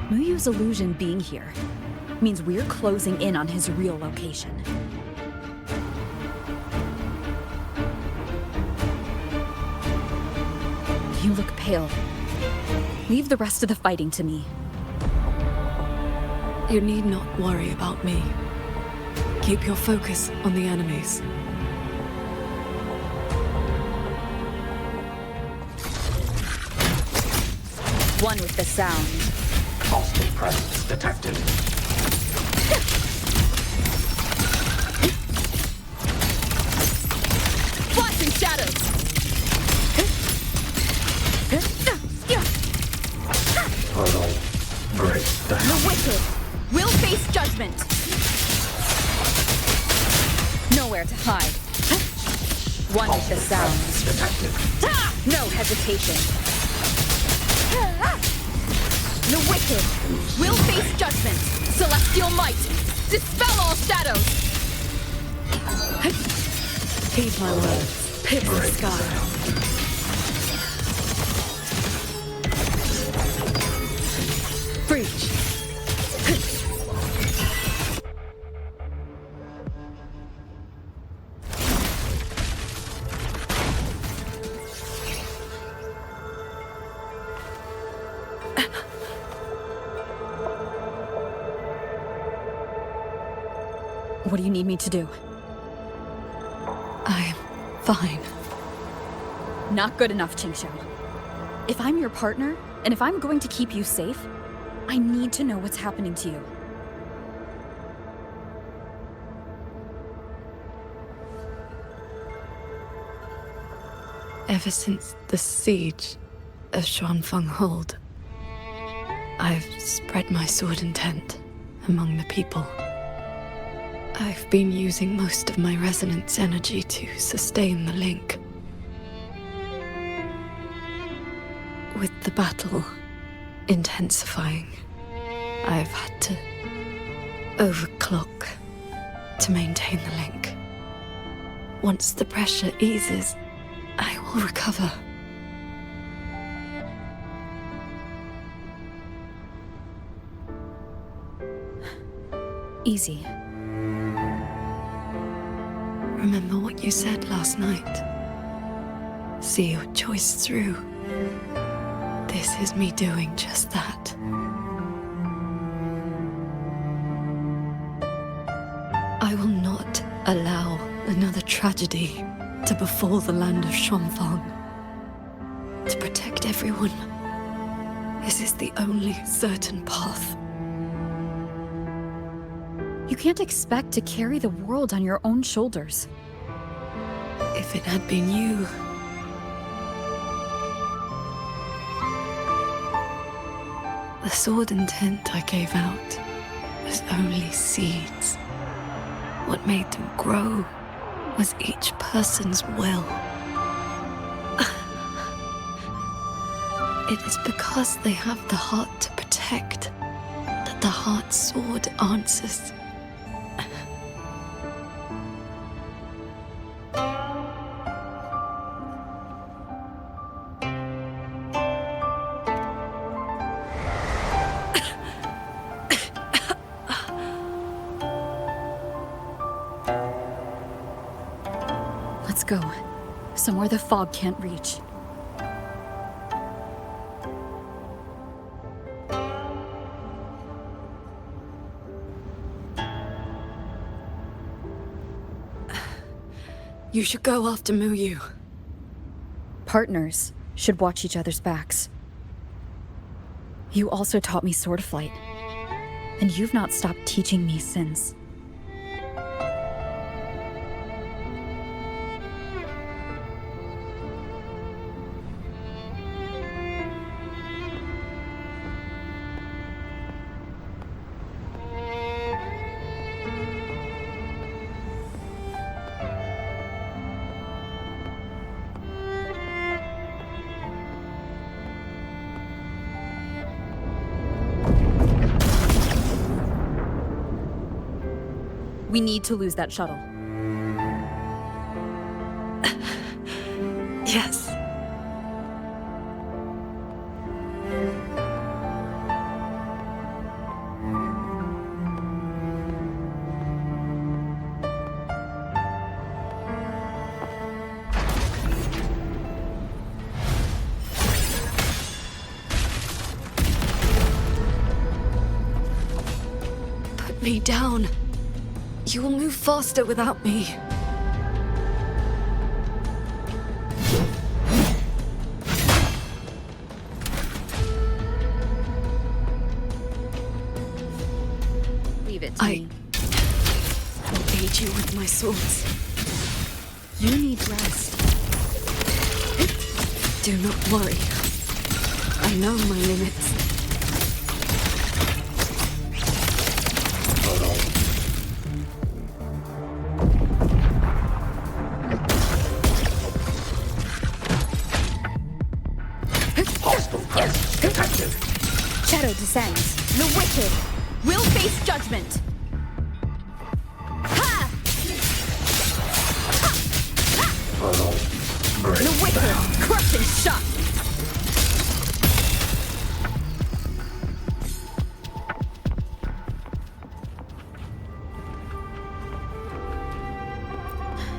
Muyu's illusion being here means we're closing in on his real location. You look pale. Leave the rest of the fighting to me. You need not worry about me. Keep your focus on the enemies. One with the sound. Hostile presence detected. Flashing shadows! Portal break down. The wicked will face judgment! Nowhere to hide. One with the sound. Detected. No hesitation. The wicked will face judgment! Celestial might! Dispel all shadows! Heed my words. Pierce the sky. Breach. What do you need me to do? I'm fine. Not good enough, Qingxiao. If I'm your partner, and if I'm going to keep you safe, I need to know what's happening to you. Ever since the siege of Xuanfang Hold, I've spread my sword intent among the people. I've been using most of my resonance energy to sustain the link. With the battle intensifying, I've had to overclock to maintain the link. Once the pressure eases, I will recover. Easy. Remember what you said last night. See your choice through. This is me doing just that. I will not allow another tragedy to befall the land of Xuanfang. To protect everyone, this is the only certain path. You can't expect to carry the world on your own shoulders. If it had been you... The sword and tent I gave out was only seeds. What made them grow was each person's will. It is because they have the heart to protect that the heart sword answers. Let's go. Somewhere the fog can't reach. You should go after Muyu. Partners should watch each other's backs. You also taught me sword flight, and you've not stopped teaching me since. We need to lose that shuttle. Yes. Put me down. You will move faster without me. Leave it to me. I will aid you with my swords. You need rest. Do not worry. I know my limits. Shadow descends. The wicked will face judgment. Ha! The wicked crushing shot.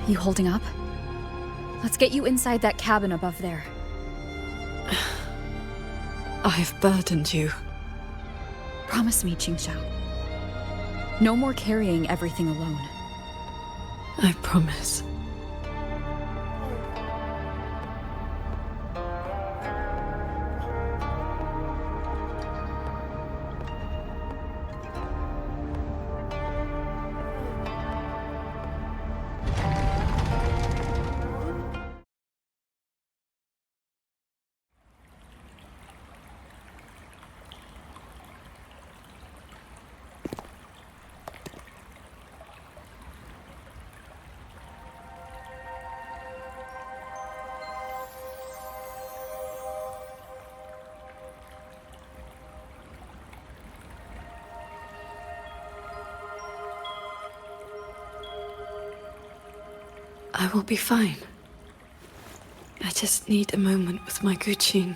You holding up? Let's get you inside that cabin above there. I've burdened you. Promise me, Qingxiao. No more carrying everything alone. I promise. I will be fine. I just need a moment with my Guqin.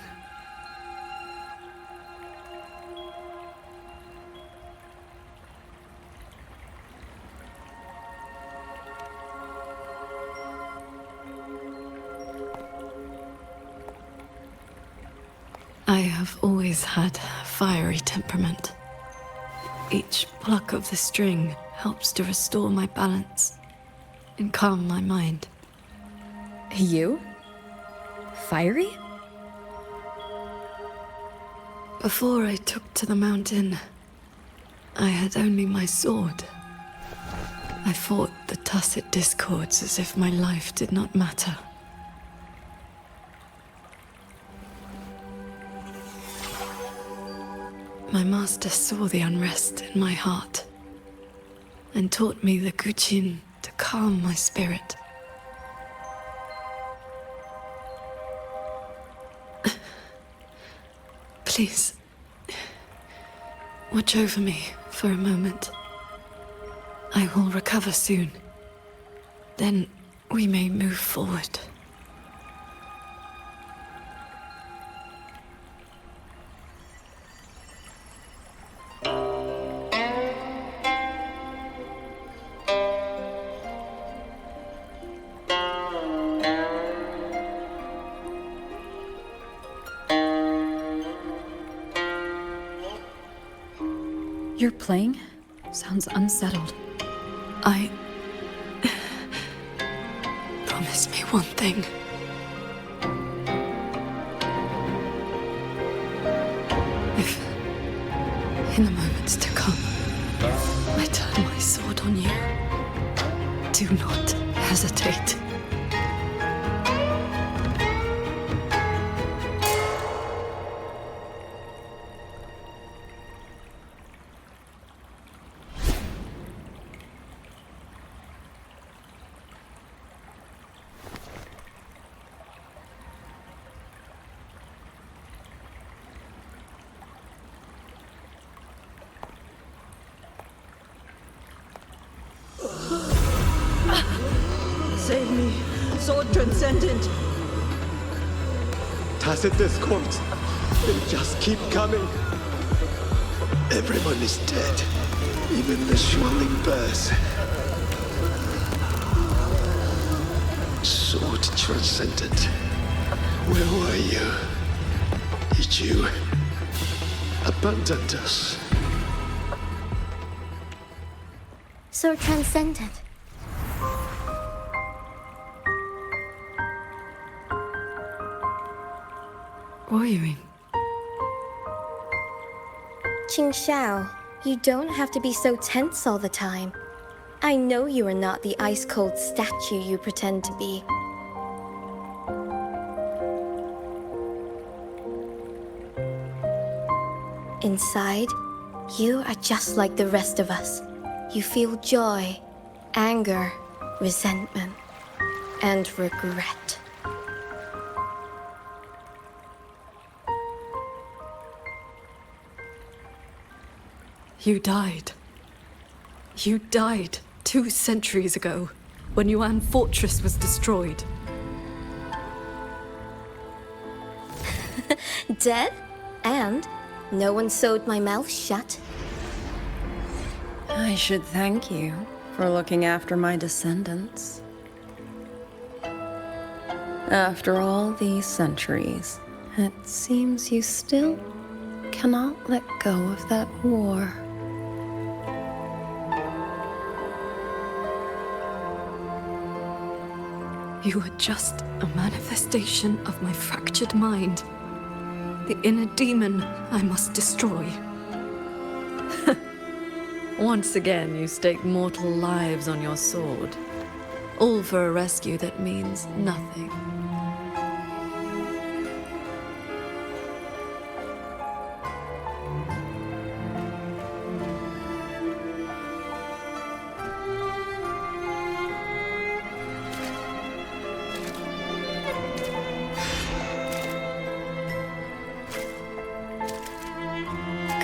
I have always had a fiery temperament. Each pluck of the string helps to restore my balance and calm my mind. You? Fiery? Before I took to the mountain, I had only my sword I fought the tacit discords as if my life did not matter. My master saw the unrest in my heart and taught me the Guqin to calm my spirit. Please, watch over me for a moment. I will recover soon. Then we may move forward. You're playing? Sounds unsettled. Promise me one thing. If, in the moments to come, I turn my sword on you, do not hesitate. Save me, Sword Transcendent! Tacit discords. They just keep coming. Everyone is dead. Even the swirling bears. Sword Transcendent. Where were you? Did you abandon us? Sword Transcendent. Wuthering. Qingxiao, you don't have to be so tense all the time. I know you are not the ice-cold statue you pretend to be. Inside, you are just like the rest of us. You feel joy, anger, resentment, and regret. You died. You died 2 centuries ago, when Yuan Fortress was destroyed. Dead? And no one sewed my mouth shut. I should thank you for looking after my descendants. After all these centuries, it seems you still cannot let go of that war. You were just a manifestation of my fractured mind. The inner demon I must destroy. Once again, you stake mortal lives on your sword. All for a rescue that means nothing.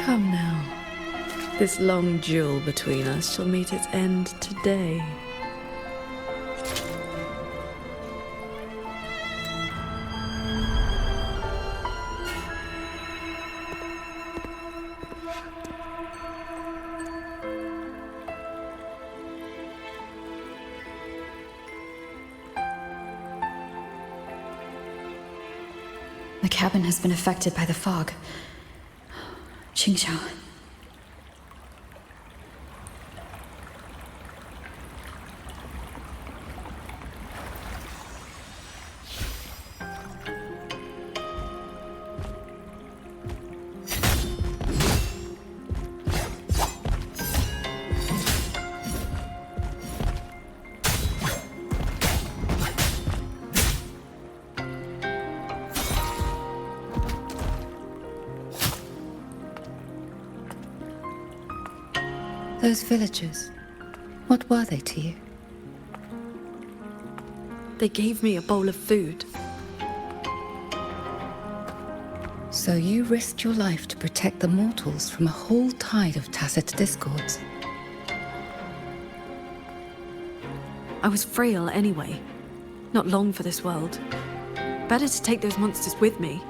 Come now. This long duel between us shall meet its end today. The cabin has been affected by the fog. Qingxiao. Those villagers, what were they to you? They gave me a bowl of food. So you risked your life to protect the mortals from a whole tide of tacit discords. I was frail anyway. Not long for this world. Better to take those monsters with me.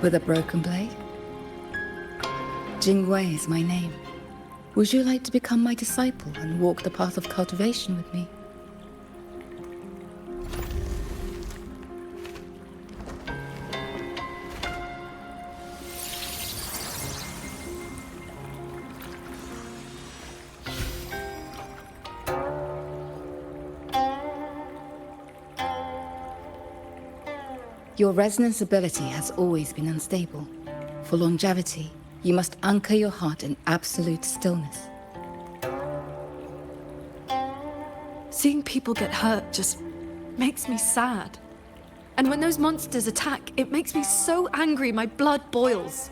With a broken blade? Jingwei is my name. Would you like to become my disciple and walk the path of cultivation with me? Your resonance ability has always been unstable. For longevity, you must anchor your heart in absolute stillness. Seeing people get hurt just makes me sad. And when those monsters attack, it makes me so angry my blood boils.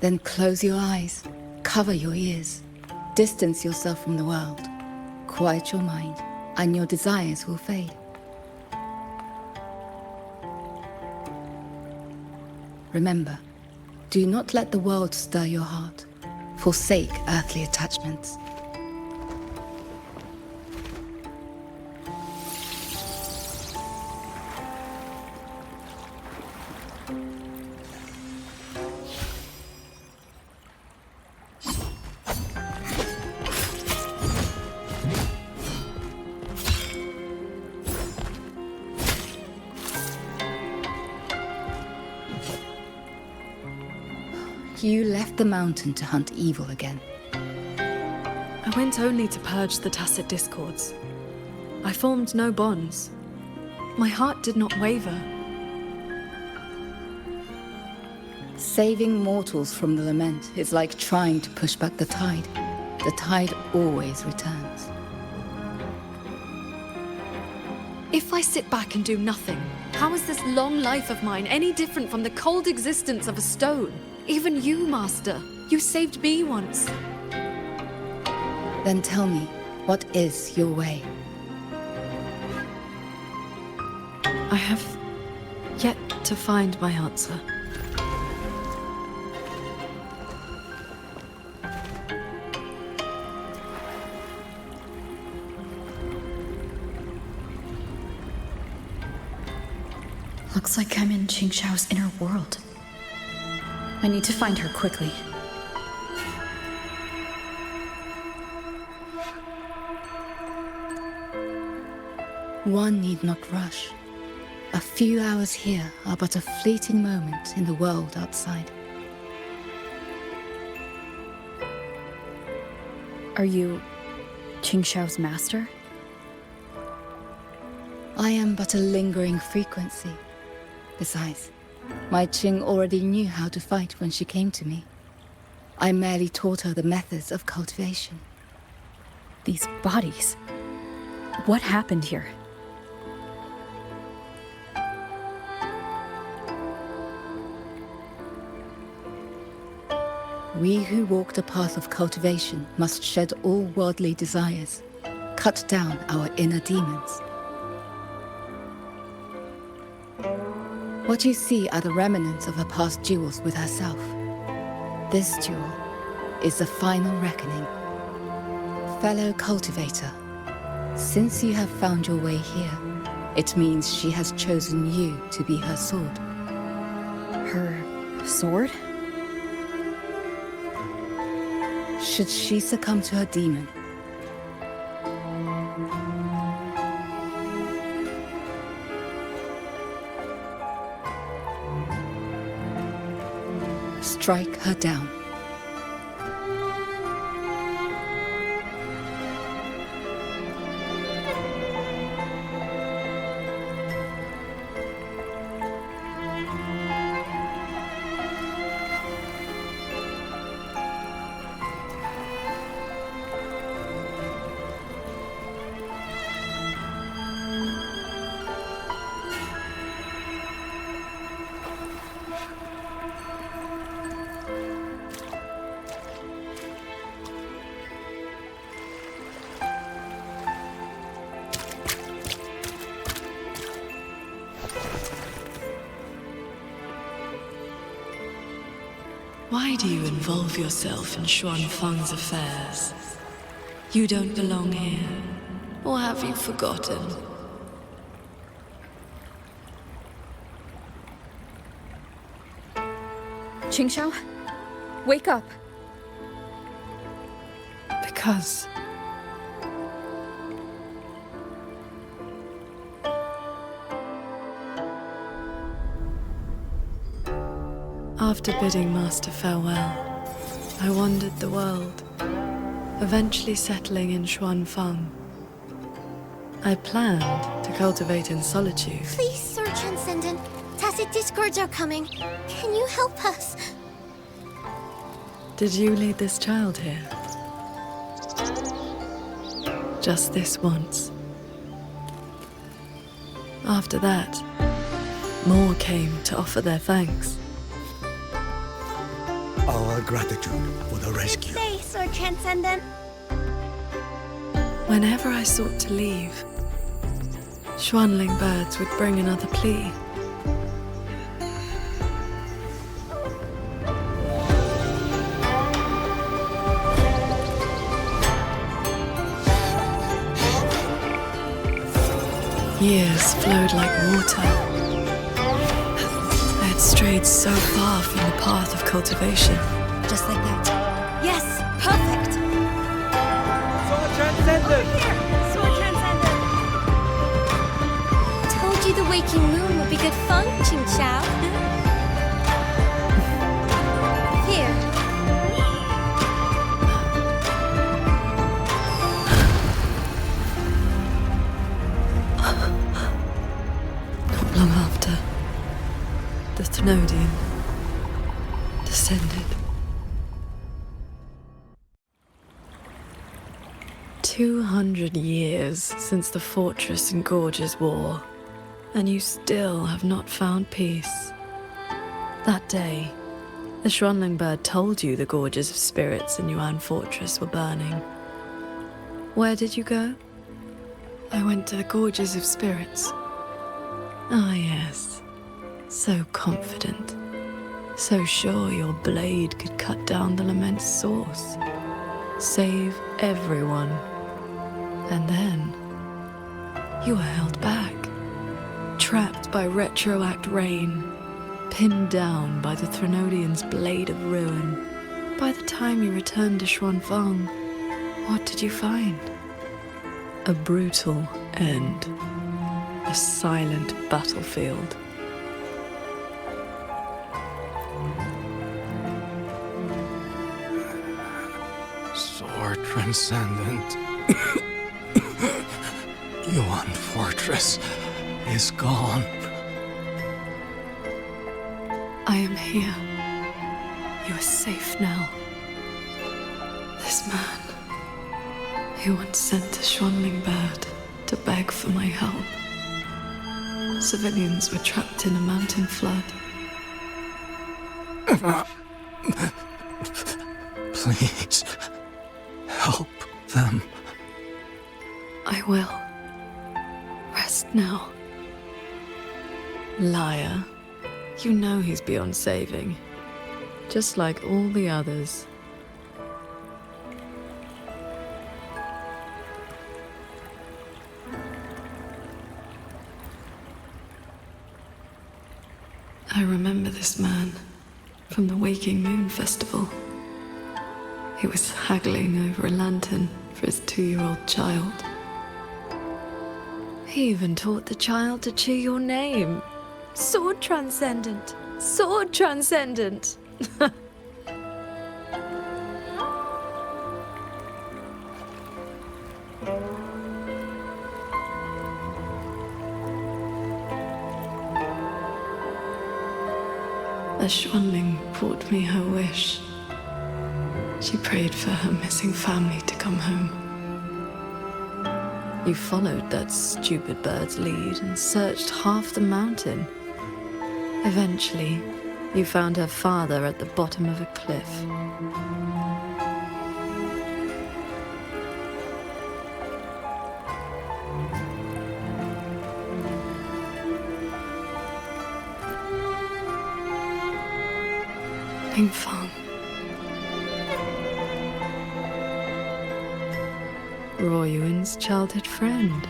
Then close your eyes, cover your ears, distance yourself from the world, quiet your mind, and your desires will fade. Remember, do not let the world stir your heart. Forsake earthly attachments. You left the mountain to hunt evil again. I went only to purge the tacit discords. I formed no bonds. My heart did not waver. Saving mortals from the lament is like trying to push back the tide. The tide always returns. If I sit back and do nothing, how is this long life of mine any different from the cold existence of a stone? Even you, Master. You saved me once. Then tell me, what is your way? I have yet to find my answer. Looks like I'm in Qingxiao's inner world. I need to find her quickly. One need not rush. A few hours here are but a fleeting moment in the world outside. Are you Qingxiao's master? I am but a lingering frequency. Besides, my Qing already knew how to fight when she came to me. I merely taught her the methods of cultivation. These bodies. What happened here? We who walk the path of cultivation must shed all worldly desires, cut down our inner demons. What you see are the remnants of her past duels with herself. This duel is the final reckoning. Fellow cultivator, since you have found your way here, it means she has chosen you to be her sword. Her sword? Should she succumb to her demon, strike her down. Why do you involve yourself in Xuanfang's affairs? You don't belong here. Or have you forgotten? Qingxiao, wake up. Because... After bidding Master farewell, I wandered the world, eventually settling in Xuanfang. I planned to cultivate in solitude. Please, Sir Transcendent. Tacit discords are coming. Can you help us? Did you lead this child here? Just this once. After that, more came to offer their thanks. Our gratitude for the rescue. Stay, Sir Transcendent. Whenever I sought to leave, Xuanling birds would bring another plea. Years flowed like water. I had strayed so far from the path of cultivation. Just like that. Yes, perfect. Sword Transcendent! Sword Transcendent. Told you the waking moon would be good fun, Qingxiao. Here. Not long after, the Thenodian descended. 200 years since the Fortress and Gorges War, and you still have not found peace. That day, the Xuanling bird told you the Gorges of Spirits in Yuan Fortress were burning. Where did you go? I went to the Gorges of Spirits. Ah, yes. So confident. So sure your blade could cut down the Lament's source. Save everyone. And then, you were held back. Trapped by retroact rain. Pinned down by the Thenodian's blade of ruin. By the time you returned to Xuanfang, what did you find? A brutal end. A silent battlefield. Sword Transcendent. Yuan Fortress is gone. I am here. You are safe now. This man, he once sent a Xuanling bird to beg for my help. Civilians were trapped in a mountain flood. Please, help them. I will. Rest now. Liar. You know he's beyond saving. Just like all the others. I remember this man from the Waking Moon Festival. He was haggling over a lantern for his 2-year-old child. He even taught the child to cheer your name. Sword Transcendent! Sword Transcendent! A Xuanling brought me her wish. She prayed for her missing family to come home. You followed that stupid bird's lead and searched half the mountain. Eventually, you found her father at the bottom of a cliff. Mengfang. Royuin's childhood friend.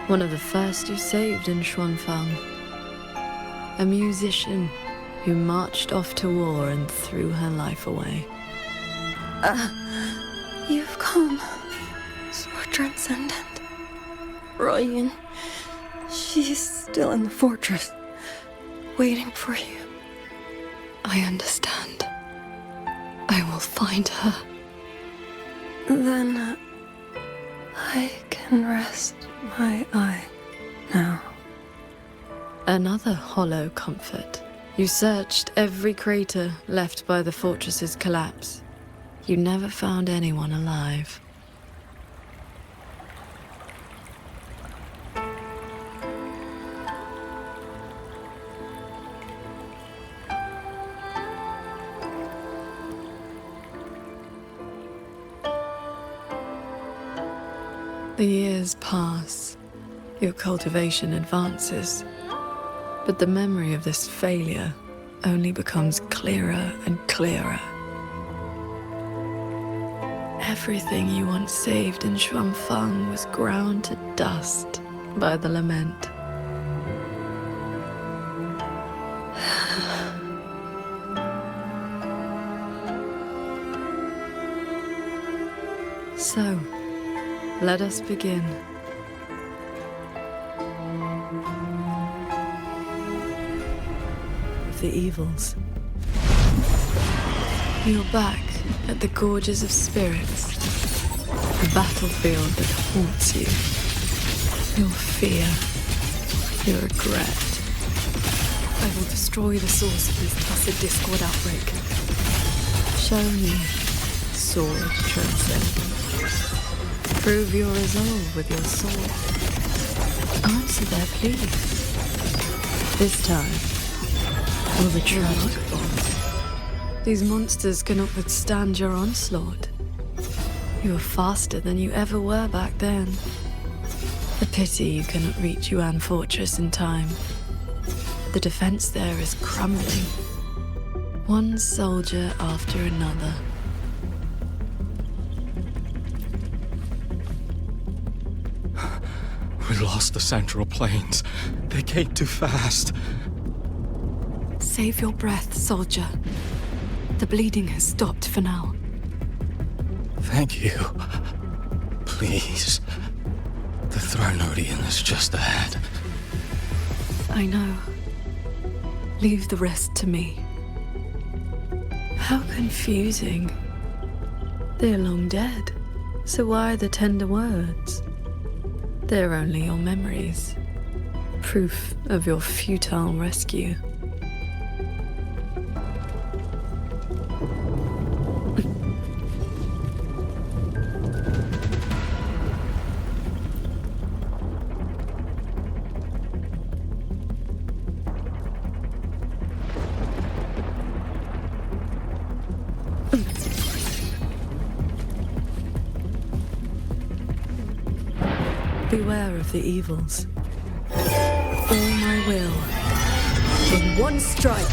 One of the first you saved in Xuanfang. A musician who marched off to war and threw her life away. You've come. Sword Transcendent. Royun. She's still in the fortress, waiting for you. I understand. I will find her. Then I can rest my eye now. Another hollow comfort. You searched every crater left by the fortress's collapse. You never found anyone alive. The years pass. Your cultivation advances. But the memory of this failure only becomes clearer and clearer. Everything you once saved in Xuanfang was ground to dust by the lament. So, let us begin. The evils. You're back at the Gorges of Spirits, a battlefield that haunts you. Your fear, your regret. I will destroy the source of this tacit discord outbreak. Show me sword transcendent. Prove your resolve with your sword. Answer their plea. This time, or the tragic bond. These monsters cannot withstand your onslaught. You are faster than you ever were back then. A pity you cannot reach Yuan Fortress in time. The defense there is crumbling. One soldier after another. We lost the Central Plains. They came too fast. Save your breath, soldier. The bleeding has stopped for now. Thank you. Please. The Thronodian is just ahead. I know. Leave the rest to me. How confusing. They're long dead. So why the tender words? They're only your memories. Proof of your futile rescue. Beware of the evils. All my will, in one strike.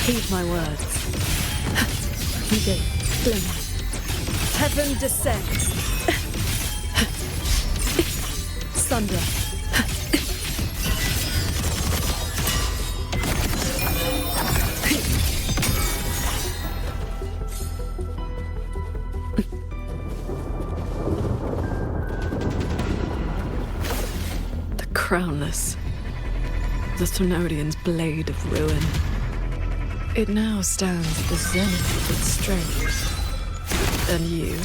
Heed my words. Negate, glimmer. Heaven descends. Sunder. Crownless. The Thronodian's blade of ruin. It now stands at the zenith of its strength. And you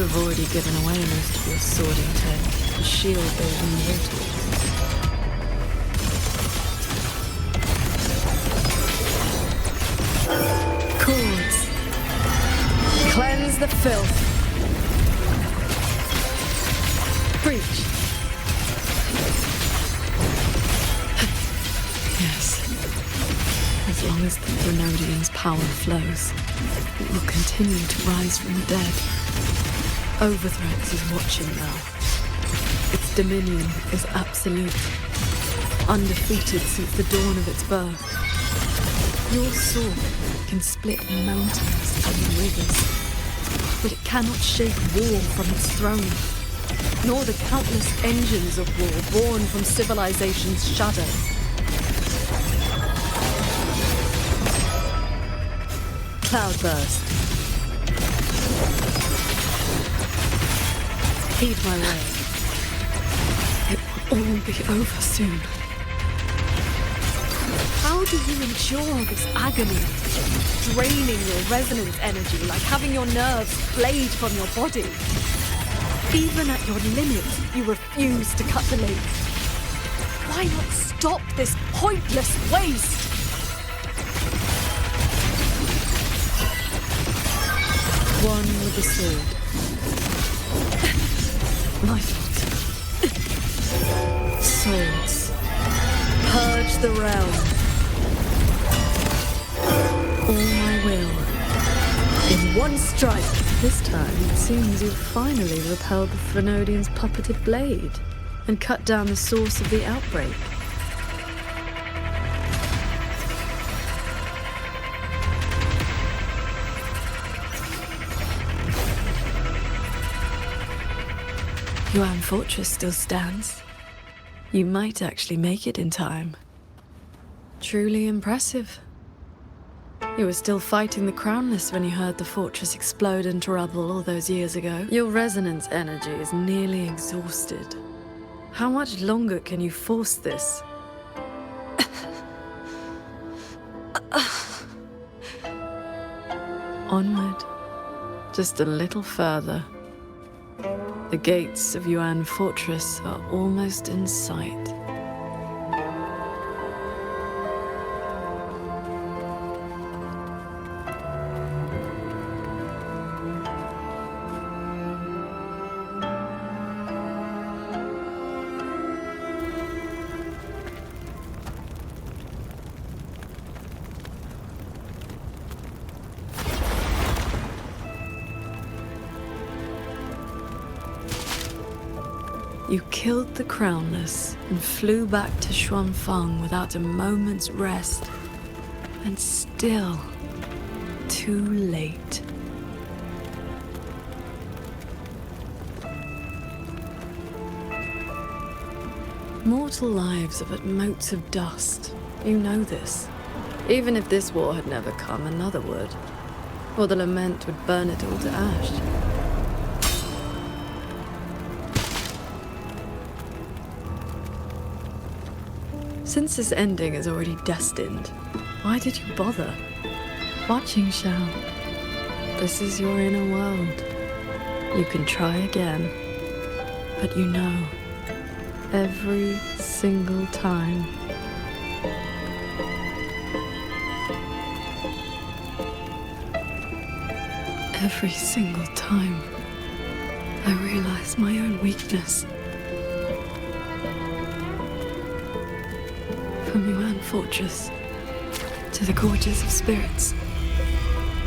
have already given away most of your swording tech to shield those mortals. Cords. Cleanse the filth. Breach. Yes. As long as the Thronodian's power flows, it will continue to rise from the dead. Overthrex is watching now. Its dominion is absolute, undefeated since the dawn of its birth. Your sword can split mountains and rivers, but it cannot shake war from its throne, nor the countless engines of war born from civilization's shadow. Cloudburst. Heed my way. It will all be over soon. How do you endure this agony? Draining your resonance energy like having your nerves flayed from your body. Even at your limit, you refuse to cut the link. Why not stop this pointless waste? One with the sword. My fault. Swords. Purge the realm. All my will. In one strike. This time, it seems you've finally repelled the Thenodian's puppeted blade and cut down the source of the outbreak. Yuan Fortress still stands. You might actually make it in time. Truly impressive. You were still fighting the Crownless when you heard the fortress explode into rubble all those years ago. Your resonance energy is nearly exhausted. How much longer can you force this? Onward. Just a little further. The gates of Yuan Fortress are almost in sight. You killed the Crownless and flew back to Xuanfang without a moment's rest. And still, too late. Mortal lives are but motes of dust. You know this. Even if this war had never come, another would. Or the lament would burn it all to ash. Since this ending is already destined, why did you bother? Watching Xiao. This is your inner world. You can try again. But you know, every single time. Every single time, I realize my own weakness. From Yuan Fortress to the Gorges of Spirits,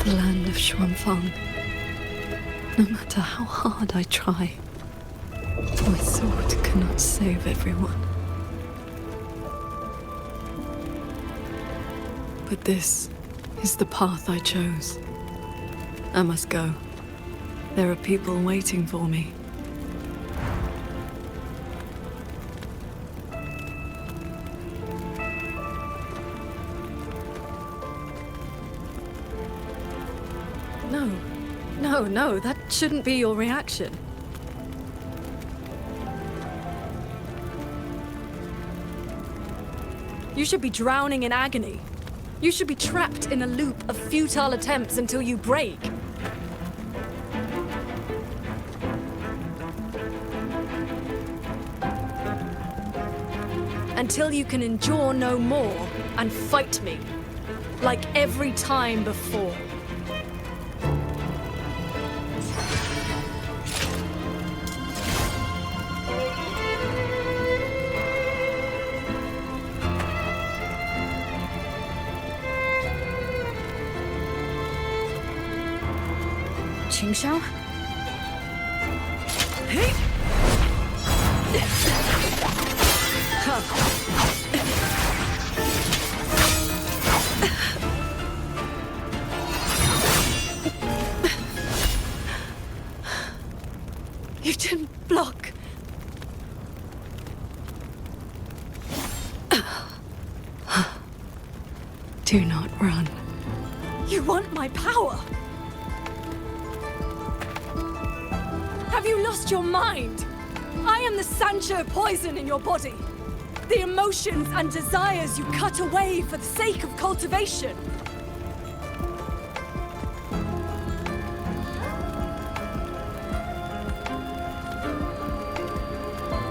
the land of Xuanfang. No matter how hard I try, my sword cannot save everyone. But this is the path I chose. I must go. There are people waiting for me. No, that shouldn't be your reaction. You should be drowning in agony. You should be trapped in a loop of futile attempts until you break. Until you can endure no more and fight me, like every time before. Qingshao? Do not run. You want my power? Have you lost your mind? I am the Sancho poison in your body. The emotions and desires you cut away for the sake of cultivation.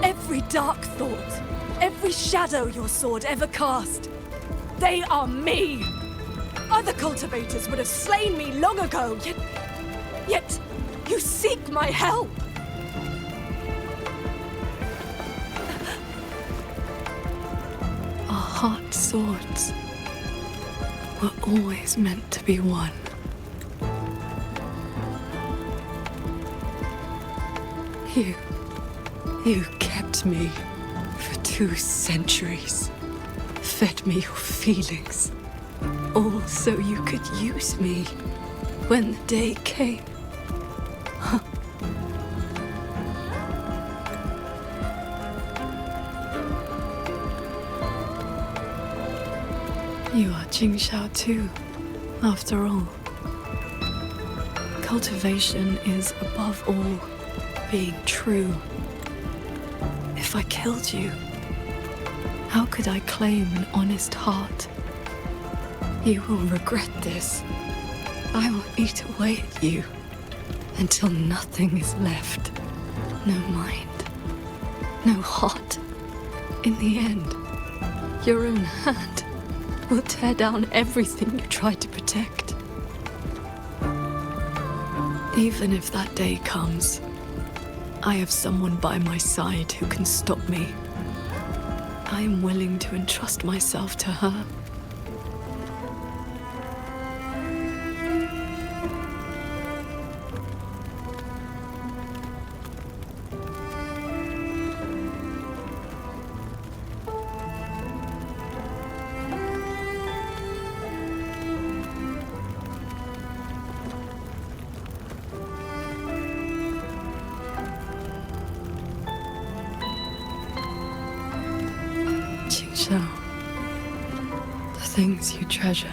Every dark thought, every shadow your sword ever cast, they are me! Other cultivators would have slain me long ago, yet you seek my help! Our heart swords were always meant to be one. You kept me for 2 centuries. Fed me your feelings. All so you could use me when the day came. You are Jingxiao too, after all. Cultivation is, above all, being true. If I killed you, how could I claim an honest heart? You will regret this. I will eat away at you until nothing is left. No mind, no heart. In the end, your own hand will tear down everything you tried to protect. Even if that day comes, I have someone by my side who can stop me. I am willing to entrust myself to her. The things you treasure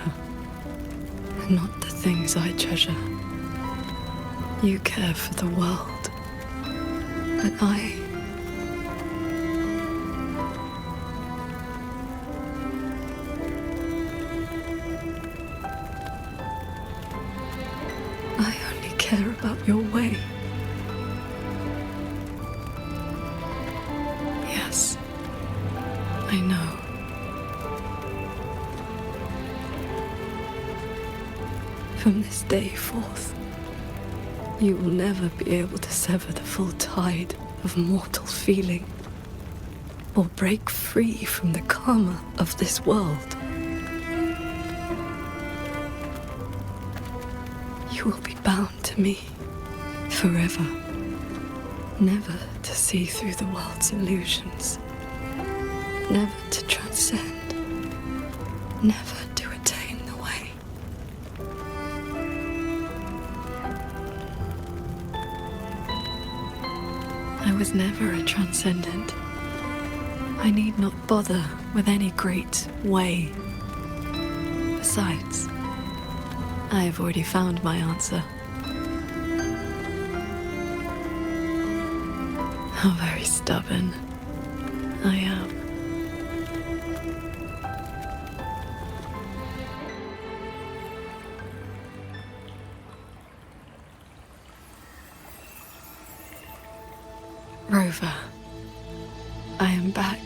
are not the things I treasure. You care for the world, but I only care about your way. Yes, I know. From this day forth, you will never be able to sever the full tide of mortal feeling, or break free from the karma of this world. You will be bound to me forever, never to see through the world's illusions, never to transcend, never to attain the way. I was never a transcendent. I need not bother with any great way. Besides, I have already found my answer. How very stubborn I am. Rover, I am back.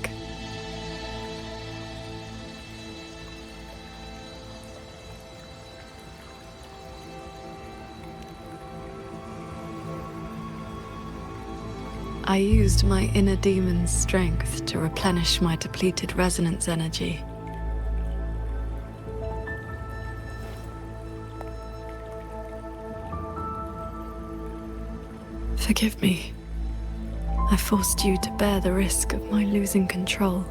I used my inner demon's strength to replenish my depleted resonance energy. Forgive me. I forced you to bear the risk of my losing control.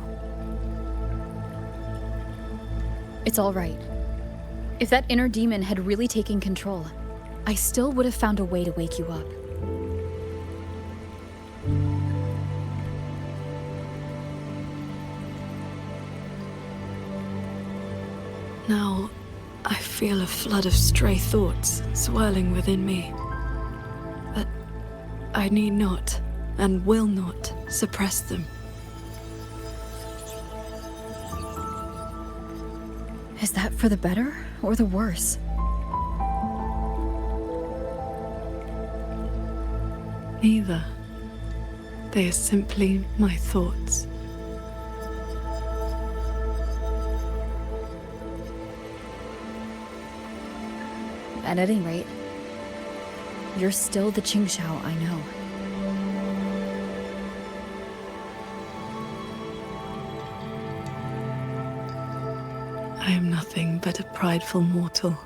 It's all right. If that inner demon had really taken control, I still would have found a way to wake you up. Now, I feel a flood of stray thoughts swirling within me. But I need not, and will not, suppress them. Is that for the better or the worse? Neither. They are simply my thoughts. At any rate, you're still the Qingxiao I know. I am nothing but a prideful mortal,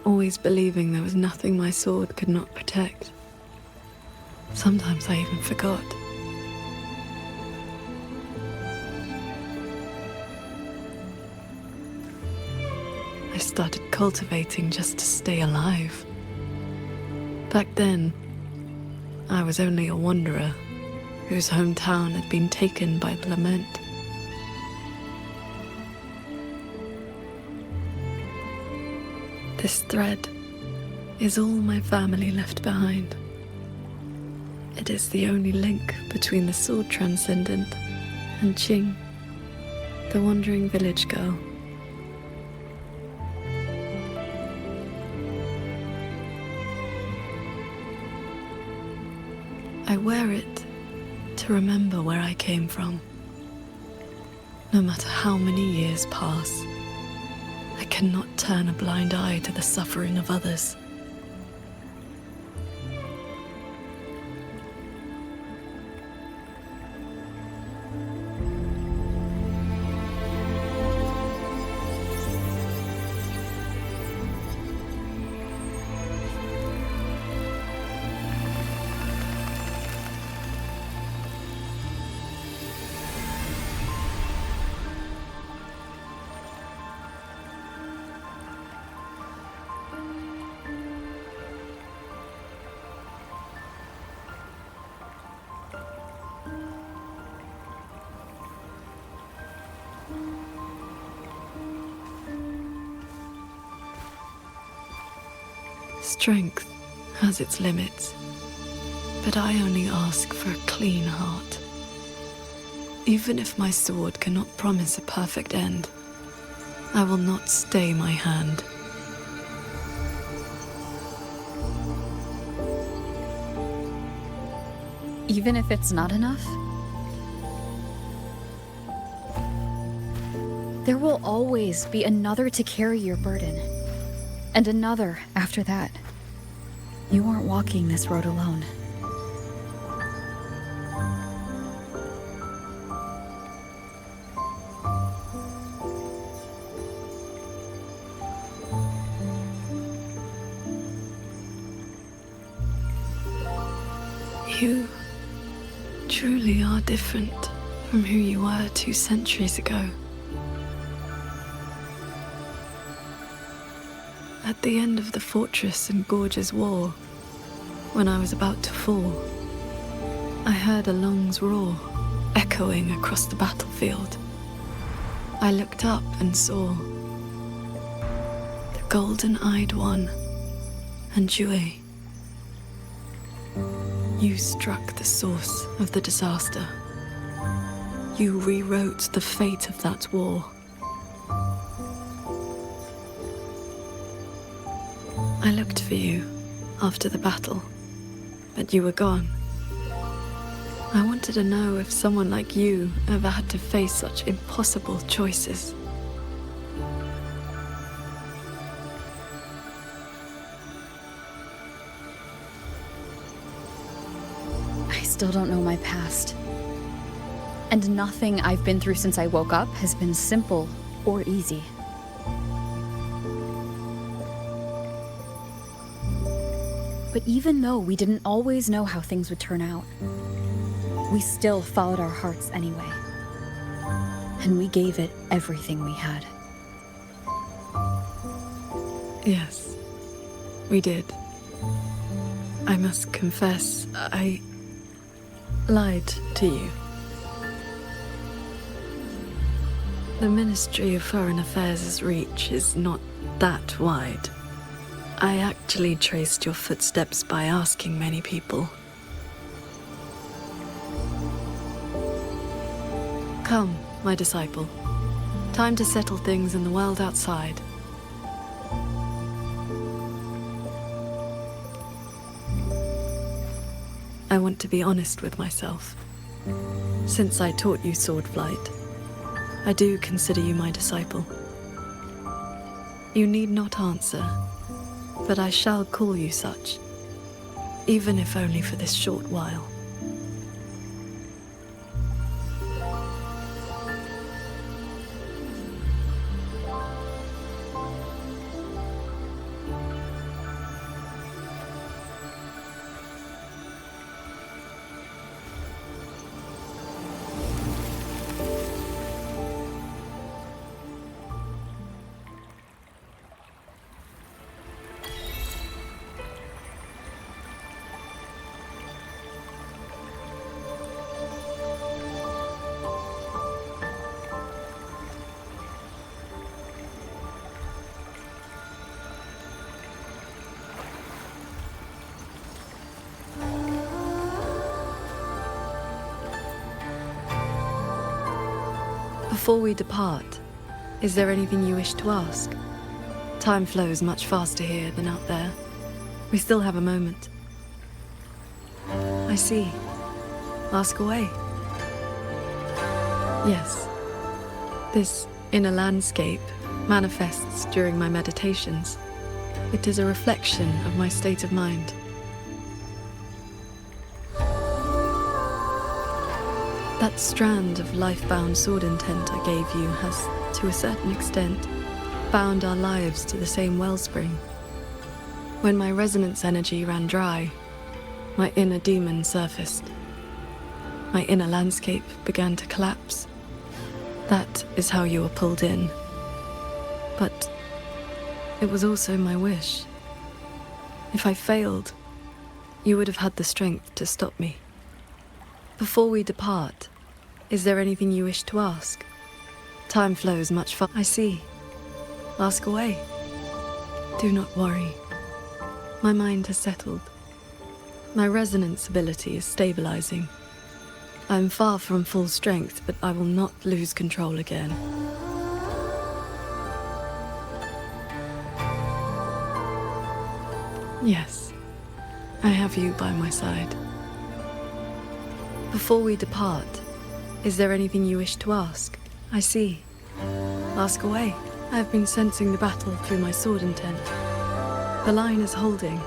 always believing there was nothing my sword could not protect. Sometimes I even forgot. I started cultivating just to stay alive. Back then, I was only a wanderer whose hometown had been taken by the lament. This thread is all my family left behind. It is the only link between the sword transcendent and Qing, the wandering village girl. I wear it to remember where I came from. No matter how many years pass, I cannot turn a blind eye to the suffering of others. Strength has its limits, but I only ask for a clean heart. Even if my sword cannot promise a perfect end, I will not stay my hand. Even if it's not enough? There will always be another to carry your burden. And another after that. You aren't walking this road alone. You truly are different from who you were 2 centuries ago. At the end of the fortress and gorge's war, when I was about to fall, I heard Along's roar echoing across the battlefield. I looked up and saw the golden-eyed one and Jue. You struck the source of the disaster. You rewrote the fate of that war. I looked for you after the battle, but you were gone. I wanted to know if someone like you ever had to face such impossible choices. I still don't know my past. And nothing I've been through since I woke up has been simple or easy. But even though we didn't always know how things would turn out, we still followed our hearts anyway. And we gave it everything we had. Yes, we did. I must confess, I lied to you. The Ministry of Foreign Affairs' reach is not that wide. I actually traced your footsteps by asking many people. Come, my disciple. Time to settle things in the world outside. I want to be honest with myself. Since I taught you sword flight, I do consider you my disciple. You need not answer, but I shall call you such, even if only for this short while. Before we depart, is there anything you wish to ask? Time flows much faster here than out there. We still have a moment. I see. Ask away. Yes. This inner landscape manifests during my meditations. It is a reflection of my state of mind. That strand of life-bound sword intent I gave you has, to a certain extent, bound our lives to the same wellspring. When my resonance energy ran dry, my inner demon surfaced. My inner landscape began to collapse. That is how you were pulled in. But it was also my wish. If I failed, you would have had the strength to stop me. Before we depart, is there anything you wish to ask? Time flows much faster. I see. Ask away. Do not worry. My mind has settled. My resonance ability is stabilizing. I am far from full strength, but I will not lose control again. Yes, I have you by my side. Before we depart, is there anything you wish to ask? I see. Ask away. I have been sensing the battle through my sword intent. The line is holding.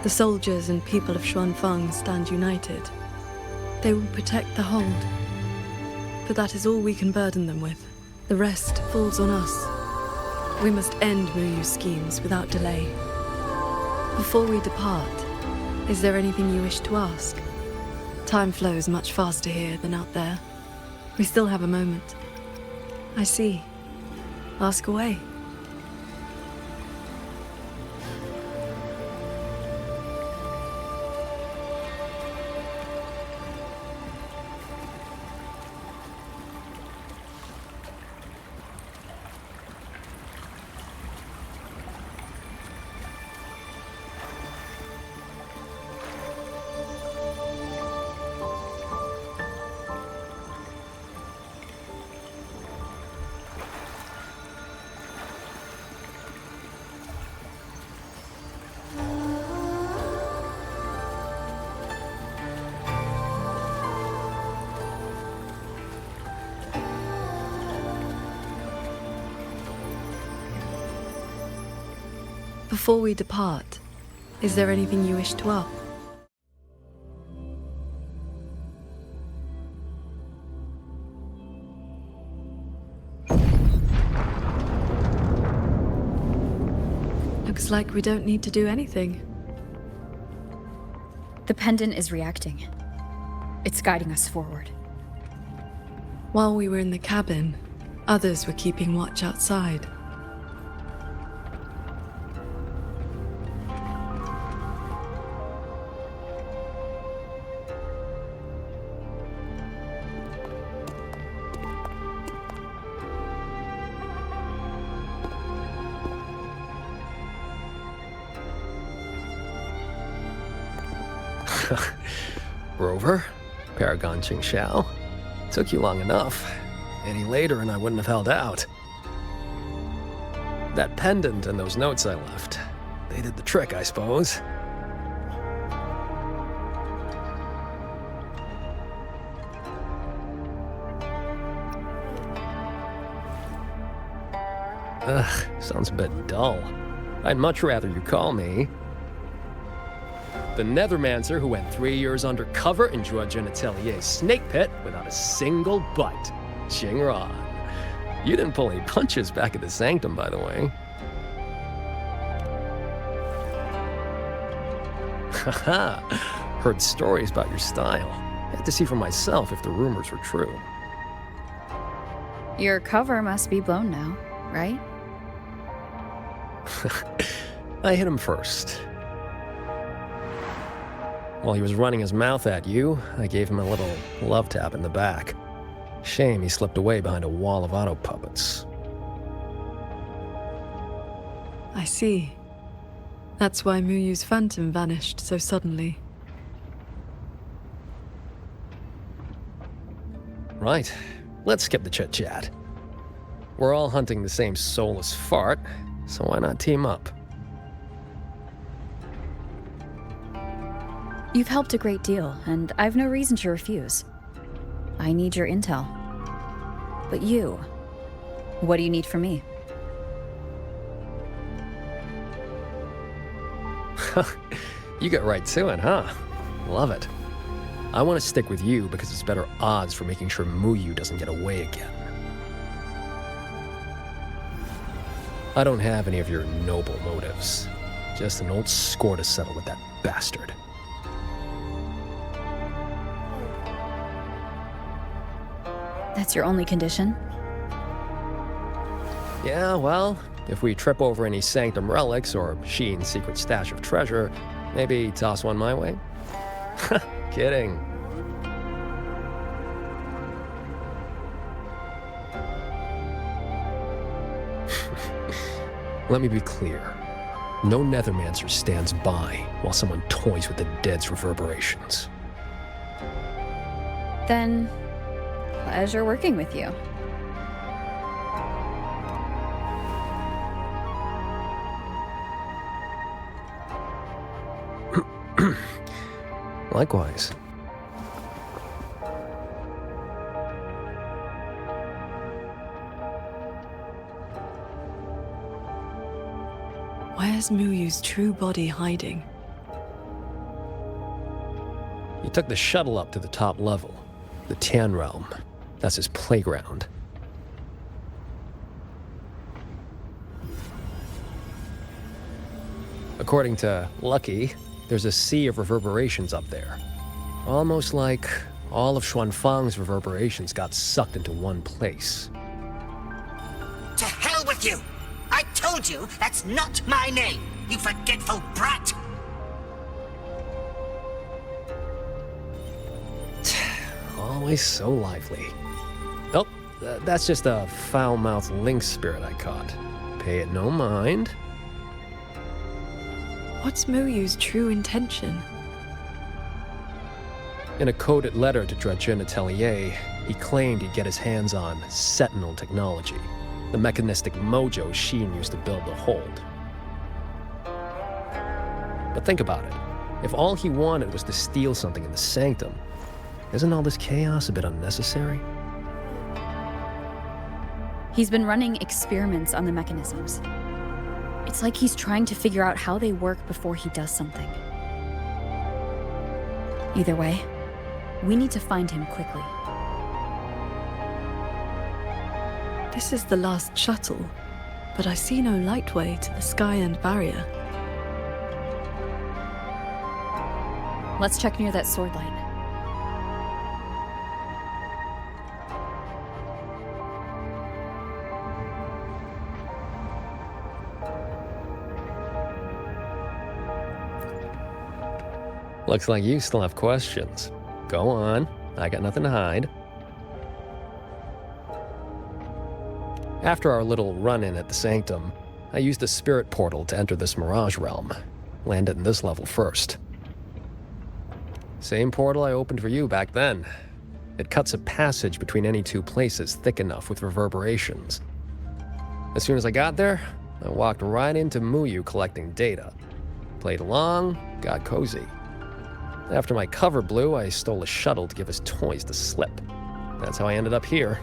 The soldiers and people of Xuanfeng stand united. They will protect the hold. But that is all we can burden them with. The rest falls on us. We must end Muyu's schemes without delay. Before we depart, is there anything you wish to ask? Time flows much faster here than out there. We still have a moment. I see. Ask away. Before we depart, is there anything you wish to ask? Looks like we don't need to do anything. The pendant is reacting. It's guiding us forward. While we were in the cabin, others were keeping watch outside. Rover, Paragon Qingxiao. Took you long enough. Any later and I wouldn't have held out. That pendant and those notes I left, they did the trick, I suppose. Ugh, sounds a bit dull. I'd much rather you call me the Nethermancer who went 3 years undercover in Zhuojun Atelier's snake pit without a single bite. Xingran. You didn't pull any punches back at the Sanctum, by the way. Haha. Heard stories about your style. Had to see for myself if the rumors were true. Your cover must be blown now, right? I hit him first. While he was running his mouth at you, I gave him a little love tap in the back. Shame he slipped away behind a wall of auto puppets. I see. That's why Muyu's phantom vanished so suddenly. Right. Let's skip the chit-chat. We're all hunting the same soulless fart, so why not team up? You've helped a great deal, and I've no reason to refuse. I need your intel. But you, what do you need from me? You get right to it, huh? Love it. I want to stick with you because it's better odds for making sure Muyu doesn't get away again. I don't have any of your noble motives. Just an old score to settle with that bastard. That's your only condition? Yeah, well, if we trip over any Sanctum relics or Sheen's secret stash of treasure, maybe toss one my way? Kidding. Let me be clear. No Nethermancer stands by while someone toys with the dead's reverberations. Then, pleasure working with you. Likewise. Where's Muyu's true body hiding? He took the shuttle up to the top level, the Tian Realm. That's his playground. According to Lucky, there's a sea of reverberations up there. Almost like all of Xuanfang's reverberations got sucked into one place. To hell with you! I told you that's not my name, you forgetful brat! Always so lively. Oh, that's just a foul-mouthed lynx spirit I caught. Pay it no mind. What's Muyu's true intention? In a coded letter to Zhuojun Atelier, he claimed he'd get his hands on Sentinel technology, the mechanistic mojo Sheen used to build the Hold. But think about it. If all he wanted was to steal something in the Sanctum, isn't all this chaos a bit unnecessary? He's been running experiments on the mechanisms. It's like he's trying to figure out how they work before he does something. Either way, we need to find him quickly. This is the last shuttle, but I see no lightway to the sky and barrier. Let's check near that sword light. Looks like you still have questions. Go on, I got nothing to hide. After our little run-in at the Sanctum, I used a spirit portal to enter this Mirage realm. Landed in this level first. Same portal I opened for you back then. It cuts a passage between any two places thick enough with reverberations. As soon as I got there, I walked right into Muyu collecting data. Played along, got cozy. After my cover blew, I stole a shuttle to give his toys the slip. That's how I ended up here.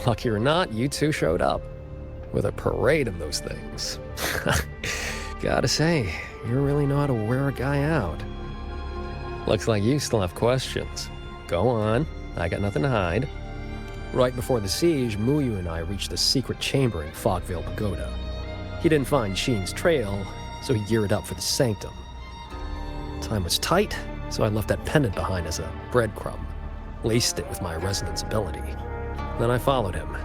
Lucky or not, you two showed up. With a parade of those things. Gotta say, you really know how to wear a guy out. Looks like you still have questions. Go on, I got nothing to hide. Right before the siege, Muyu and I reached a secret chamber in Fogvale Pagoda. He didn't find Sheen's trail, so he geared up for the sanctum. Time was tight, so I left that pendant behind as a breadcrumb. Laced it with my resonance ability. Then I followed him.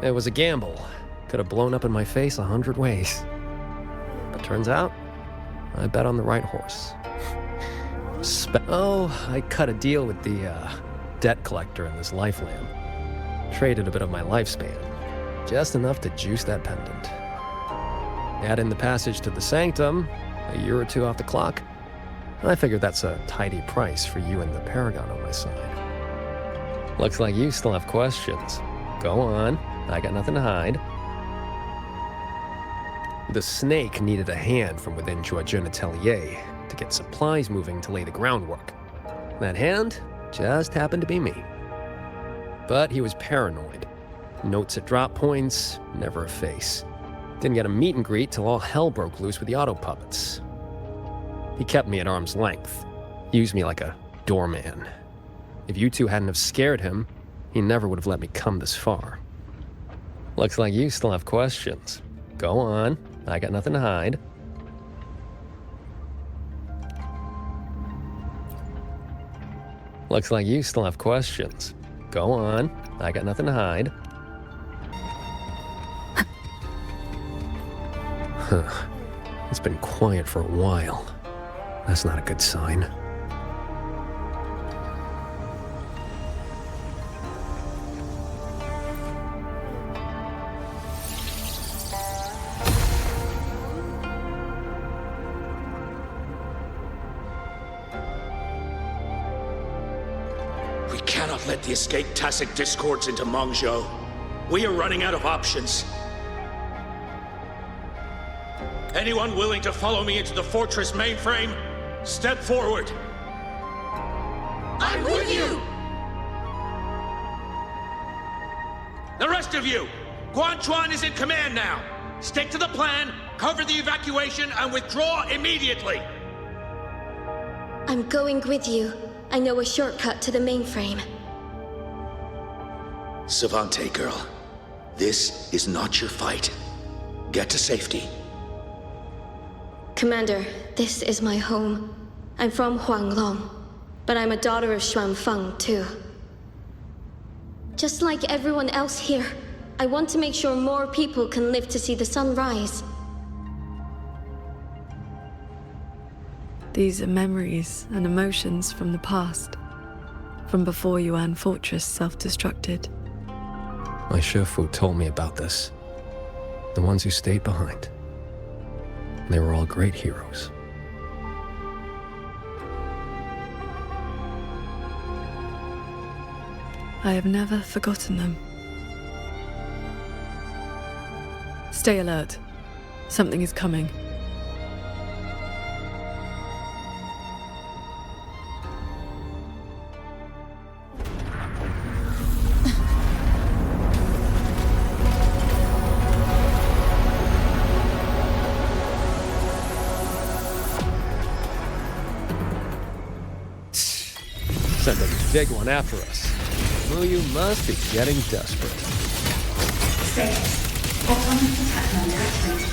It was a gamble. Could have blown up in my face 100 ways. But turns out, I bet on the right horse. I cut a deal with the debt collector in this life lamp. Traded a bit of my lifespan. Just enough to juice that pendant. Add in the passage to the sanctum, a year or two off the clock. I figured that's a tidy price for you and the Paragon on my side. Looks like you still have questions. Go on, I got nothing to hide. The snake needed a hand from within Joachim Atelier to get supplies moving to lay the groundwork. That hand just happened to be me. But he was paranoid. Notes at drop points, never a face. Didn't get a meet and greet till all hell broke loose with the auto puppets. He kept me at arm's length, used me like a doorman. If you two hadn't have scared him, he never would have let me come this far. Looks like you still have questions. Go on, I got nothing to hide. Looks like you still have questions. Go on, I got nothing to hide. Huh. It's been quiet for a while. That's not a good sign. We cannot let the escaped Tacit discords into Mengzhou. We are running out of options. Anyone willing to follow me into the fortress mainframe? Step forward. I'm with you! The rest of you, Guan Chuan is in command now. Stick to the plan, cover the evacuation, and withdraw immediately. I'm going with you. I know a shortcut to the mainframe. Savante girl, this is not your fight. Get to safety. Commander, this is my home. I'm from Huanglong, but I'm a daughter of Xuanfeng, too. Just like everyone else here, I want to make sure more people can live to see the sun rise. These are memories and emotions from the past, from before Yuan Fortress self-destructed. My Shifu told me about this. The ones who stayed behind. They were all great heroes. I have never forgotten them. Stay alert. Something is coming. Sent a big one after us. Muyu must be getting desperate. Status. Autonomous attack mode activated.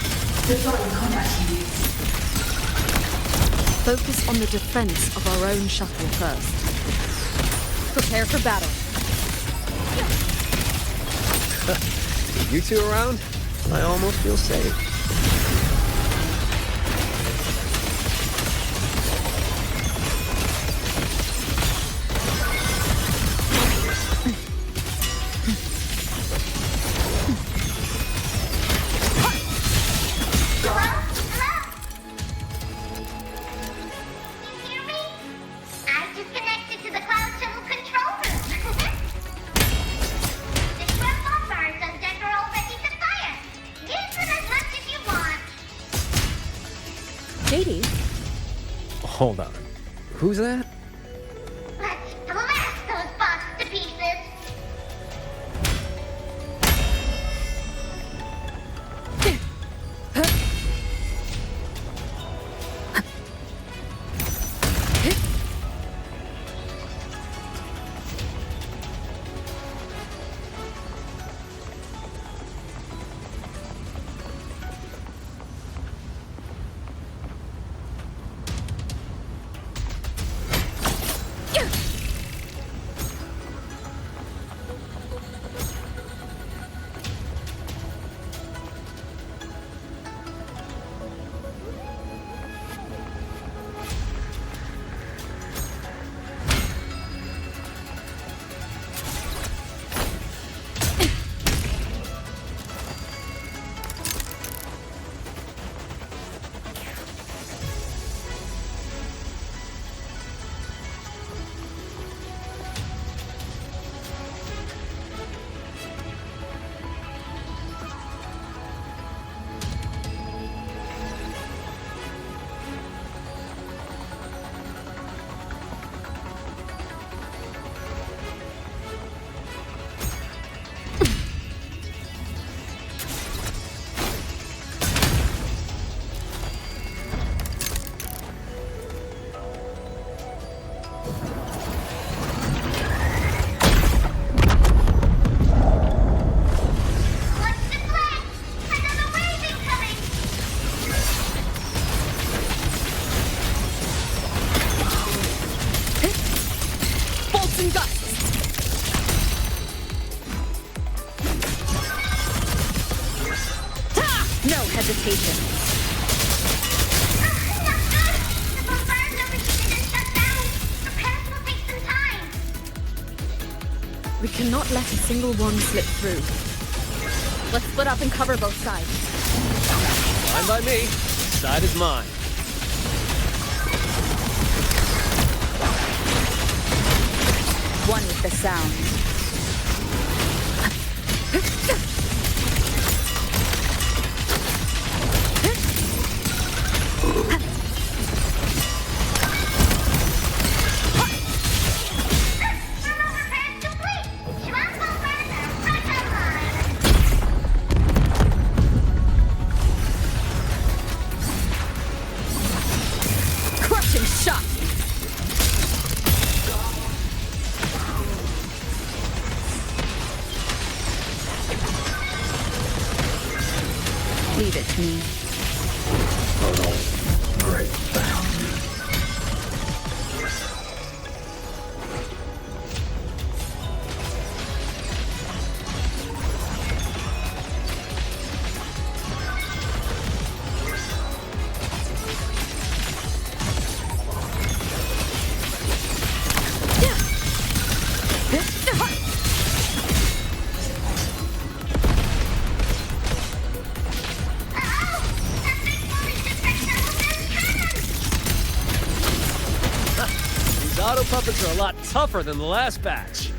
Deploying combat units. Focus on the defense of our own shuttle first. Prepare for battle. With you two around, I almost feel safe. Sadie? Hold on. Who's that? Let's blast those bots to pieces! hesitation. We cannot let a single one slip through. Let's split up and cover both sides. Fine by me. Side is mine. One with the sound. Crushing shot! Leave it to me. Great sound. These auto puppets are a lot tougher than the last batch.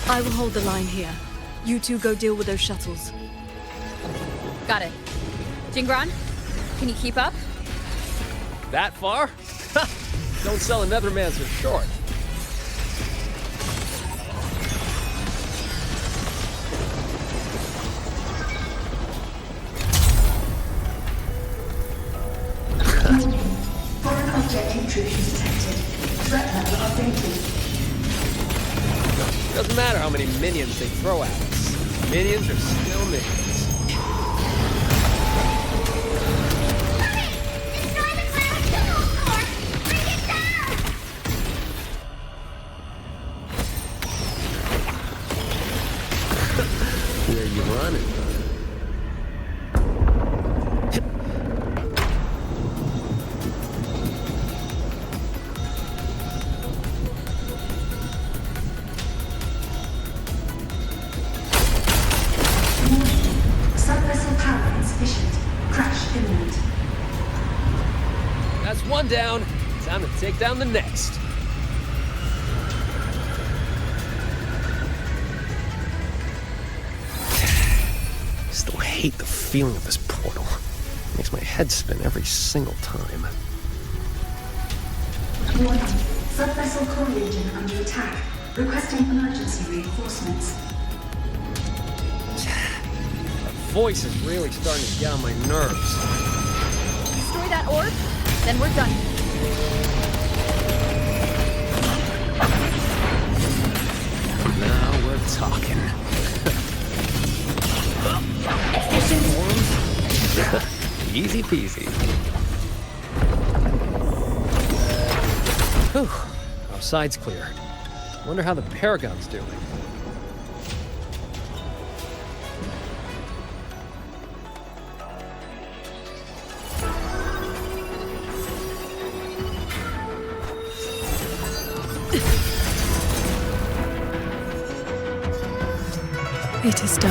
I will hold the line here. You two go deal with those shuttles. Got it. Jingron, can you keep up? That far? Don't sell another man so short. Foreign object intrusion detected. Threat level updated. Doesn't matter how many minions they throw at us. Minions are still minions. Where you running? down. Time to take down the next. Still hate the feeling of this portal. Makes my head spin every single time. Warning. Sub-vessel core region under attack. Requesting emergency reinforcements. That voice is really starting to get on my nerves. Destroy that orb, then we're done. Now we're talking. Easy peasy. Whew. Outside's clear. Wonder how the Paragon's doing. It is done.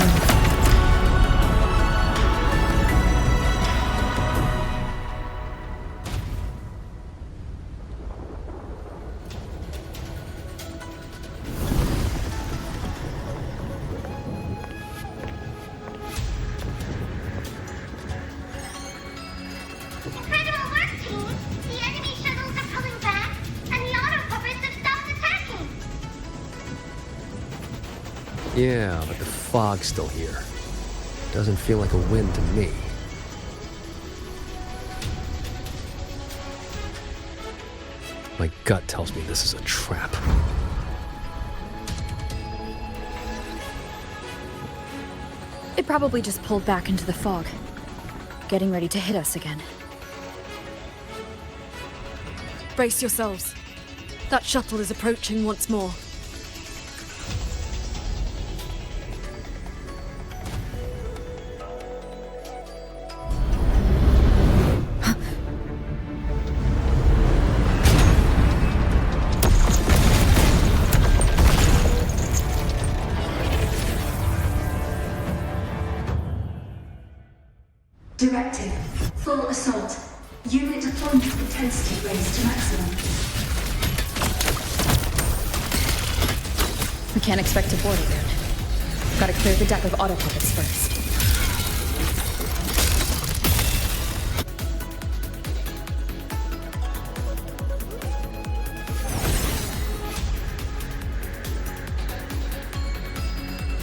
Incredible work, team! The enemy shuttles are pulling back, and the auto puppets have stopped attacking! Yeah, but the fog's still here. Doesn't feel like a win to me. My gut tells me this is a trap. It probably just pulled back into the fog, getting ready to hit us again. Brace yourselves. That shuttle is approaching once more. Directive. Full assault. Unit deployment intensity raised to maximum. We can't expect to board again. Gotta clear the deck of auto puppets first.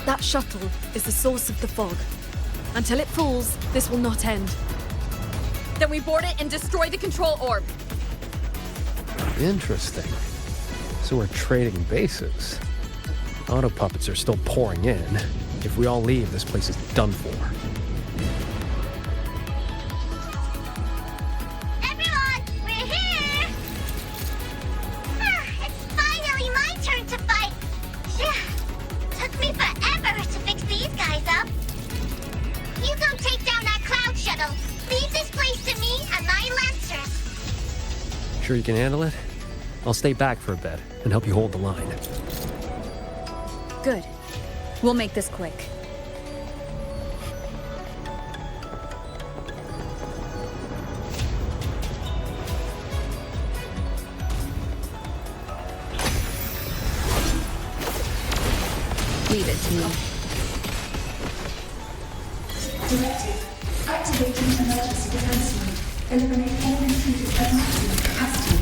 That shuttle is the source of the fog. Until it falls, this will not end. Then we board it and destroy the control orb. Interesting. So we're trading bases. Auto puppets are still pouring in. If we all leave, this place is done for. Everyone, we're here! It's finally my turn to fight! Took me forever to fix these guys up. You go take down that cloud shuttle. Leave this place to me and my lancers. Sure you can handle it? I'll stay back for a bit and help you hold the line. Good. We'll make this quick. Leave it to me. Directive. Activating emergency defense mode. Eliminate all intruders at maximum capacity.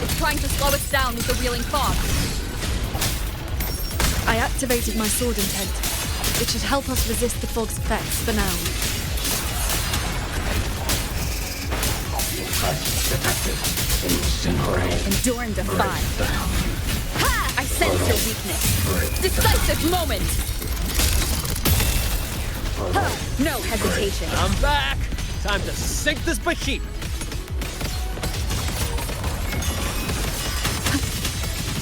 It's trying to slow us down with the reeling fog. I activated my sword intent. It should help us resist the fog's effects for now. Presence detected. Incinerate. Endure and defy. Ha! I sense your weakness. Decisive moment! No hesitation. I'm back! Time to sink this behemoth!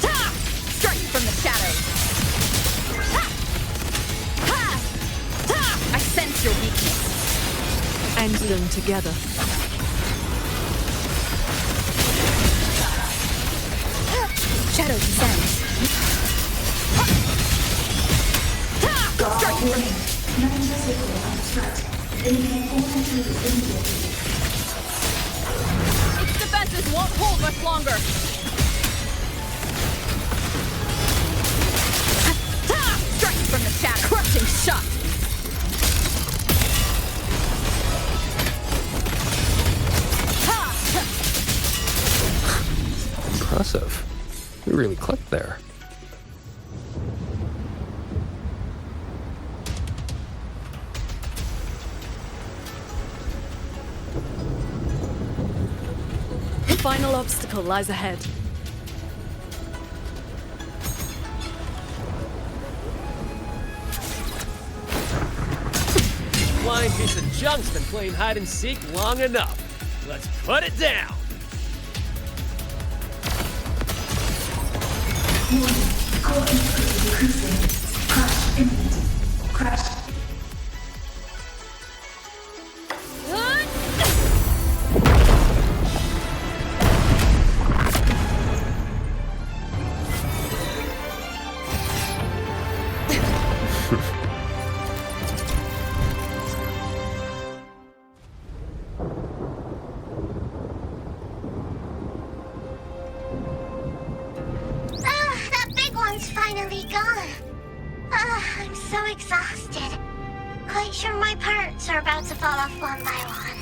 Ha! Strike from the shadows. Ha! Ha! Ha! I sense your weakness. End them together. Shadow descends. Strike! Mengzhou Chapter under threat. Eliminate all intruders immediately. forces won't hold much longer. Strike from the shadow. Crushing shot. Impressive. You really clicked there. The final obstacle lies ahead. Flying piece of junk's been playing hide and seek long enough. Let's put it down. Warning. Core integrity decreasing. Crash imminent. Crash. That big one's finally gone. I'm so exhausted. Quite sure my parts are about to fall off one by one.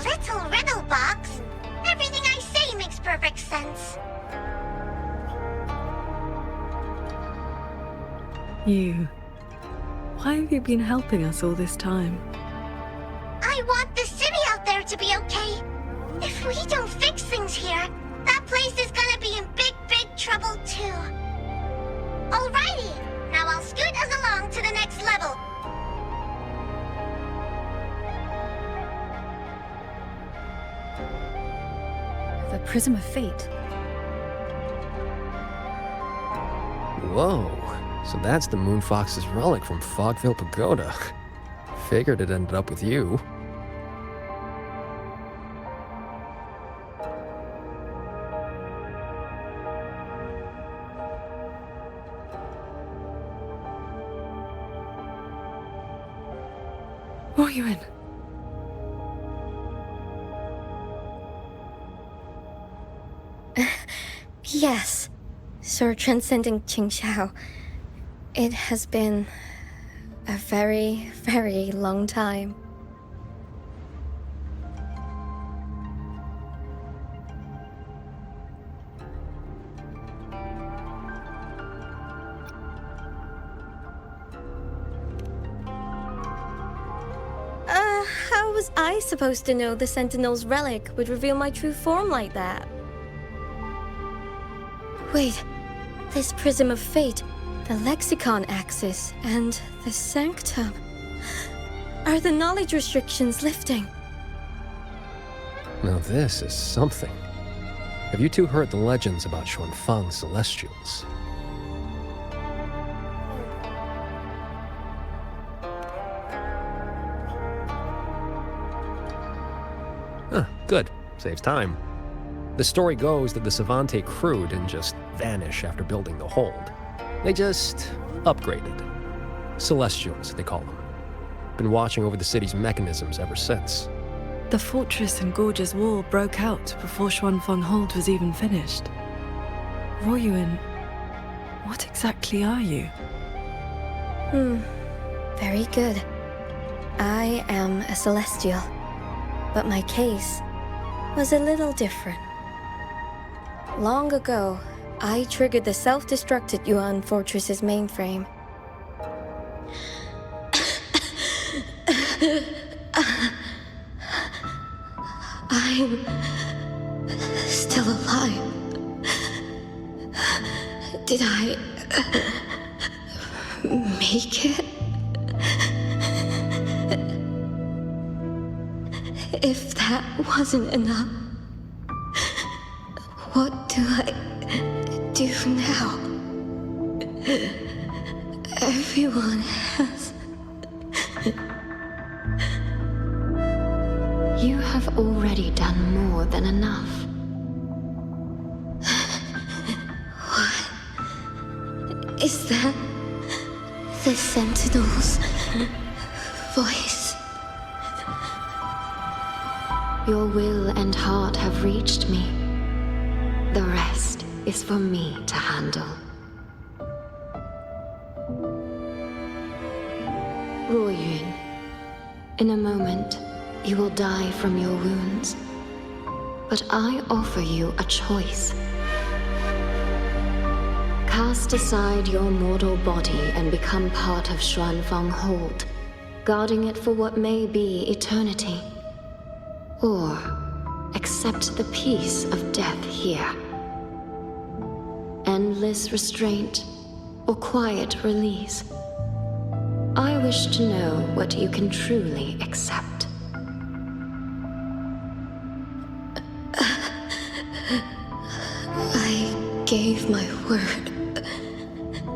Little riddle box. Everything I say makes perfect sense. You. Why have you been helping us all this time? I want the city out there to be okay. If we don't fix things here, that place is gonna be in big, big trouble too. Alrighty, now I'll scoot us along to the next level. The Prism of Fate. Whoa. So that's the Moonfox's relic from Fogville Pagoda. Figured it ended up with you. What are you in? Yes, Sir Transcendent Qingxiao. It has been a very, very long time. How was I supposed to know the Sentinel's relic would reveal my true form like that? Wait, this Prism of Fate, the Lexicon Axis, and the Sanctum. Are the knowledge restrictions lifting? Now this is something. Have you two heard the legends about Xuanfang's Celestials? Huh, good. Saves time. The story goes that the Savante crew didn't just vanish after building the hold. They just upgraded. Celestials, they call them. Been watching over the city's mechanisms ever since. The fortress and Gorge's Wall broke out before Xuanfang Hold was even finished. Royuin, what exactly are you? Very good. I am a Celestial, but my case was a little different. Long ago, I triggered the self-destructed Yuan Fortress's mainframe. I'm still alive. Did I make it? If that wasn't enough, what do I do now? Everyone has... You have already done more than enough. Is that the Sentinel's voice? Your will and heart have reached me. The rest is for me to handle. Ruoyun, in a moment, you will die from your wounds. But I offer you a choice. Cast aside your mortal body and become part of Xuanfang Hold, guarding it for what may be eternity. Or accept the peace of death here. Endless restraint or quiet release. I wish to know what you can truly accept. I gave my word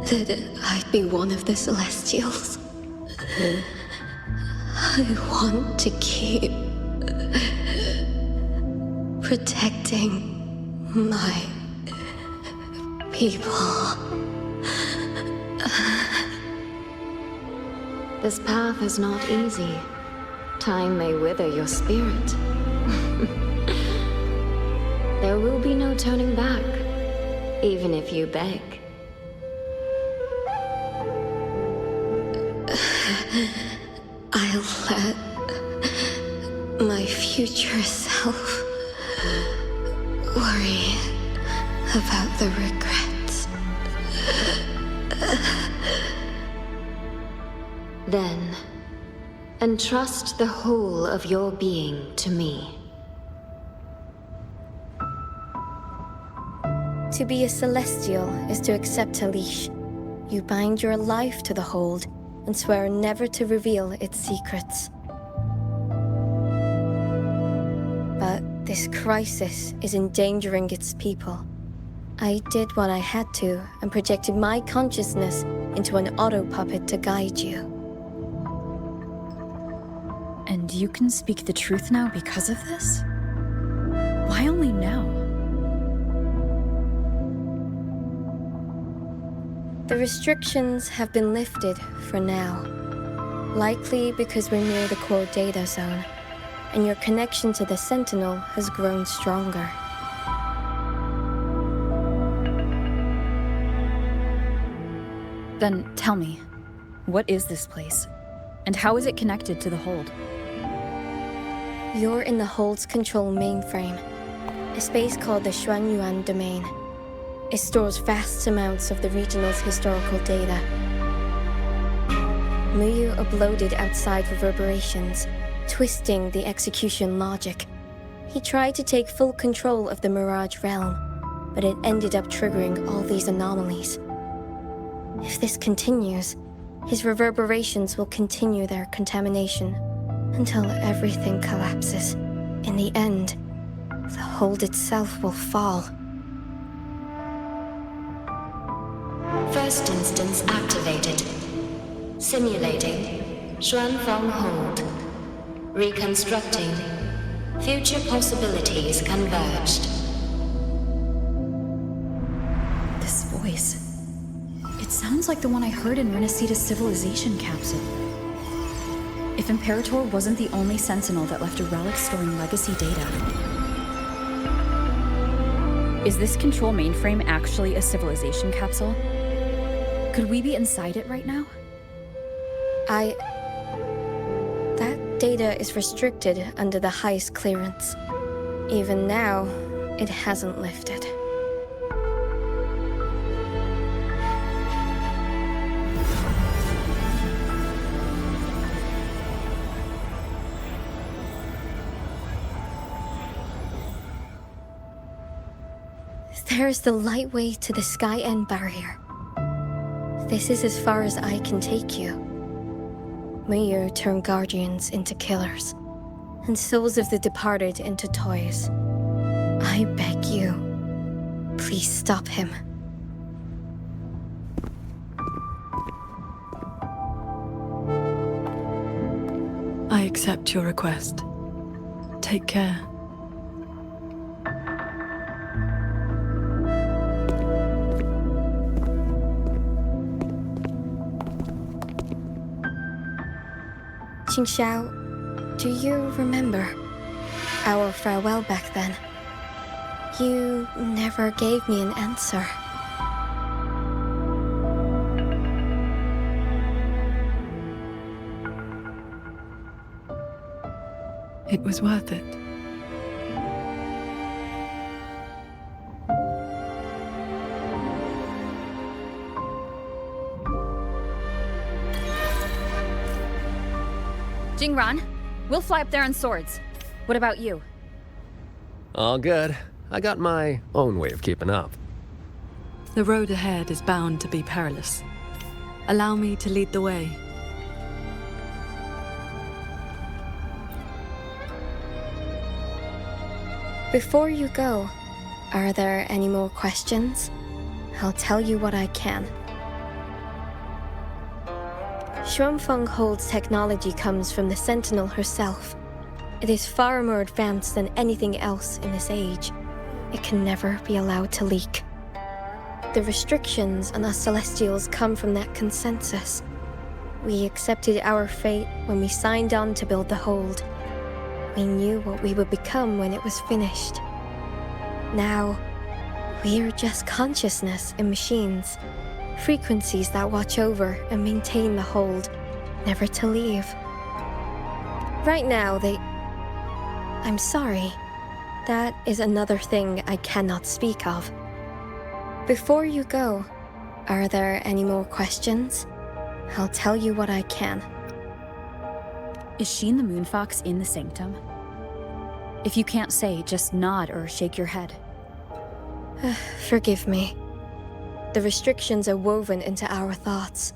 that I'd be one of the Celestials. I want to keep protecting my people. This path is not easy. Time may wither your spirit. There will be no turning back, even if you beg. I'll let my future self worry about the regrets. Then, entrust the whole of your being to me. To be a Celestial is to accept a leash. You bind your life to the hold and swear never to reveal its secrets. But this crisis is endangering its people. I did what I had to and projected my consciousness into an auto-puppet to guide you. And you can speak the truth now because of this? Why only now? The restrictions have been lifted for now. Likely because we're near the core data zone, and your connection to the Sentinel has grown stronger. Then tell me, what is this place? And how is it connected to the Hold? You're in the Hold's control mainframe, a space called the Xuanyuan Domain. It stores vast amounts of the regional's historical data. Muyu uploaded outside reverberations, twisting the execution logic. He tried to take full control of the Mirage realm, but it ended up triggering all these anomalies. If this continues, his reverberations will continue their contamination until everything collapses. In the end, the Hold itself will fall. First instance activated. Simulating. Xuanfang Hold. Reconstructing. Future possibilities converged. This voice. It sounds like the one I heard in Renacita's civilization capsule. If Imperator wasn't the only Sentinel that left a relic storing legacy data, is this control mainframe actually a civilization capsule? Could we be inside it right now? That data is restricted under the highest clearance. Even now, it hasn't lifted. There's the lightway to the Sky End barrier. This is as far as I can take you. Muyu turned guardians into killers, and souls of the departed into toys. I beg you, please stop him. I accept your request. Take care. Qingxiao, do you remember our farewell back then? You never gave me an answer. It was worth it. Jingran, we'll fly up there on swords. What about you? All good. I got my own way of keeping up. The road ahead is bound to be perilous. Allow me to lead the way. Before you go, are there any more questions? I'll tell you what I can. Xuanfeng holds technology comes from the Sentinel herself. It is far more advanced than anything else in this age. It can never be allowed to leak. The restrictions on us Celestials come from that consensus. We accepted our fate when we signed on to build the Hold. We knew what we would become when it was finished. Now, we're just consciousness in machines. Frequencies that watch over and maintain the Hold, never to leave. Right now, I'm sorry. That is another thing I cannot speak of. Before you go, are there any more questions? I'll tell you what I can. Is Sheen the Moonfox in the Sanctum? If you can't say, just nod or shake your head. Forgive me. The restrictions are woven into our thoughts.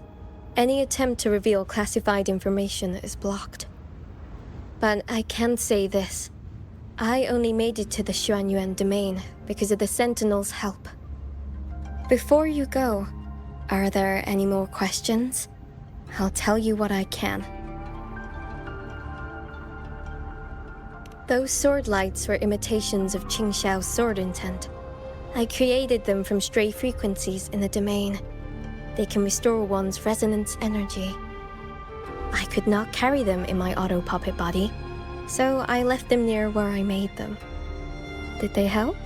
Any attempt to reveal classified information is blocked. But I can say this. I only made it to the Xuanyuan domain because of the Sentinel's help. Before you go, are there any more questions? I'll tell you what I can. Those sword lights were imitations of Qingxiao's sword intent. I created them from stray frequencies in the domain. They can restore one's resonance energy. I could not carry them in my auto-puppet body, so I left them near where I made them. Did they help?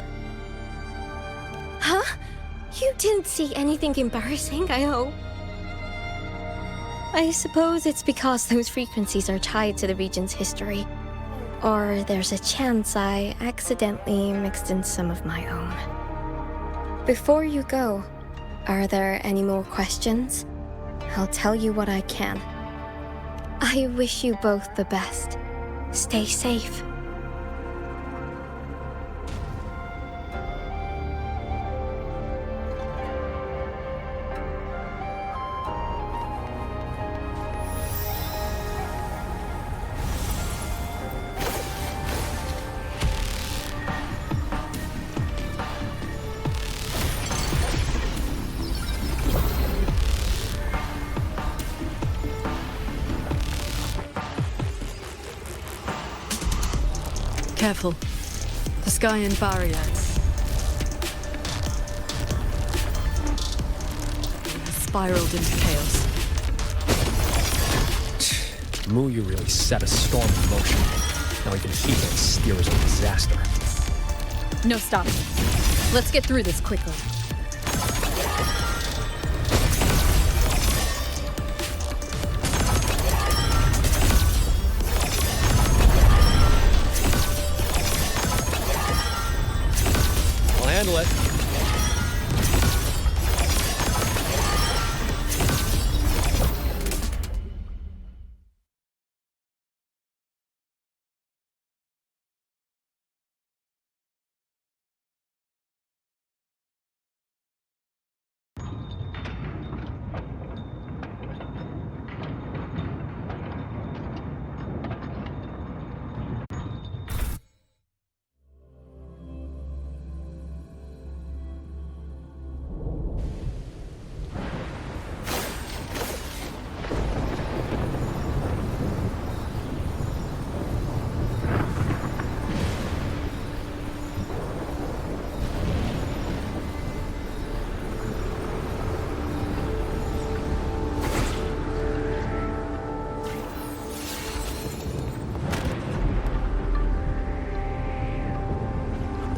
Huh? You didn't see anything embarrassing, I hope. I suppose it's because those frequencies are tied to the region's history. Or there's a chance I accidentally mixed in some of my own. Before you go, are there any more questions? I'll tell you what I can. I wish you both the best. Stay safe. Careful. The sky and barriers. It has spiraled into chaos. Muyu really set a storm in motion. Now even he can steer his own disaster. No stopping. Let's get through this quickly. Handle it.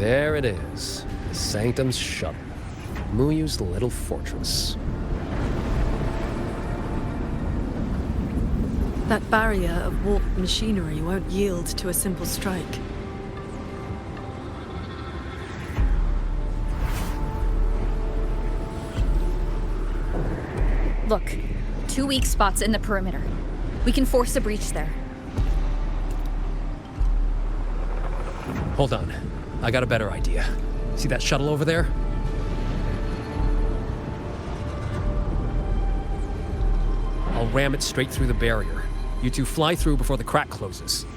There it is. The Sanctum's shuttle. Muyu's little fortress. That barrier of warped machinery won't yield to a simple strike. Look, 2 weak spots in the perimeter. We can force a breach there. Hold on. I got a better idea. See that shuttle over there? I'll ram it straight through the barrier. You two fly through before the crack closes.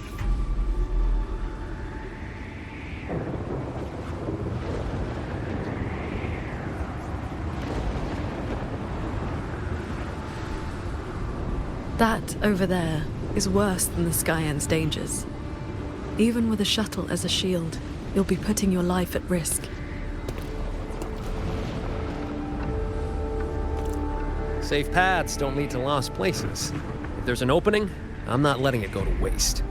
That over there is worse than the Skyend's dangers. Even with a shuttle as a shield, you'll be putting your life at risk. Safe paths don't lead to lost places. If there's an opening, I'm not letting it go to waste.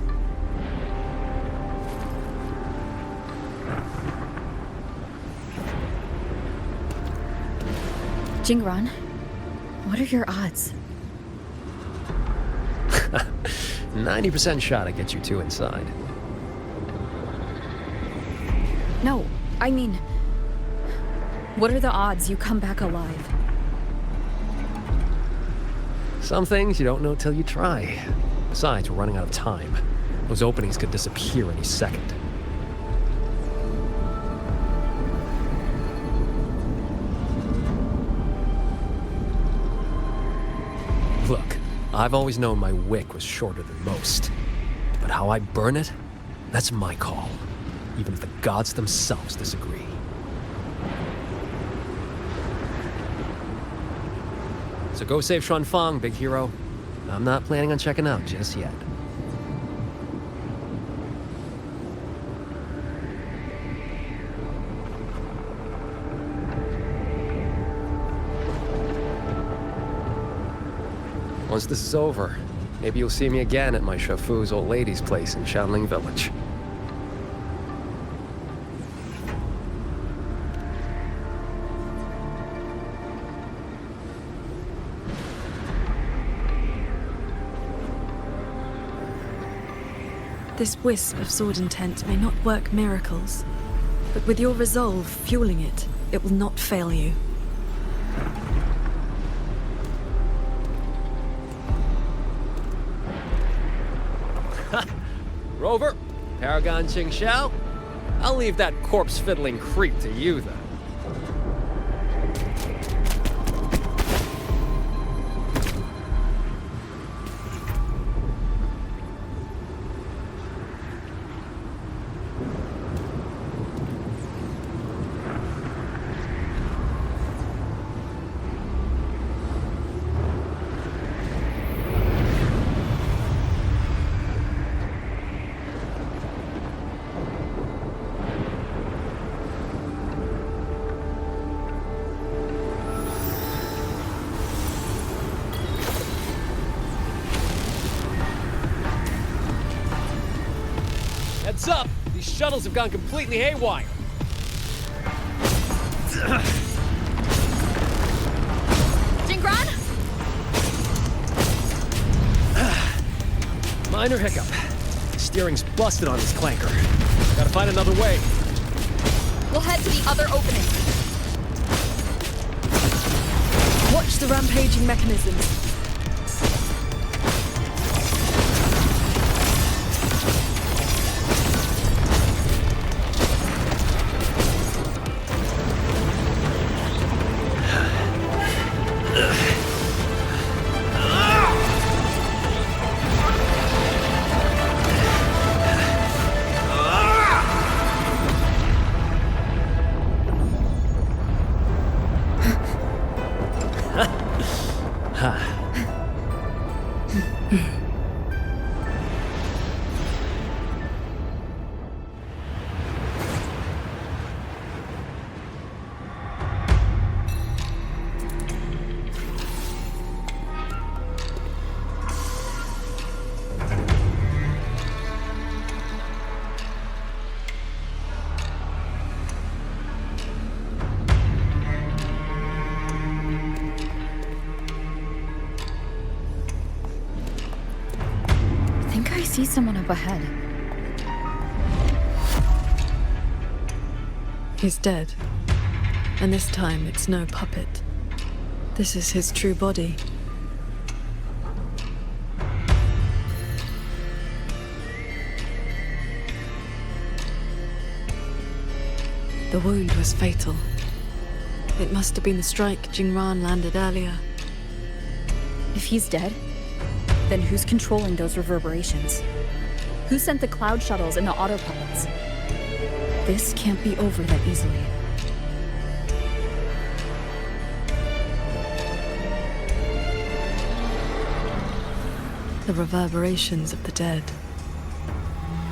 Jingran, what are your odds? 90% shot to get you two inside. No, I mean, what are the odds you come back alive? Some things you don't know till you try. Besides, we're running out of time. Those openings could disappear any second. Look, I've always known my wick was shorter than most. But how I burn it, that's my call. Even if the gods themselves disagree. So go save Xuanfang, big hero. I'm not planning on checking out just yet. Once this is over, maybe you'll see me again at my Shafu's old lady's place in Xianling Village. This wisp of sword intent may not work miracles, but with your resolve fueling it, it will not fail you. Rover, Paragon Qingxiao, I'll leave that corpse-fiddling creep to you, then. Heads up! These shuttles have gone completely haywire. Jingran? Minor hiccup. Steering's busted on this clanker. Gotta find another way. We'll head to the other opening. Watch the rampaging mechanisms. see someone up ahead. He's dead. And this time, it's no puppet. This is his true body. The wound was fatal. It must have been the strike Jingran landed earlier. If he's dead, then who's controlling those reverberations? Who sent the cloud shuttles and the autopilots? This can't be over that easily. The reverberations of the dead.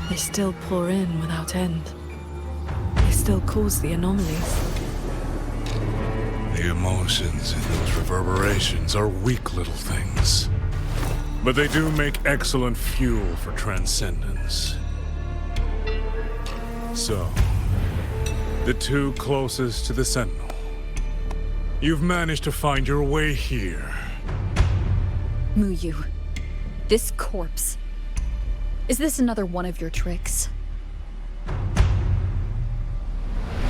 They still pour in without end. They still cause the anomalies. The emotions in those reverberations are weak little things. But they do make excellent fuel for transcendence. So, the two closest to the Sentinel. You've managed to find your way here. Muyu, this corpse. Is this another one of your tricks?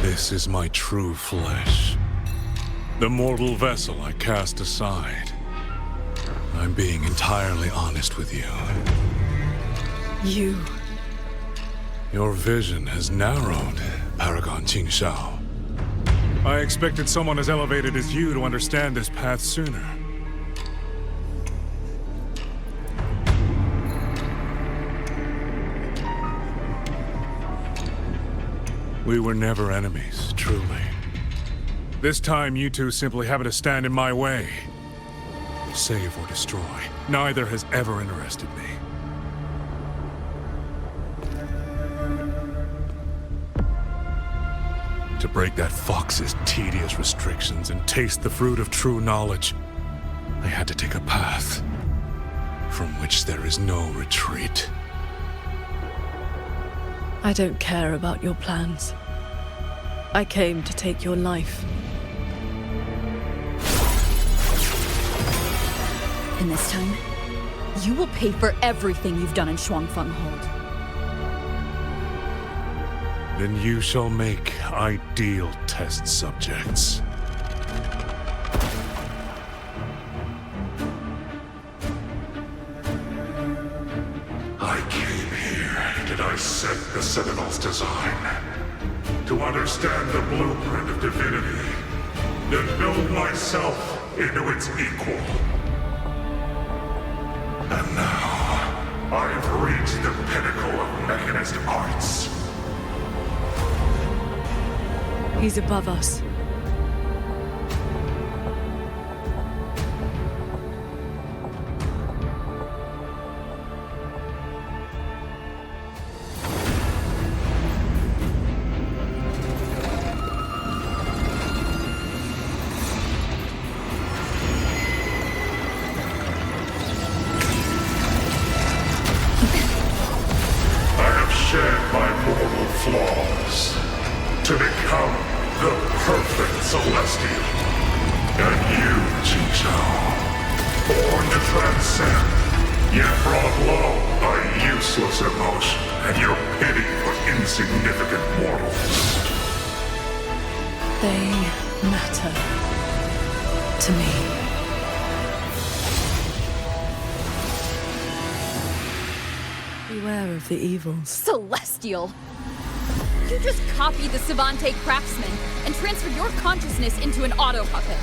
This is my true flesh. The mortal vessel I cast aside. I'm being entirely honest with you. You. Your vision has narrowed, Paragon Qingshao. I expected someone as elevated as you to understand this path sooner. We were never enemies, truly. This time, you two simply happen to stand in my way. Save or destroy, neither has ever interested me. To break that fox's tedious restrictions and taste the fruit of true knowledge, I had to take a path from which there is no retreat. I don't care about your plans. I came to take your life. And this time, you will pay for everything you've done in Shuangfeng Hold. Then you shall make ideal test subjects. I came here to dissect the Sentinel's design, to understand the blueprint of divinity, to build myself into its equal. And now, I've reached the pinnacle of mechanist arts. He's above us. To become the perfect Celestial. And you, Qingshao, born to transcend, yet brought low by useless emotion and your pity for insignificant mortals. They matter to me. Beware of the evils. Celestial! You just copied the Savante craftsman and transferred your consciousness into an auto-puppet.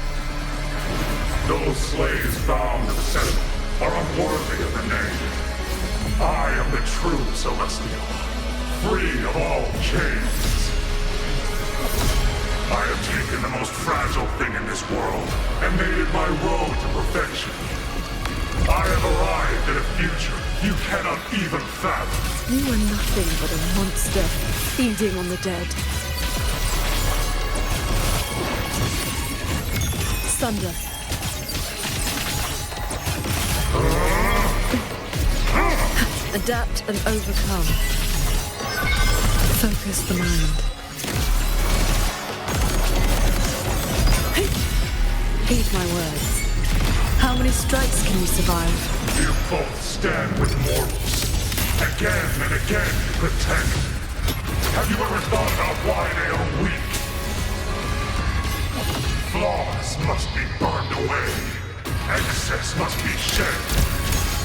Those slaves bound to the Sentinel are unworthy of the name. I am the true Celestial, free of all chains. I have taken the most fragile thing in this world and made it my road to perfection. I have arrived at a future you cannot even fathom. You are nothing but a monster feeding on the dead. Thunder. Adapt and overcome. Focus the mind. Heed my words. How many strikes can you survive? You both stand with mortals. Again and again you pretend. Have you ever thought about why they are weak? Flaws must be burned away. Excess must be shed.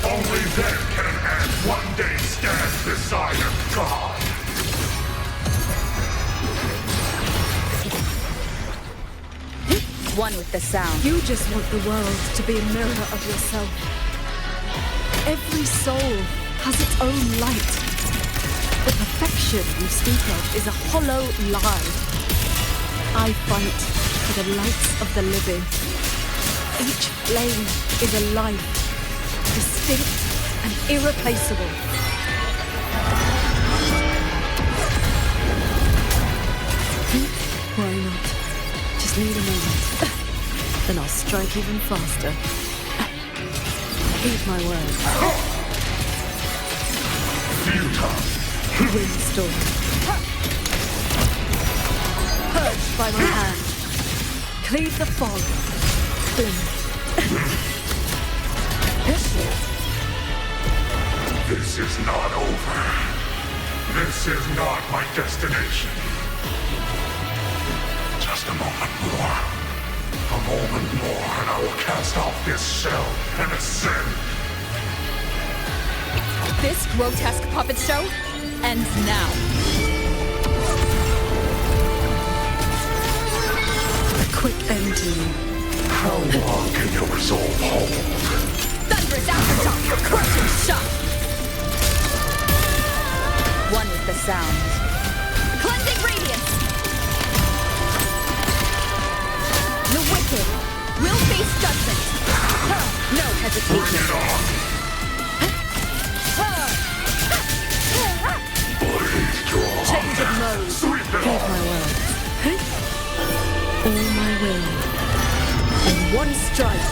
Only then can an ant one day stand beside a god. One with the sound. You just want the world to be a mirror of yourself. Every soul has its own light. The perfection you speak of is a hollow lie. I fight for the lights of the living. Each flame is a life, distinct and irreplaceable. Why not? Just need a moment. Then I'll strike even faster. Heed my word. Windstorm. Purged by my hand. Cleave the fog. Boom. This is not over. This is not my destination. Just a moment more. A moment more, and I will cast off this shell and ascend. This grotesque puppet show ends now. A quick end to you. How long can your resolve hold? Thunderous aftershock, crushing shot. One with the sound. Cleansing radiance. The wicked will face judgment. No hesitation. Bring it on. Change of mode. Heed my words. All my will. In one strike.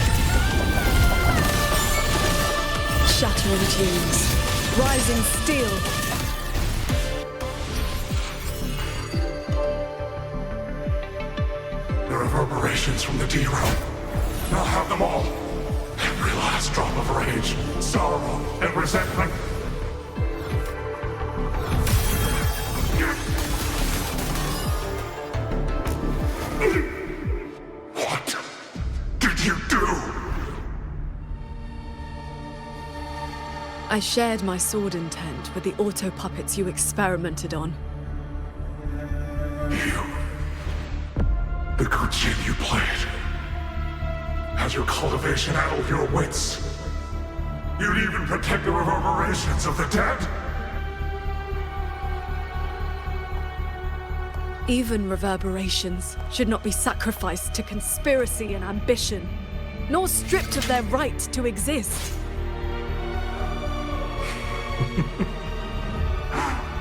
Shattering tunes. Rising steel. The reverberations from the D-realm. I'll have them all. Every last drop of rage, sorrow, and resentment. What did you do? I shared my sword intent with the auto-puppets you experimented on. The good game you played. Has your cultivation addled your wits? You'd even protect the reverberations of the dead? Even reverberations should not be sacrificed to conspiracy and ambition, nor stripped of their right to exist.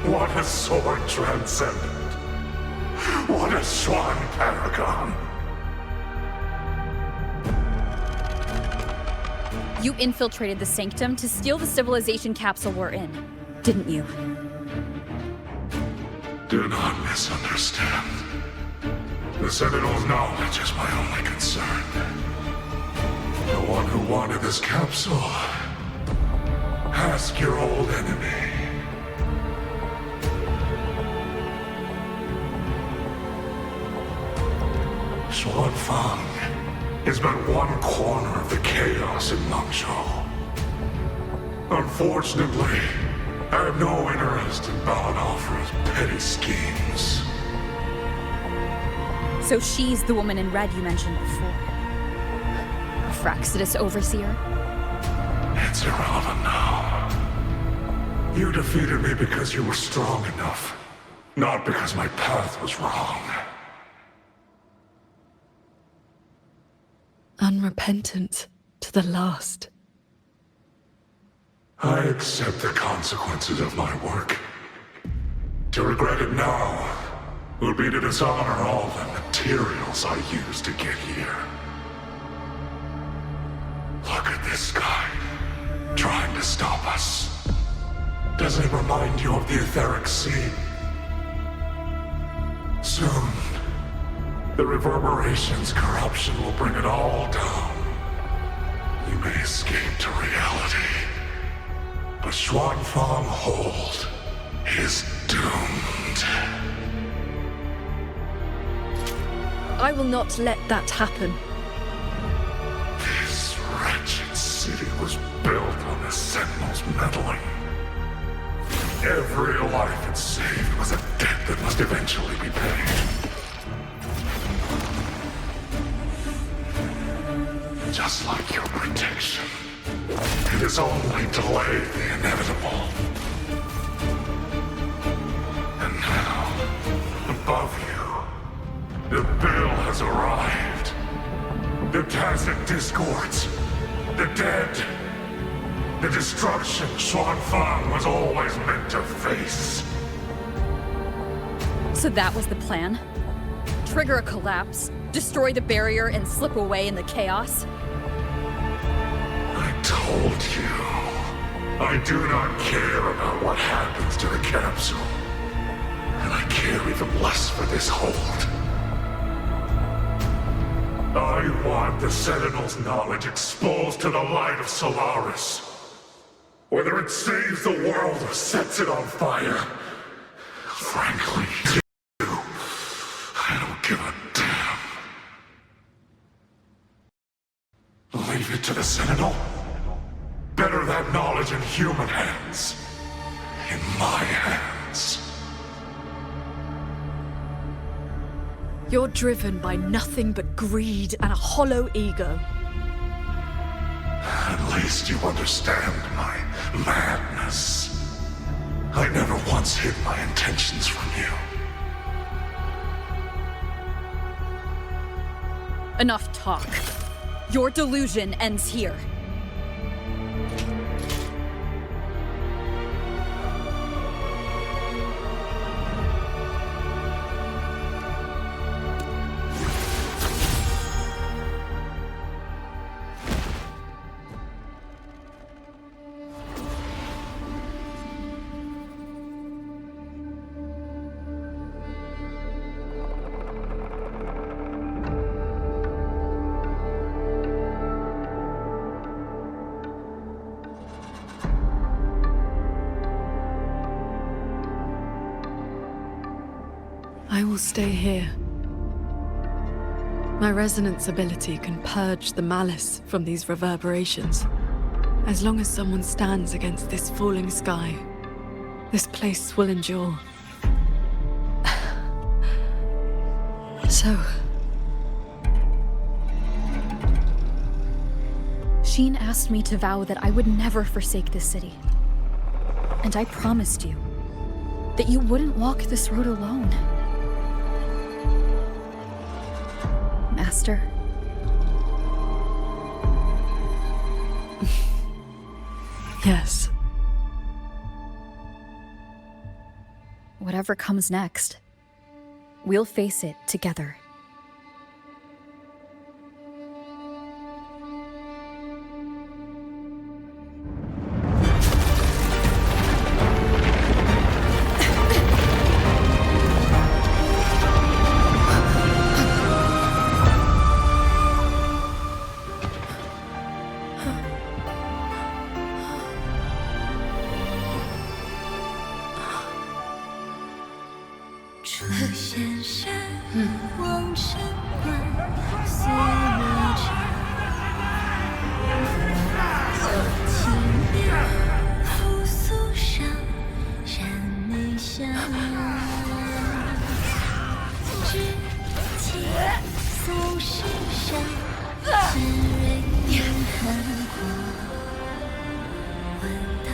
What a sword transcendent. What a swan paragon. You infiltrated the Sanctum to steal the civilization capsule we're in, didn't you? Do not misunderstand. The Sentinel's knowledge is my only concern. The one who wanted this capsule. Ask your old enemy. Xuanfang is but one corner of the chaos in Mengzhou. Unfortunately, I have no interest in bowing Alfred's petty schemes. So she's the woman in red you mentioned before. A Fraxidus overseer? It's irrelevant now. You defeated me because you were strong enough, not because my path was wrong. Unrepentant to the last. I accept the consequences of my work. To regret it now would be to dishonor all the materials I used to get here. Look at this guy, trying to stop us. Doesn't it remind you of the etheric sea? Soon, the reverberation's corruption will bring it all down. You may escape to reality, But Xuanfang Hold is doomed. I will not let that happen. This wretched city was built on the Sentinels' meddling. Every life it saved was a debt that must eventually be paid. Just like your protection, it has only delayed the inevitable. And now, above you, the bill has arrived. The tacit discords, the dead, the destruction Xuanfang was always meant to face. So that was the plan? Trigger a collapse, destroy the barrier, and slip away in the chaos? I told you. I do not care about what happens to the capsule. And I care even less for this hold. I want the Sentinel's knowledge exposed to the light of Solaris. Whether it saves the world or sets it on fire. Frankly, I don't give a damn. Leave it to the Sentinel? Better that knowledge in human hands. In my hands. You're driven by nothing but greed and a hollow ego. At least you understand my madness. I never once hid my intentions from you. Enough talk. Your delusion ends here. I will stay here. My resonance ability can purge the malice from these reverberations. As long as someone stands against this falling sky, this place will endure. So... Sheen asked me to vow that I would never forsake this city. And I promised you that you wouldn't walk this road alone. Master. Yes. Whatever comes next, we'll face it together.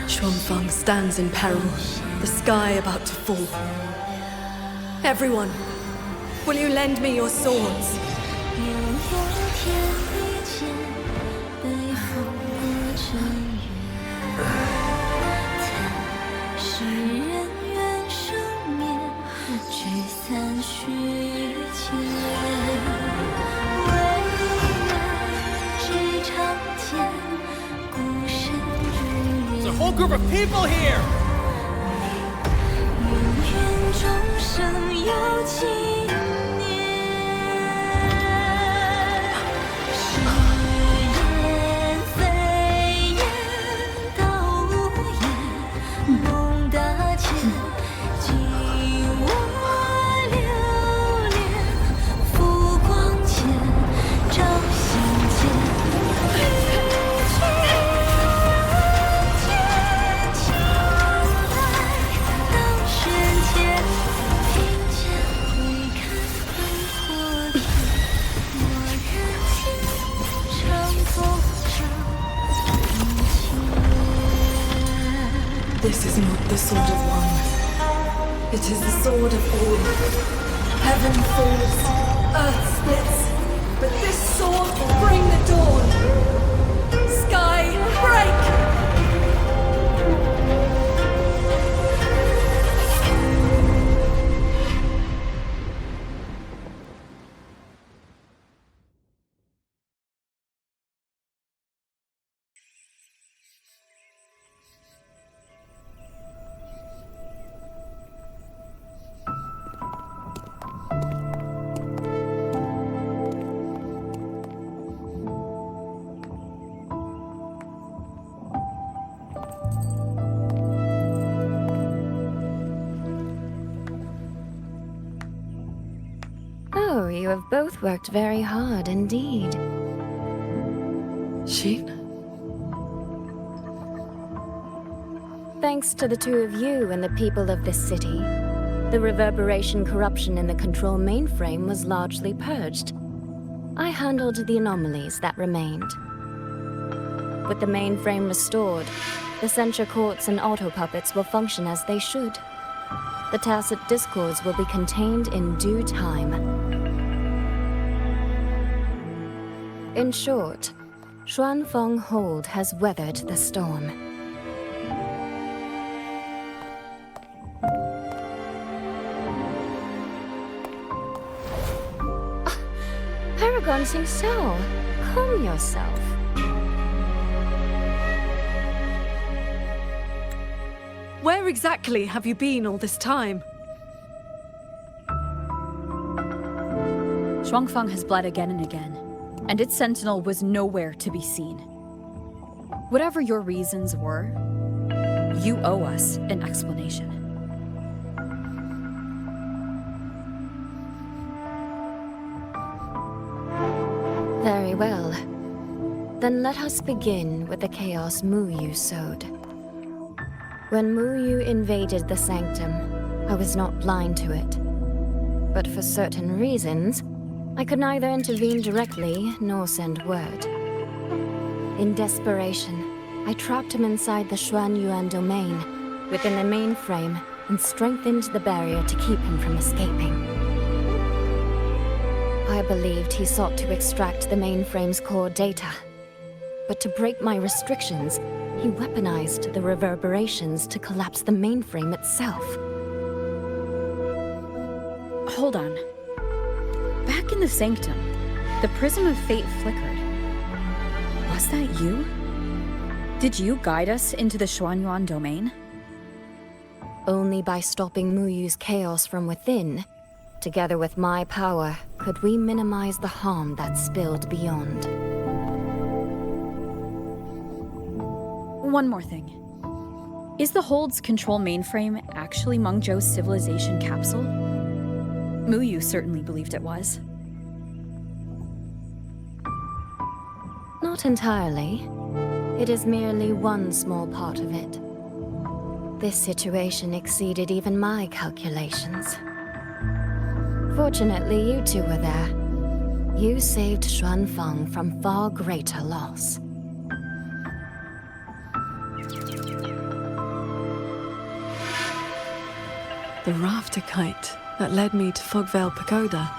Xuanfang stands in peril, the sky about to fall. Everyone, will you lend me your swords? There's a whole group of people here! This is not the sword of one. It is the sword of all. Heaven falls, earth splits, but this sword will bring the dawn. Sky, break! Oh, you have both worked very hard indeed. Shin? Thanks to the two of you and the people of this city, the reverberation corruption in the control mainframe was largely purged. I handled the anomalies that remained. With the mainframe restored, the censure courts and auto-puppets will function as they should. The tacit discords will be contained in due time. In short, Xuanfeng Hold has weathered the storm. Paragon Xingsao, calm yourself. Where exactly have you been all this time? Xuanfeng has bled again and again, and its sentinel was nowhere to be seen. Whatever your reasons were, you owe us an explanation. Very well. Then let us begin with the chaos Mu Yu sowed. When Mu Yu invaded the sanctum, I was not blind to it. But for certain reasons, I could neither intervene directly nor send word. In desperation, I trapped him inside the Xuanyuan domain, within the mainframe, and strengthened the barrier to keep him from escaping. I believed he sought to extract the mainframe's core data. But to break my restrictions, he weaponized the reverberations to collapse the mainframe itself. Hold on. Back in the sanctum, the prism of fate flickered. Was that you? Did you guide us into the Xuanyuan domain? Only by stopping Mu Yu's chaos from within, together with my power, could we minimize the harm that spilled beyond. One more thing. Is the Hold's control mainframe actually Mengzhou's civilization capsule? Mu Yu certainly believed it was. Not entirely. It is merely one small part of it. This situation exceeded even my calculations. Fortunately, you two were there. You saved Xuanfeng from far greater loss. The rafter kite that led me to Fogvale Pagoda.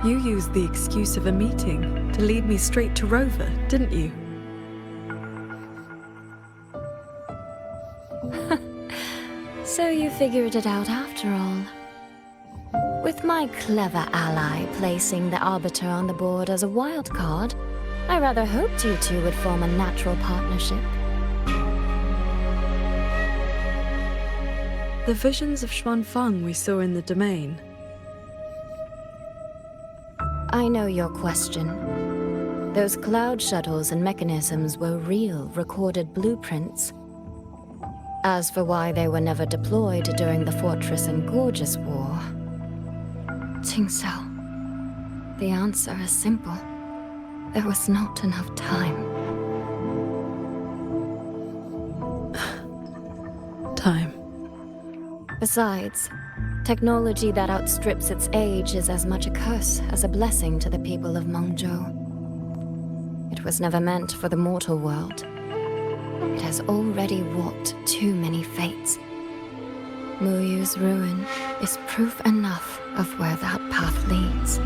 You used the excuse of a meeting to lead me straight to Rover, didn't you? So you figured it out after all. With my clever ally placing the Arbiter on the board as a wild card, I rather hoped you two would form a natural partnership. The visions of Xuanfeng we saw in the domain. I know your question. Those cloud shuttles and mechanisms were real, recorded blueprints. As for why they were never deployed during the Fortress and Gorgeous War, Tingxiao, the answer is simple. There was not enough time. Time. Besides, technology that outstrips its age is as much a curse as a blessing to the people of Mengzhou. It was never meant for the mortal world. It has already walked too many fates. Muyu's ruin is proof enough of where that path leads.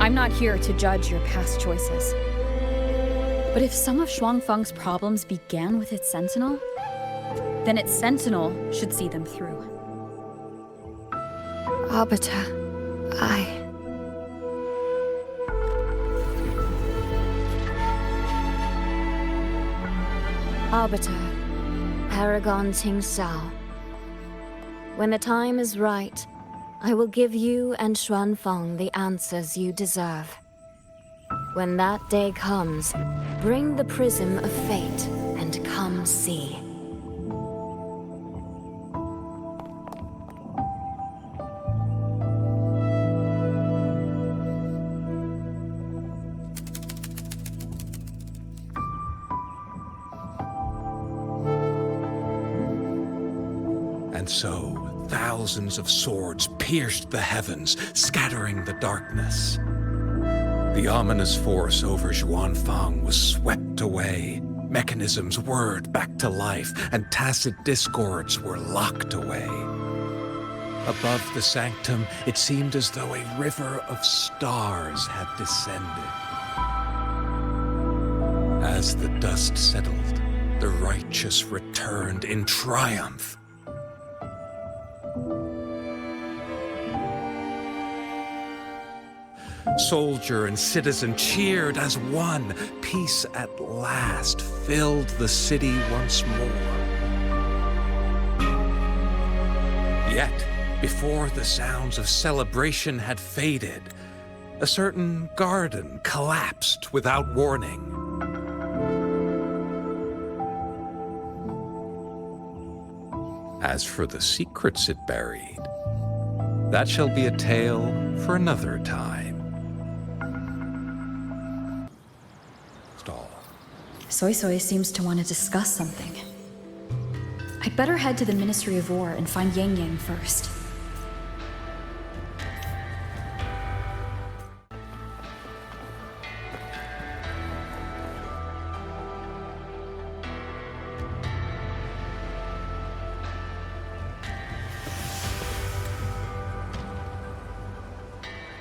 I'm not here to judge your past choices. But if some of Xuanfang's problems began with its sentinel, then its sentinel should see them through. Arbiter, Arbiter, Paragon Tingxiao. When the time is right, I will give you and Xuanfang the answers you deserve. When that day comes, bring the prism of fate and come see. And so, thousands of swords pierced the heavens, scattering the darkness. The ominous force over Xuanfang was swept away. Mechanisms whirred back to life, and tacit discords were locked away. Above the sanctum, it seemed as though a river of stars had descended. As the dust settled, the righteous returned in triumph. Soldier and citizen cheered as one. Peace at last filled the city once more. Yet, before the sounds of celebration had faded, a certain garden collapsed without warning. As for the secrets it buried, that shall be a tale for another time. Soy Soy seems to want to discuss something. I'd better head to the Ministry of War and find Yang Yang first.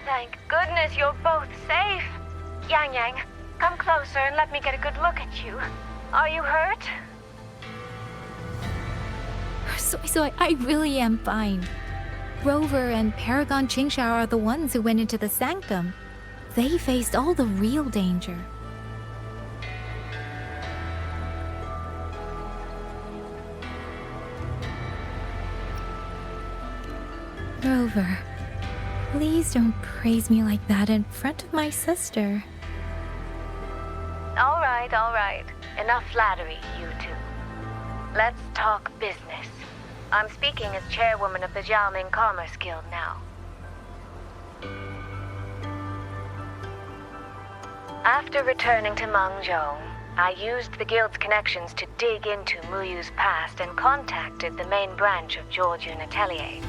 Thank goodness you're both safe. Yang Yang, come closer and let me get a good look at you. Are you hurt? Soy Soy, I really am fine. Rover and Paragon Tingxiao are the ones who went into the sanctum. They faced all the real danger. Rover, please don't praise me like that in front of my sister. All right. Enough flattery, you two. Let's talk business. I'm speaking as chairwoman of the Xiaoming Commerce Guild now. After returning to Mengzhou, I used the guild's connections to dig into Muyu's past and contacted the main branch of Georgian Atelier.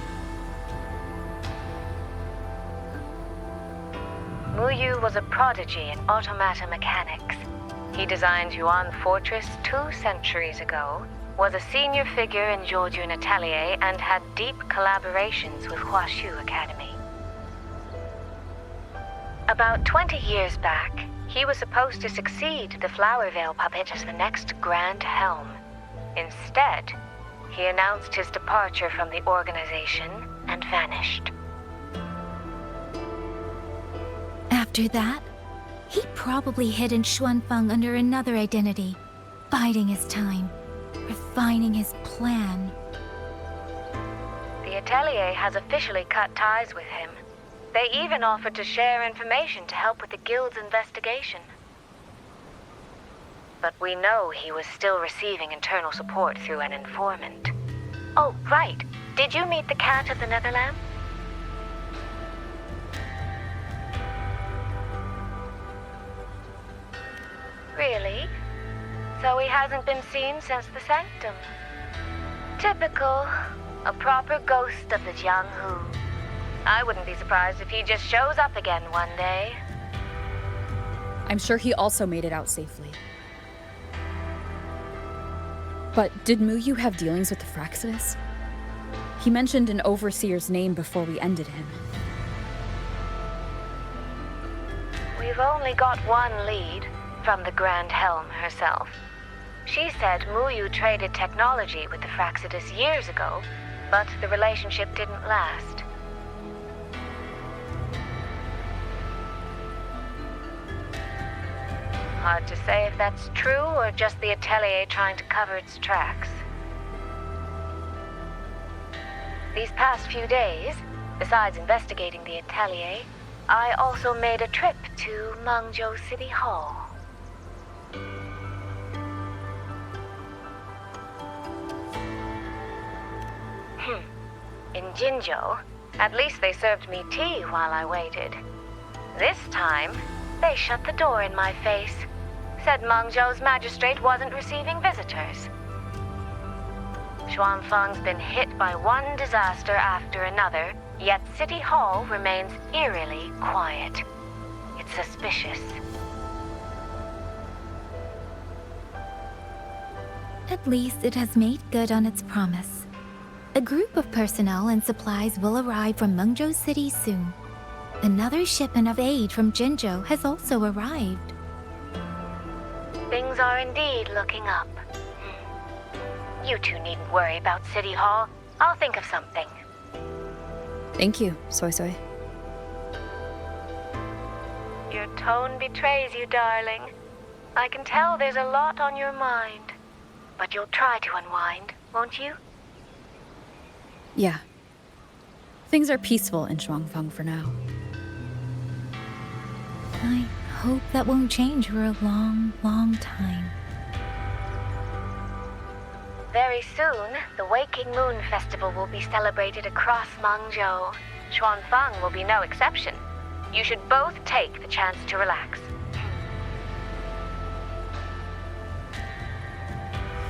Muyu was a prodigy in automata mechanics. He designed Yuan Fortress 2 centuries ago, was a senior figure in Georgian Atelier, and had deep collaborations with Huashu Academy. About 20 years back, he was supposed to succeed the Flower Veil puppet as the next Grand Helm. Instead, he announced his departure from the organization and vanished. After that, he probably hid in Xuanfang under another identity, biding his time, refining his plan. The Atelier has officially cut ties with him. They even offered to share information to help with the Guild's investigation. But we know he was still receiving internal support through an informant. Oh, right. Did you meet the Cat of the Netherland? Really? So he hasn't been seen since the Sanctum. Typical. A proper ghost of the Jianghu. I wouldn't be surprised if he just shows up again one day. I'm sure he also made it out safely. But did Muyu have dealings with the Fraxidus? He mentioned an overseer's name before we ended him. We've only got one lead, from the Grand Helm herself. She said Muyu traded technology with the Fraxidus years ago, but the relationship didn't last. Hard to say if that's true or just the Atelier trying to cover its tracks. These past few days, besides investigating the Atelier, I also made a trip to Mengzhou City Hall. In Jinzhou, at least they served me tea while I waited. This time, they shut the door in my face. Said Mengzhou's magistrate wasn't receiving visitors. Xuanfeng's been hit by one disaster after another, yet City Hall remains eerily quiet. It's suspicious. At least it has made good on its promise. A group of personnel and supplies will arrive from Mengzhou City soon. Another shipment of aid from Jinzhou has also arrived. Things are indeed looking up. You two needn't worry about City Hall. I'll think of something. Thank you, Soy Soy. Your tone betrays you, darling. I can tell there's a lot on your mind. But you'll try to unwind, won't you? Yeah. Things are peaceful in Xuanfeng for now. I hope that won't change for a long, long time. Very soon, the Waking Moon Festival will be celebrated across Mengzhou. Xuanfeng will be no exception. You should both take the chance to relax.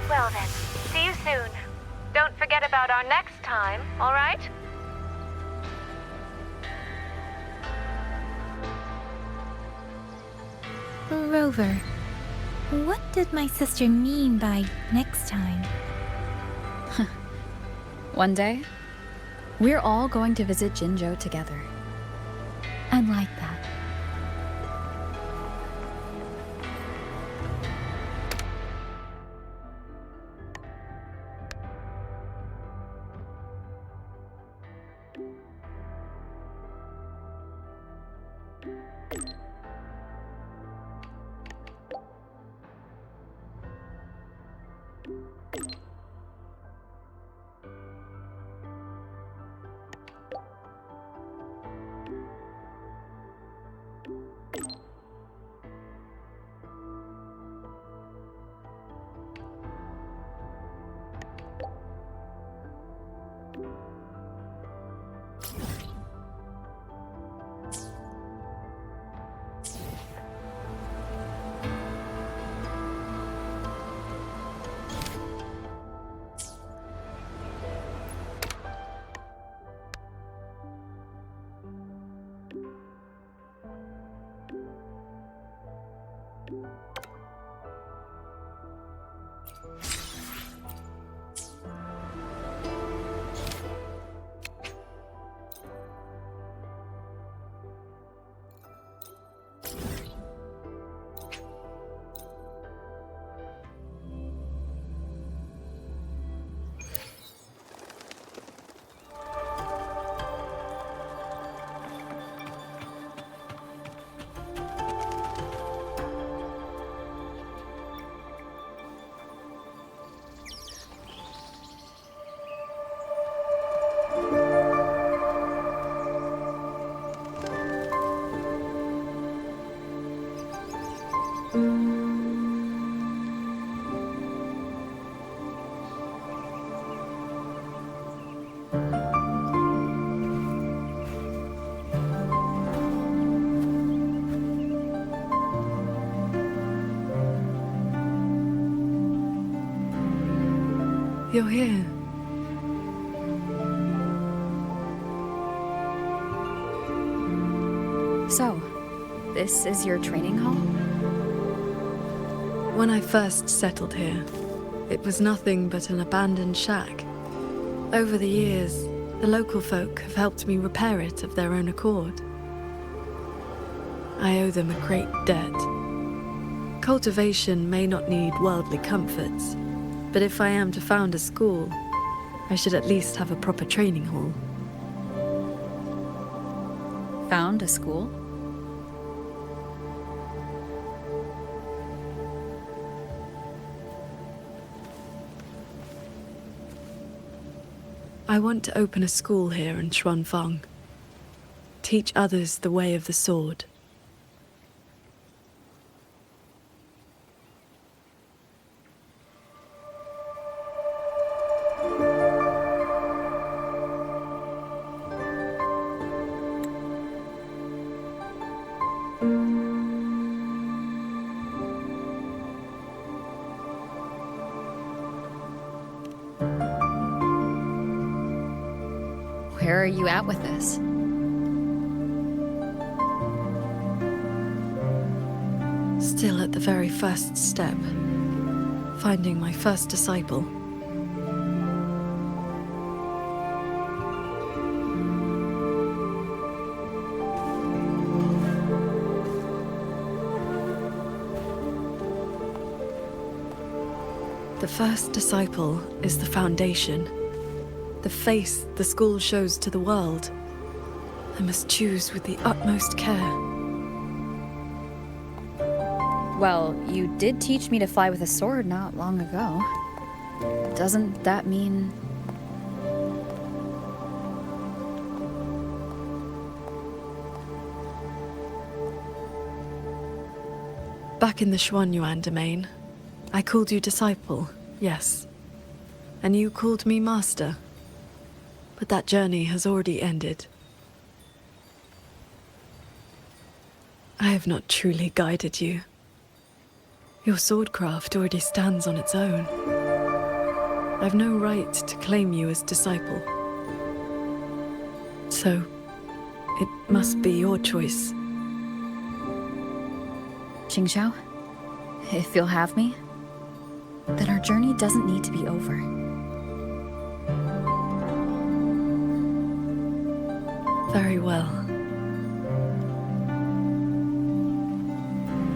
Well then, see you soon. Don't forget about our next time, all right? Rover, what did my sister mean by next time? One day, we're all going to visit Jinzhou together. I'd like that. You're here. So, this is your training hall? When I first settled here, It was nothing but an abandoned shack. Over the years, the local folk have helped me repair it of their own accord. I owe them a great debt. Cultivation may not need worldly comforts, but if I am to found a school, I should at least have a proper training hall. Found a school? I want to open a school here in Xuanfang. Teach others the way of the sword. Where are you at with this? Still at the very first step. Finding my first disciple. The first disciple is the foundation. The face the school shows to the world. I must choose with the utmost care. Well, you did teach me to fly with a sword not long ago. Doesn't that mean... Back in the Xuanyuan domain, I called you disciple, yes. And you called me master. But that journey has already ended. I have not truly guided you. Your swordcraft already stands on its own. I've no right to claim you as disciple. So, it must be your choice. Qingxiao, if you'll have me, then our journey doesn't need to be over. Very well.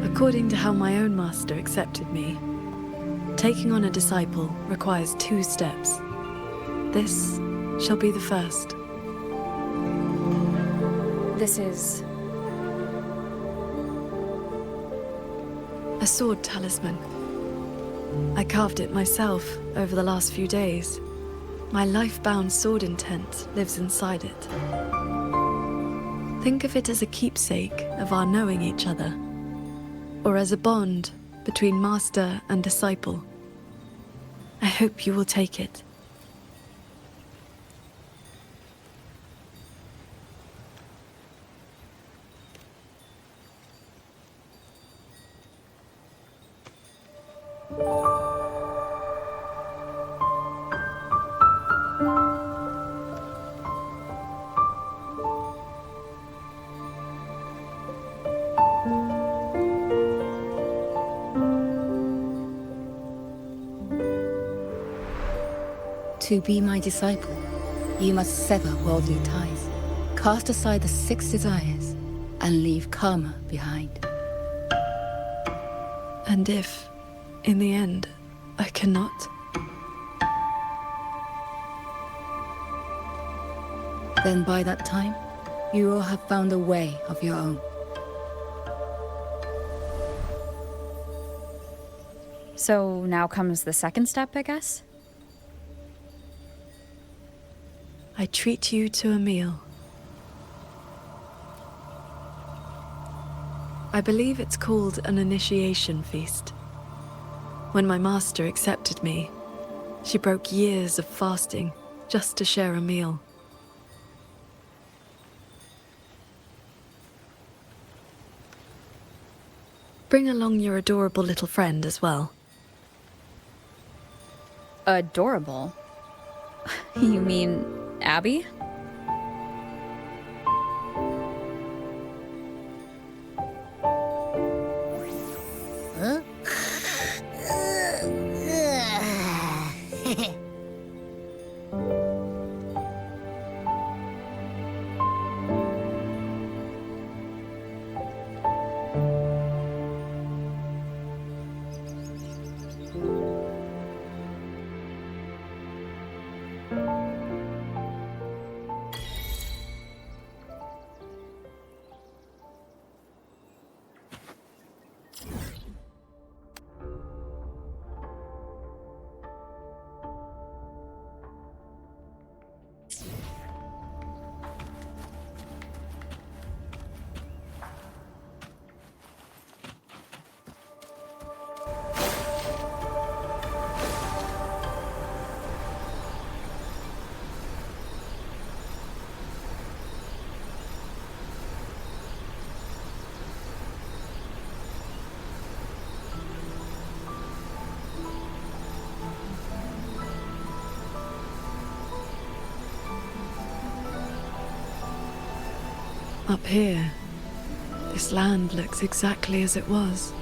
According to how my own master accepted me, taking on a disciple requires 2 steps. This shall be the first. This is... a sword talisman. I carved it myself over the last few days. My life-bound sword intent lives inside it. Think of it as a keepsake of our knowing each other, or as a bond between master and disciple. I hope you will take it. To be my disciple, you must sever worldly ties, cast aside the 6 desires, and leave karma behind. And if, in the end, I cannot? Then by that time, you will have found a way of your own. So now comes the second step, I guess? I treat you to a meal. I believe it's called an initiation feast. When my master accepted me, she broke years of fasting just to share a meal. Bring along your adorable little friend as well. Adorable? You mean Abby? Huh? Up here, this land looks exactly as it was.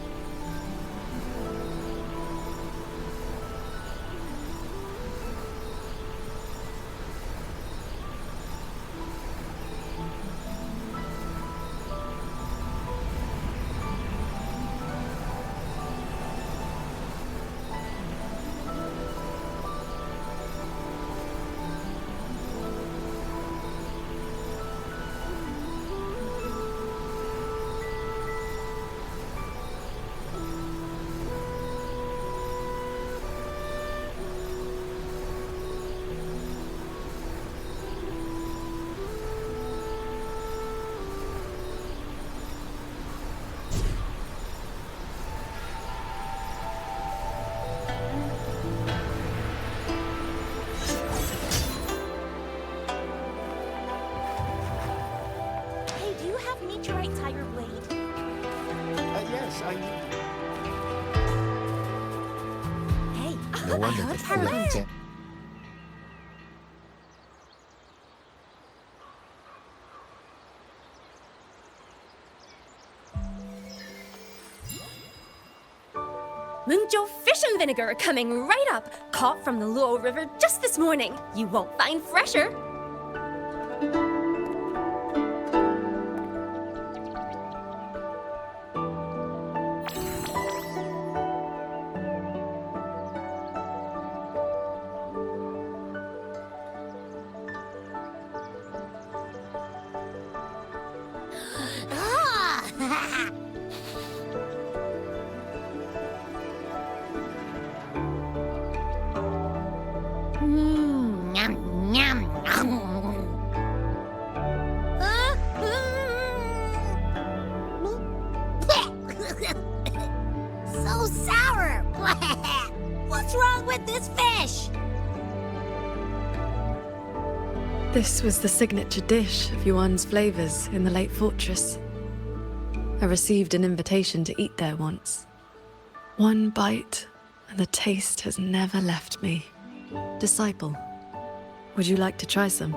Hey, do you have meteorite tiger blade? Yes, I need. Hey, No wonder the food. Mengzhou fish and vinegar coming right up. Caught from the Luo River just this morning. You won't find fresher. Yum, yum. So sour. What's wrong with this fish? This was the signature dish of Yuan's flavors in the late fortress. I received an invitation to eat there once. One bite, and the taste has never left me. Disciple, would you like to try some?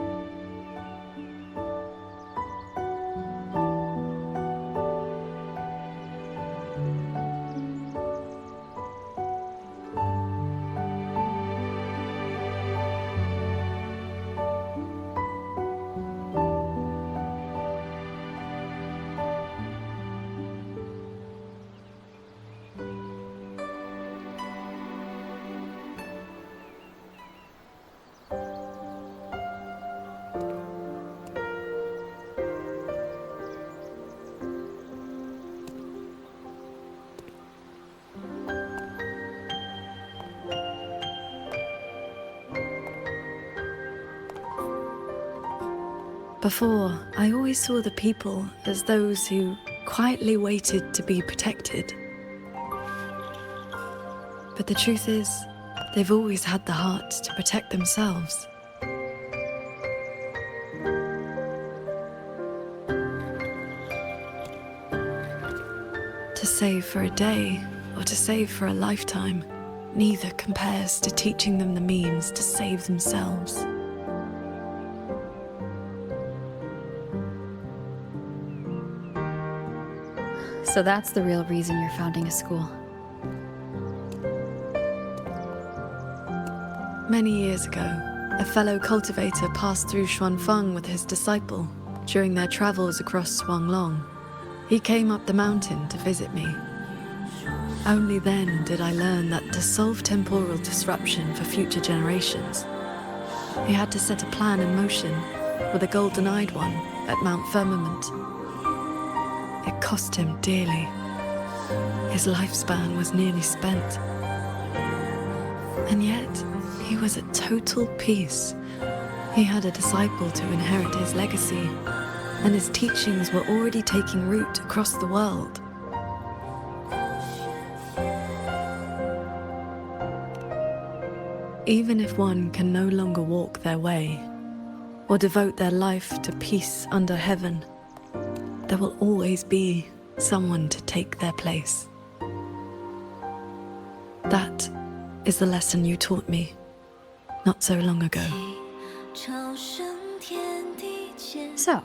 Before, I always saw the people as those who quietly waited to be protected. But the truth is, they've always had the heart to protect themselves. To save for a day, or to save for a lifetime, neither compares to teaching them the means to save themselves. So that's the real reason you're founding a school. Many years ago, a fellow cultivator passed through Xuanfeng with his disciple during their travels across Shuanglong. He came up the mountain to visit me. Only then did I learn that to solve temporal disruption for future generations, he had to set a plan in motion with a golden-eyed one at Mount Firmament. It cost him dearly. His lifespan was nearly spent. And yet, he was at total peace. He had a disciple to inherit his legacy, and his teachings were already taking root across the world. Even if one can no longer walk their way, or devote their life to peace under heaven, there will always be someone to take their place. That is the lesson you taught me not so long ago. So,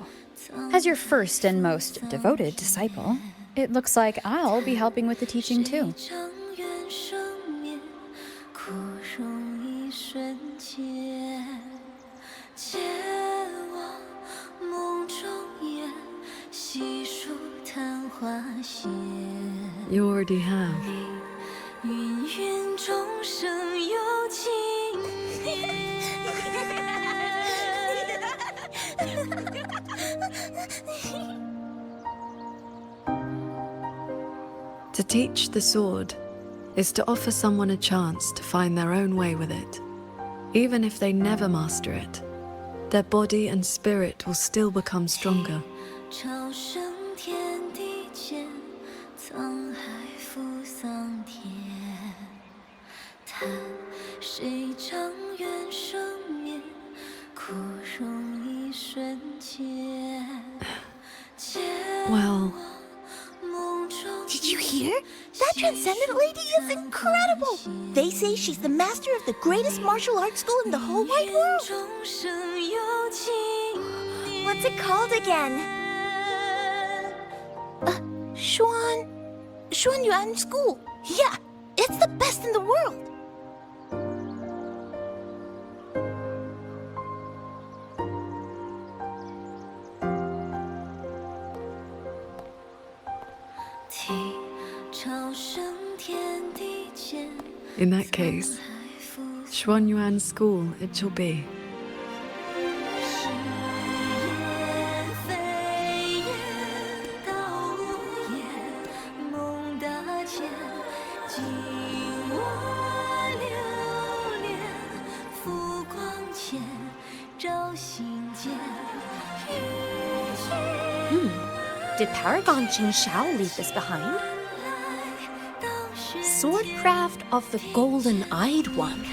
As your first and most devoted disciple, it looks like I'll be helping with the teaching too. You already have. To teach the sword is to offer someone a chance to find their own way with it. Even if they never master it, their body and spirit will still become stronger. Well... Did you hear? That Transcendent lady is incredible! They say she's the master of the greatest martial arts school in the whole wide world! What's it called again? Xuan Yuan School. Yeah, it's the best in the world! In that case, Xuanyuan School it shall be. Did Paragon Jing Shao leave this behind? Swordcraft of the Golden-Eyed One.